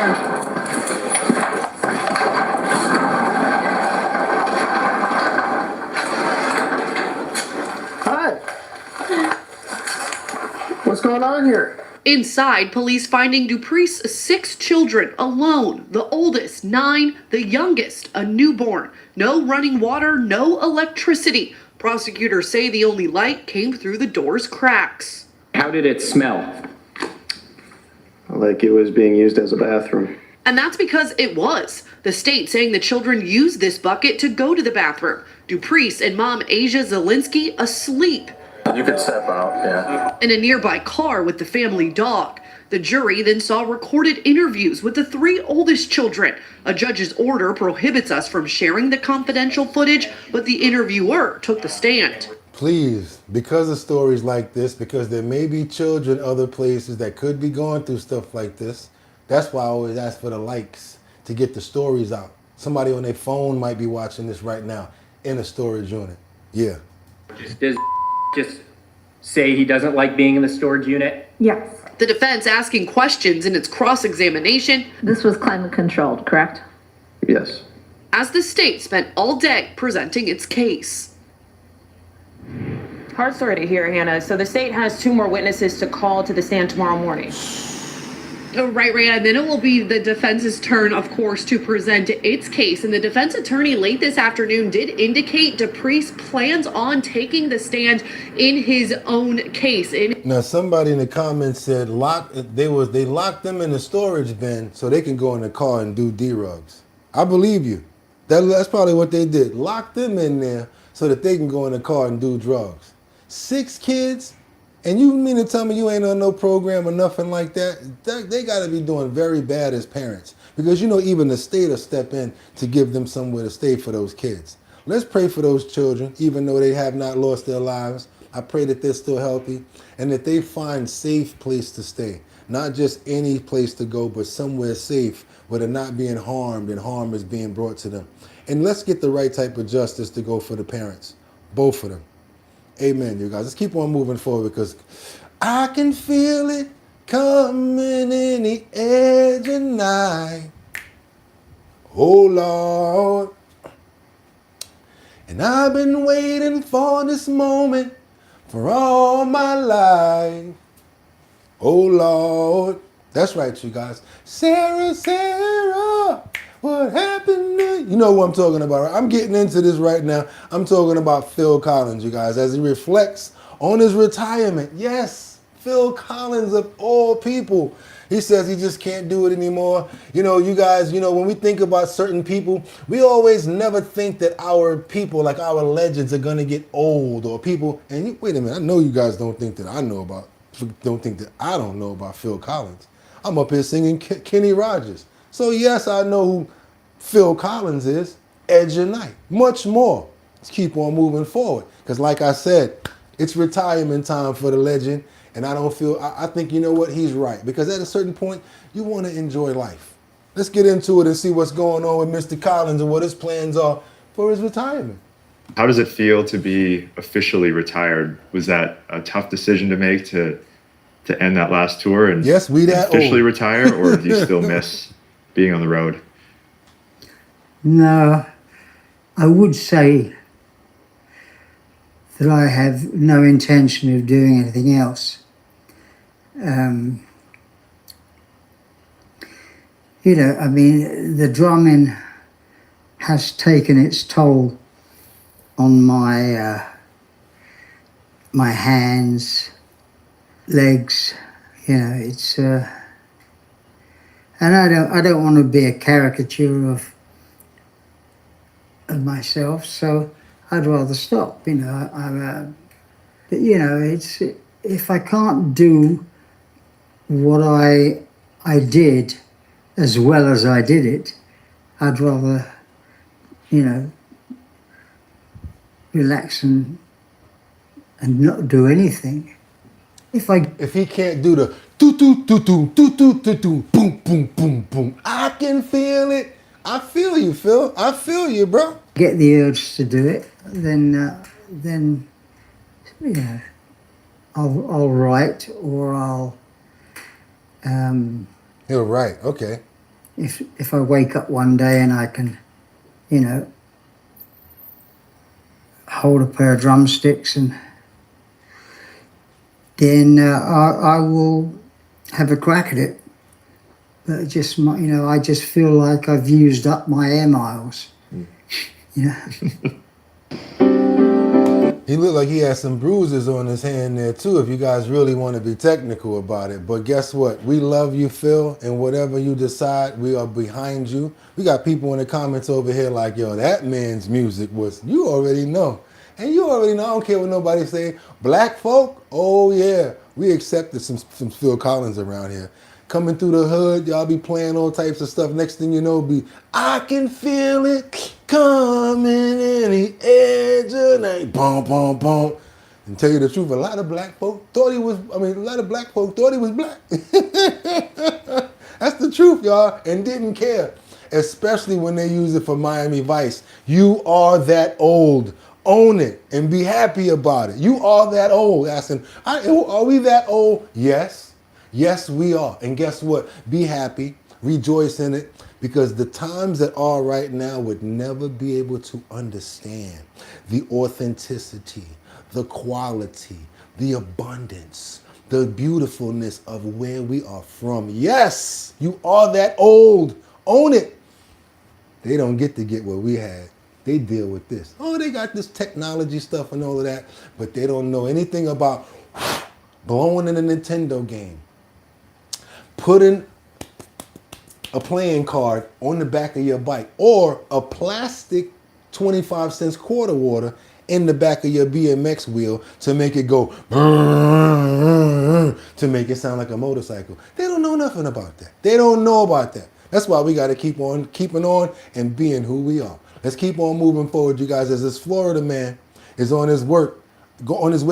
Hi. What's going on here? Inside, police finding Dupreece's 6 children alone, the oldest 9, the youngest a newborn. No running water, no electricity. Prosecutors say the only light came through the door's cracks. How did it smell? Like it was being used as a bathroom. And that's because it was. The state saying the children used this bucket to go to the bathroom. Dupreece and mom ADVERTISE asleep. You could step out, yeah. In a nearby car with the family dog. The jury then saw recorded interviews with the 3 oldest children. A judge's order prohibits us from sharing the confidential footage, but the interviewer took the stand. Please, because of stories like this, because there may be children other places that could be going through stuff like this, that's why I always ask for the likes to get the stories out. Somebody on their phone might be watching this right now in a storage unit. Yeah. Does just say he doesn't like being in the storage unit? Yes. The defense asking questions in its cross-examination. This was climate controlled, correct? Yes. As the state spent all day presenting its case. Hard story to hear, Hannah. So the state has 2 more witnesses to call to the stand tomorrow morning. Oh, right, and then it will be the defense's turn, of course, to present its case. And the defense attorney late this afternoon did indicate Dupreece plans on taking the stand in his own case. Now, somebody in the comments said they locked them in the storage bin so they can go in the car and do D-rugs. I believe you. That's probably what they did. Lock them in there so that they can go in the car and do drugs. 6 kids? And you mean to tell me you ain't on no program or nothing like that? They got to be doing very bad as parents. Because, you know, even the state will step in to give them somewhere to stay for those kids. Let's pray for those children, even though they have not lost their lives. I pray that they're still healthy and that they find safe place to stay. Not just any place to go, but somewhere safe where they're not being harmed and harm is being brought to them. And let's get the right type of justice to go for the parents, both of them. Amen, you guys. Let's keep on moving forward because I can feel it coming in the edge of night. Oh, Lord. And I've been waiting for this moment for all my life. Oh, Lord. That's right, you guys. Sarah, Sarah, what happened to you? You know what I'm talking about, right? I'm getting into this right now. I'm talking about Phil Collins, you guys, as he reflects on his retirement. Yes, Phil Collins of all people. He says he just can't do it anymore. You know, you guys, you know, when we think about certain people, we always never think that our people, like our legends, are going to get old or people. And wait a minute, I know you guys don't think that I don't know about Phil Collins. I'm up here singing Kenny Rogers. So yes, I know who Phil Collins is, Edge of Night, much more. Let's keep on moving forward. Because like I said, it's retirement time for the legend. And I think, you know what, he's right. Because at a certain point, you want to enjoy life. Let's get into it and see what's going on with Mr. Collins and what his plans are for his retirement. How does it feel to be officially retired? Was that a tough decision to make to end that last tour and officially retire, or do you still miss being on the road? No, I would say that I have no intention of doing anything else. You know, I mean, the drumming has taken its toll on my my hands, legs. You know, it's and I don't want to be a caricature of myself, so I'd rather stop. You know, but you know, it's if I can't do what I did as well as I did it, I'd rather, you know, relax and not do anything. If he can't do the do boom boom boom boom, I can feel it. I feel you, Phil. I feel you, bro. Get the urge to do it, then you know, I'll write or I'll He'll write. Okay. If I wake up one day and I can, you know, hold a pair of drumsticks, and then I will have a crack at it. But just, you know, I just feel like I've used up my air miles. You know. He looked like he had some bruises on his hand there too, if you guys really want to be technical about it. But guess what? We love you, Phil, and whatever you decide, we are behind you. We got people in the comments over here like, yo, that man's music was, you already know. And you already know, I don't care what nobody say. Black folk, oh yeah, we accepted some Phil Collins around here. Coming through the hood, y'all be playing all types of stuff. Next thing you know, be, I can feel it coming in the edge of night. Boom, boom, boom. And tell you the truth, a lot of black folk thought he was, a lot of black folk thought he was black. That's the truth, y'all, and didn't care. Especially when they use it for Miami Vice. You are that old. Own it and be happy about it. You are that old. Asking, are we that old? Yes. Yes, we are. And guess what? Be happy. Rejoice in it. Because the times that are right now would never be able to understand the authenticity, the quality, the abundance, the beautifulness of where we are from. Yes, you are that old. Own it. They don't get to get what we had. They deal with this. Oh, they got this technology stuff and all of that, but they don't know anything about blowing in a Nintendo game, putting a playing card on the back of your bike, or a plastic 25 cents quarter water in the back of your BMX wheel to make it go, to make it sound like a motorcycle. They don't know nothing about that. They don't know about that. That's why we got to keep on keeping on and being who we are. Let's keep on moving forward, you guys. As this Florida man is on his way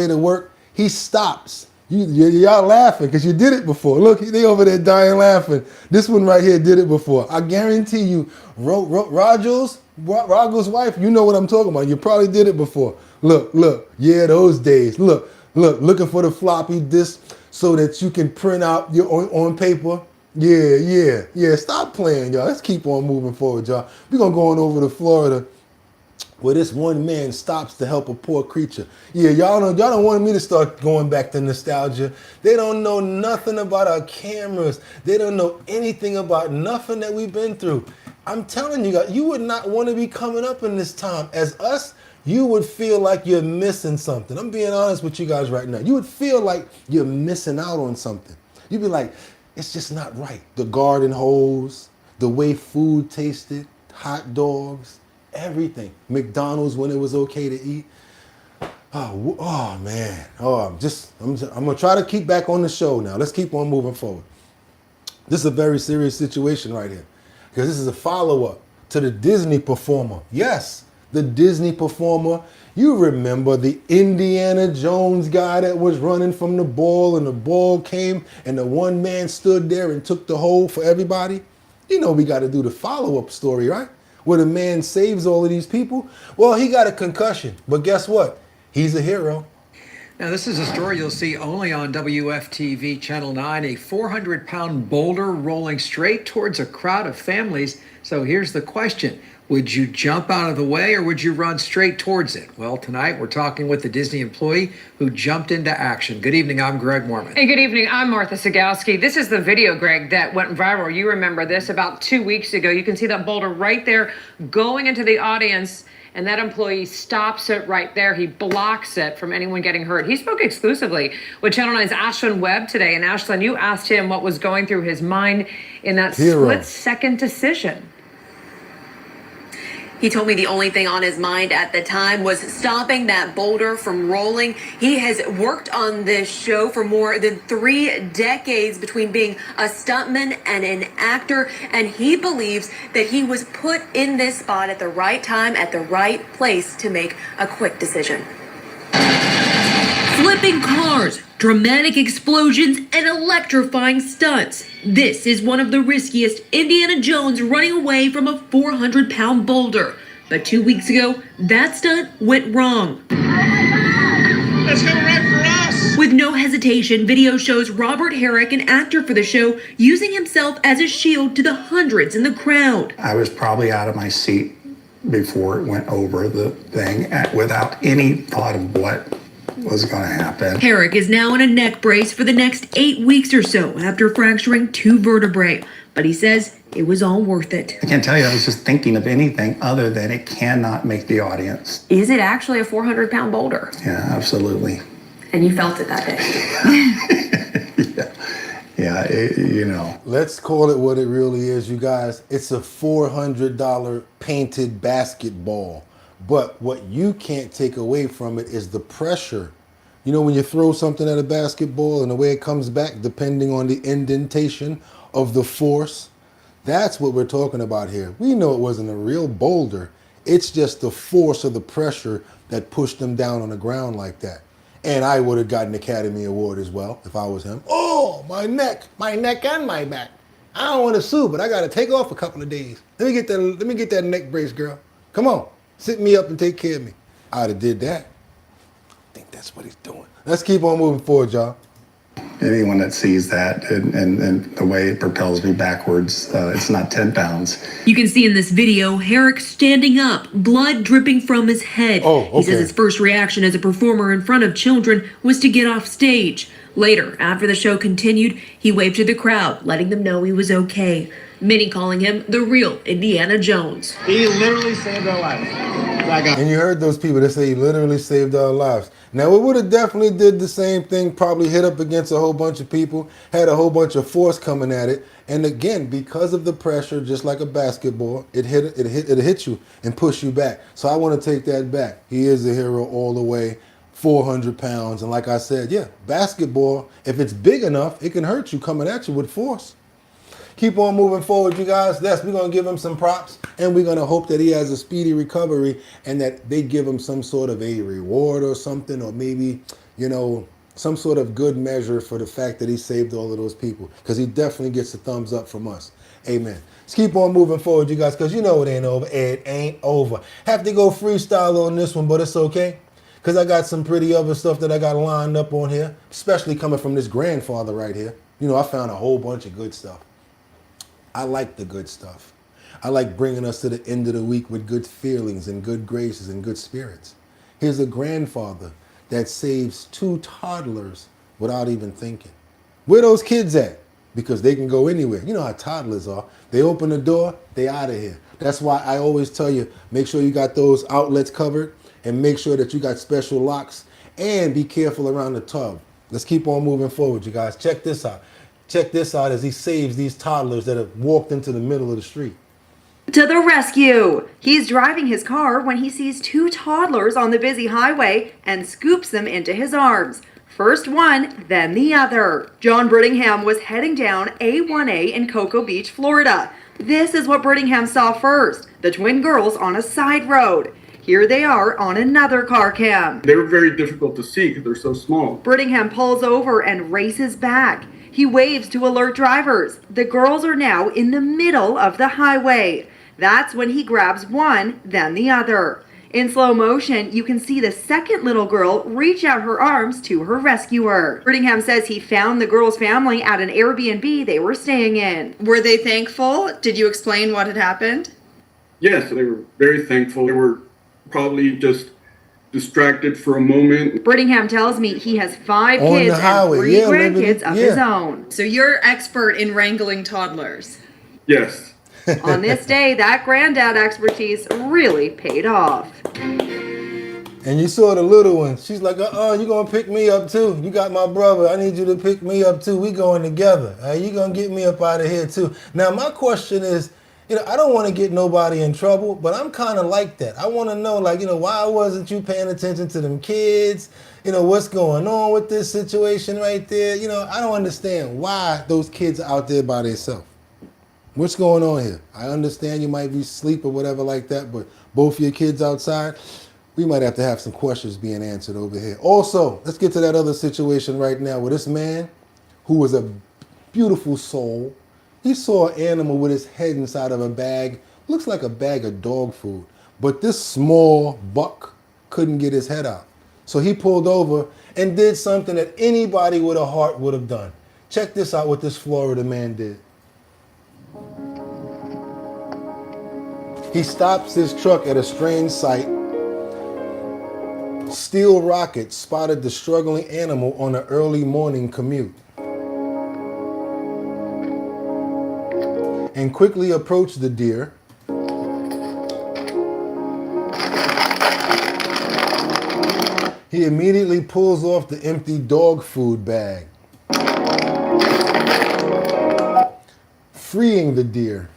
to work, he stops. Y'all laughing because you did it before. Look, they over there dying laughing. This one right here did it before. I guarantee you, Ragel's wife, you know what I'm talking about. You probably did it before. Look. Yeah, those days. Look. Looking for the floppy disk so that you can print out your on paper. Yeah. Stop playing, y'all. Let's keep on moving forward, y'all. We're going to go on over to Florida where this one man stops to help a poor creature. Yeah, y'all don't want me to start going back to nostalgia. They don't know nothing about our cameras. They don't know anything about nothing that we've been through. I'm telling you guys, you would not want to be coming up in this time. As us, you would feel like you're missing something. I'm being honest with you guys right now. You would feel like you're missing out on something. You'd be like, it's just not right. The garden hose, the way food tasted, hot dogs, everything. McDonald's when it was okay to eat. Oh man. I'm gonna try to keep back on the show now. Let's keep on moving forward. This is a very serious situation right here, because this is a follow-up to the Disney performer. Yes, the Disney performer. You remember the Indiana Jones guy that was running from the ball, and the ball came and the one man stood there and took the hole for everybody? You know we got to do the follow-up story, right? Where the man saves all of these people. Well, he got a concussion, but guess what? He's a hero. Now, this is a story you'll see only on WFTV Channel 9, a 400-pound boulder rolling straight towards a crowd of families. So here's the question. Would you jump out of the way or would you run straight towards it? Well, tonight we're talking with the Disney employee who jumped into action. Good evening, I'm Greg Mormon. Hey, good evening, I'm Martha Sagowski. This is the video, Greg, that went viral. You remember this about 2 weeks ago. You can see that boulder right there going into the audience, and that employee stops it right there. He blocks it from anyone getting hurt. He spoke exclusively with Channel 9's Ashlyn Webb today. And Ashlyn, you asked him what was going through his mind in that split-second decision. He told me the only thing on his mind at the time was stopping that boulder from rolling. He has worked on this show for more than 3 decades, between being a stuntman and an actor, and he believes that he was put in this spot at the right time, at the right place to make a quick decision. Flipping cars, dramatic explosions, and electrifying stunts. This is one of the riskiest Indiana Jones running away from a 400-pound boulder. But 2 weeks ago, that stunt went wrong. That's coming right for us! With no hesitation, video shows Robert Herrick, an actor for the show, using himself as a shield to the hundreds in the crowd. I was probably out of my seat before it went over the thing without any thought of what was going to happen. Herrick is now in a neck brace for the next 8 weeks or so after fracturing 2 vertebrae, but he says it was all worth it. I can't tell you, I was just thinking of anything other than it cannot make the audience. Is it actually a 400-pound boulder? Yeah, absolutely. And you felt it that day? Yeah, you know. Let's call it what it really is, you guys. It's a $400 painted basketball. But what you can't take away from it is the pressure. You know, when you throw something at a basketball and the way it comes back, depending on the indentation of the force, that's what we're talking about here. We know it wasn't a real boulder. It's just the force of the pressure that pushed them down on the ground like that. And I would have gotten an Academy Award as well if I was him. Oh, my neck and my back. I don't want to sue, but I got to take off a couple of days. Let me get that neck brace, girl. Come on, sit me up and take care of me. I'd have did that. I think that's what he's doing. Let's keep on moving forward, y'all. Anyone that sees that and the way it propels me backwards, it's not 10 pounds. You can see in this video, Herrick standing up, blood dripping from his head. Oh, okay. He says his first reaction as a performer in front of children was to get off stage. Later, after the show continued, he waved to the crowd, letting them know he was okay. Many calling him the real Indiana Jones. He literally saved our lives. And you heard those people that say he literally saved our lives. Now, it would have definitely did the same thing, probably hit up against a whole bunch of people, had a whole bunch of force coming at it. And again, because of the pressure, just like a basketball, it hit you and push you back. So I want to take that back. He is a hero all the way, 400 pounds. And like I said, yeah, basketball, if it's big enough, it can hurt you coming at you with force. Keep on moving forward, you guys. Yes, we're going to give him some props, and we're going to hope that he has a speedy recovery and that they give him some sort of a reward or something, or maybe, you know, some sort of good measure for the fact that he saved all of those people, because he definitely gets a thumbs up from us. Amen. Let's keep on moving forward, you guys, because you know it ain't over. It ain't over. Have to go freestyle on this one, but it's okay, because I got some pretty other stuff that I got lined up on here, especially coming from this grandfather right here. You know, I found a whole bunch of good stuff. I like the good stuff. I like bringing us to the end of the week with good feelings and good graces and good spirits. Here's a grandfather that saves 2 toddlers without even thinking. Where those kids at? Because they can go anywhere. You know how toddlers are. They open the door, they out of here. That's why I always tell you, make sure you got those outlets covered and make sure that you got special locks, and be careful around the tub. Let's keep on moving forward, you guys. Check this out. Check this out as he saves these toddlers that have walked into the middle of the street. To the rescue! He's driving his car when he sees 2 toddlers on the busy highway and scoops them into his arms. First one, then the other. John Brittingham was heading down A1A in Cocoa Beach, Florida. This is what Brittingham saw first, the twin girls on a side road. Here they are on another car cam. They were very difficult to see because they're so small. Brittingham pulls over and races back. He waves to alert drivers. The girls are now in the middle of the highway. That's when he grabs one, then the other. In slow motion, you can see the second little girl reach out her arms to her rescuer. Brittingham says he found the girl's family at an Airbnb they were staying in. Were they thankful? Did you explain what had happened? Yes, they were very thankful. They were probably just distracted for a moment. Brittingham tells me he has 5 kids and 3 grandkids of his own. So you're expert in wrangling toddlers. Yes. On this day, that granddad expertise really paid off. And you saw the little one. She's like, you gonna pick me up too? You got my brother. I need you to pick me up too. We going together. You gonna get me up out of here too. Now, my question is, you know, I don't want to get nobody in trouble, but I'm kind of like that. I want to know, like, you know, why wasn't you paying attention to them kids? You know, what's going on with this situation right there? You know, I don't understand why those kids are out there by themselves. What's going on here? I understand you might be asleep or whatever like that, but both your kids outside, We might have to have some questions being answered over here. Also, let's get to that other situation right now where this man, who was a beautiful soul, he saw an animal with his head inside of a bag. Looks like a bag of dog food. But this small buck couldn't get his head out. So he pulled over and did something that anybody with a heart would have done. Check this out, what this Florida man did. He stops his truck at a strange sight. Steel rocket spotted the struggling animal on an early morning commute and quickly approached the deer. He immediately pulls off the empty dog food bag, freeing the deer.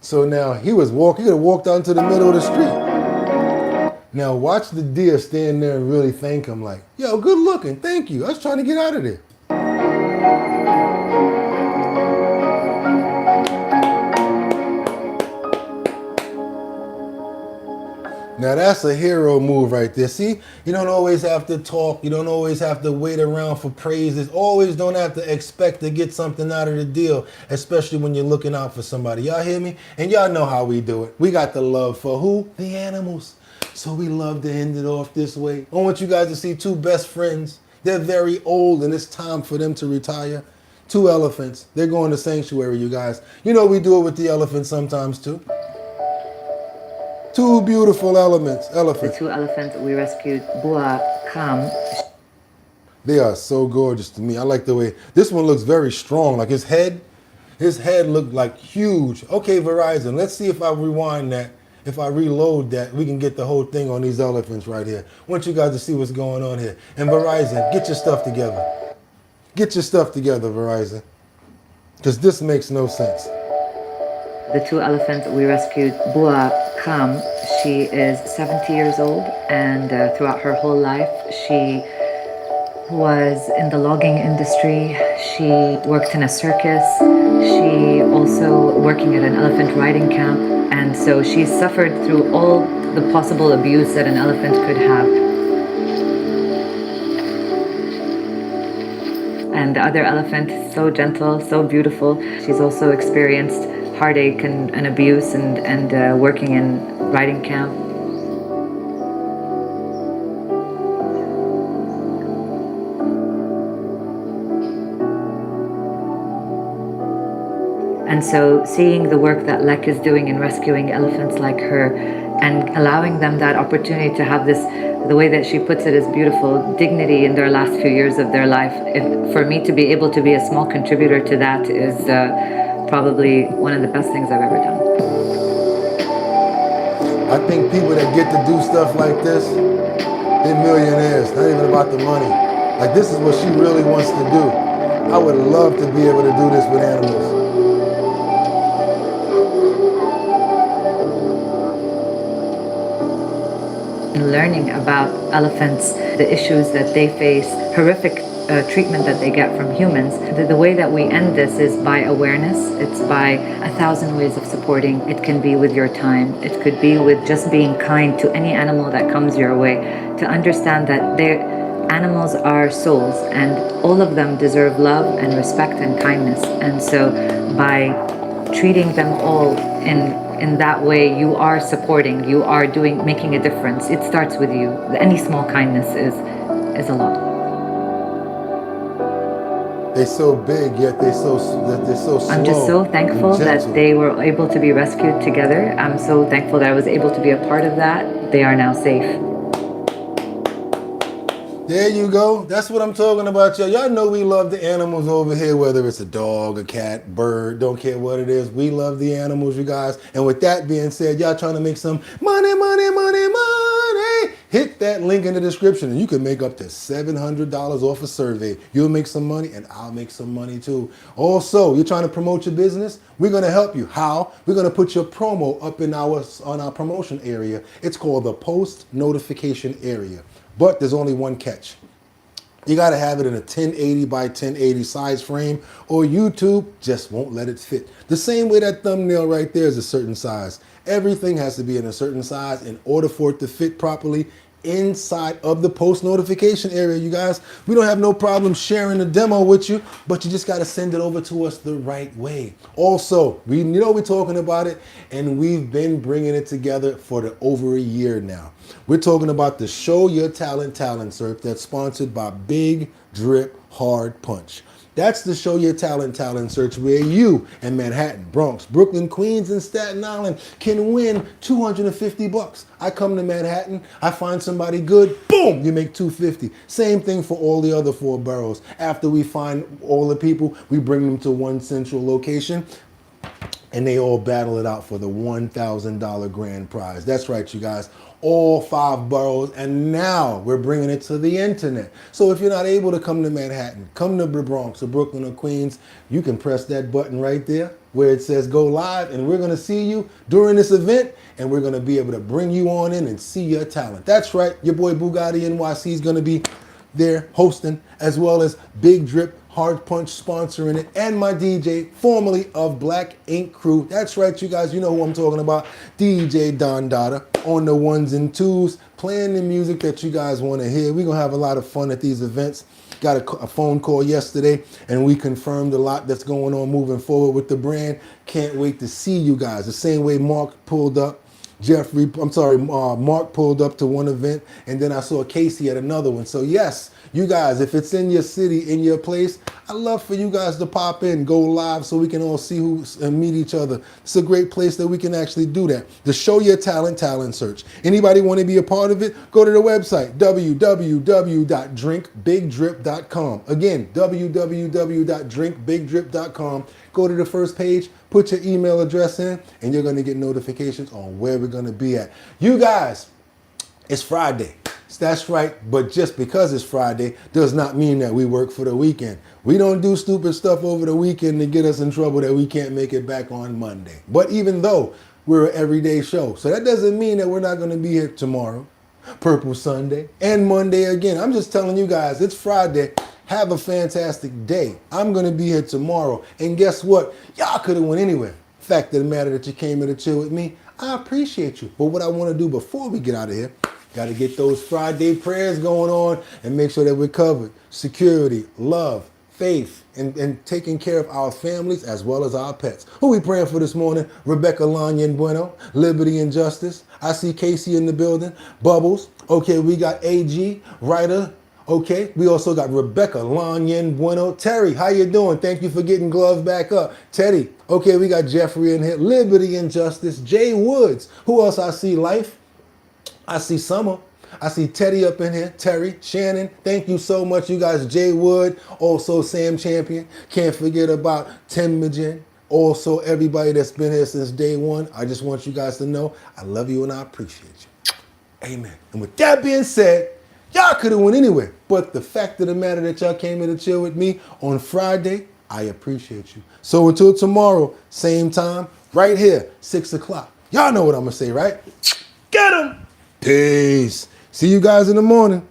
So now he could have walked out into the middle of the street. Now watch the deer stand there and really thank him like, yo, good looking, thank you. I was trying to get out of there. Now that's a hero move right there. See, you don't always have to talk. You don't always have to wait around for praises. Always don't have to expect to get something out of the deal, especially when you're looking out for somebody. Y'all hear me? And y'all know how we do it. We got the love for who? The animals. So we love to end it off this way. I want you guys to see two best friends. They're very old and it's time for them to retire. Two elephants. They're going to sanctuary, you guys. You know we do it with the elephants sometimes too. Two beautiful elephants. The two elephants we rescued, Bua, Kam. They are so gorgeous to me. I like the way, this one looks very strong. Like his head looked like huge. Okay, Verizon, let's see if I rewind that. If I reload that, we can get the whole thing on these elephants right here. I want you guys to see what's going on here. And Verizon, get your stuff together. Get your stuff together, Verizon. Because this makes no sense. The two elephants we rescued, Bua, Kam. She is 70 years old, and throughout her whole life, she was in the logging industry. She worked in a circus. She also working at an elephant riding camp. And so she suffered through all the possible abuse that an elephant could have. And the other elephant, so gentle, so beautiful. She's also experienced heartache and abuse and working in riding camp. And so seeing the work that Lek is doing in rescuing elephants like her and allowing them that opportunity to have this, the way that she puts it is beautiful, dignity in their last few years of their life. For me to be able to be a small contributor to that is probably one of the best things I've ever done. I think people that get to do stuff like this, they're millionaires, not even about the money. Like this is what she really wants to do. I would love to be able to do this with animals. Learning about elephants, the issues that they face, horrific treatment that they get from humans. The way that we end this is by awareness. It's by 1,000 ways of supporting. It can be with your time. It could be with just being kind to any animal that comes your way, to understand that animals are souls and all of them deserve love and respect and kindness. And so by treating them all in that way, you are supporting, you are making a difference. It starts with you. Any small kindness is a lot. They're so big, yet they're so slow. I'm just so thankful that they were able to be rescued together. I'm so thankful that I was able to be a part of that. They are now safe. There you go. That's what I'm talking about, y'all. Y'all know we love the animals over here, whether it's a dog, a cat, bird, don't care what it is. We love the animals, you guys. And with that being said, y'all trying to make some money, money, money, money. Hit that link in the description and you can make up to $700 off a survey. You'll make some money and I'll make some money too. Also, you're trying to promote your business? We're going to help you. How? We're going to put your promo up on our promotion area. It's called the post notification area. But there's only one catch. You got to have it in a 1080 by 1080 size frame or YouTube just won't let it fit. The same way that thumbnail right there is a certain size. Everything has to be in a certain size in order for it to fit properly inside of the post notification area, you guys. We don't have no problem sharing the demo with you, but you just got to send it over to us the right way. Also, we know we're talking about it, and we've been bringing it together for over a year now. We're talking about the Show Your Talent search that's sponsored by Big Drip Hard Punch. That's the Show Your Talent search where you in Manhattan, Bronx, Brooklyn, Queens, and Staten Island can win $250. I come to Manhattan, I find somebody good, boom, you make $250. Same thing for all the other 4 boroughs. After we find all the people, we bring them to one central location, and they all battle it out for the $1,000 grand prize. That's right, you guys. All 5 boroughs, and now we're bringing it to the internet. So if you're not able to come to Manhattan, come to the Bronx or Brooklyn or Queens, you can press that button right there where it says go live, and we're gonna see you during this event, and we're gonna be able to bring you on in and see your talent. That's right, your boy BOOGOTTINYC is gonna be there hosting, as well as Big Drip Hard Punch sponsoring it, and my DJ, formerly of Black Ink Crew. That's right, you guys, you know who I'm talking about. DJ Don Dada on the 1s and 2s, playing the music that you guys want to hear. We're going to have a lot of fun at these events. Got a phone call yesterday, and we confirmed a lot that's going on moving forward with the brand. Can't wait to see you guys. The same way Mark pulled up. Mark pulled up to one event, and then I saw Casey at another one. So yes, you guys, if it's in your city, in your place, I'd love for you guys to pop in, go live so we can all see and meet each other. It's a great place that we can actually do that. The Show Your Talent search. Anybody want to be a part of it? Go to the website, www.drinkbigdrip.com. Again, www.drinkbigdrip.com. Go to the first page, put your email address in, and you're going to get notifications on where we're going to be at. You guys, it's Friday. That's right, but just because it's Friday does not mean that we work for the weekend. We don't do stupid stuff over the weekend to get us in trouble that we can't make it back on Monday. But even though we're an everyday show, so that doesn't mean that we're not going to be here tomorrow, Purple Sunday, and Monday again. I'm just telling you guys, it's Friday. Have a fantastic day. I'm going to be here tomorrow. And guess what? Y'all could have went anywhere. Fact of the matter that you came here to chill with me, I appreciate you. But what I want to do before we get out of here, got to get those Friday prayers going on and make sure that we're covered. Security, love, faith, and taking care of our families as well as our pets. Who we praying for this morning? Rebecca Lanyan Bueno, Liberty and Justice. I see Casey in the building. Bubbles. Okay, we got AG, Ryder. Okay, we also got Rebecca Lanyan Bueno. Terry, how you doing? Thank you for getting gloves back up. Teddy. Okay, we got Jeffrey in here. Liberty and Justice. Jay Woods. Who else I see? Life. I see Summer. I see Teddy up in here. Terry, Shannon, thank you so much, you guys. Jay Wood, also Sam Champion. Can't forget about Tim Majen. Also, everybody that's been here since day one. I just want you guys to know I love you and I appreciate you. Amen. And with that being said, y'all could have went anywhere. But the fact of the matter that y'all came here to chill with me on Friday, I appreciate you. So until tomorrow, same time, right here, 6 o'clock. Y'all know what I'm going to say, right? Get 'em! Peace. See you guys in the morning.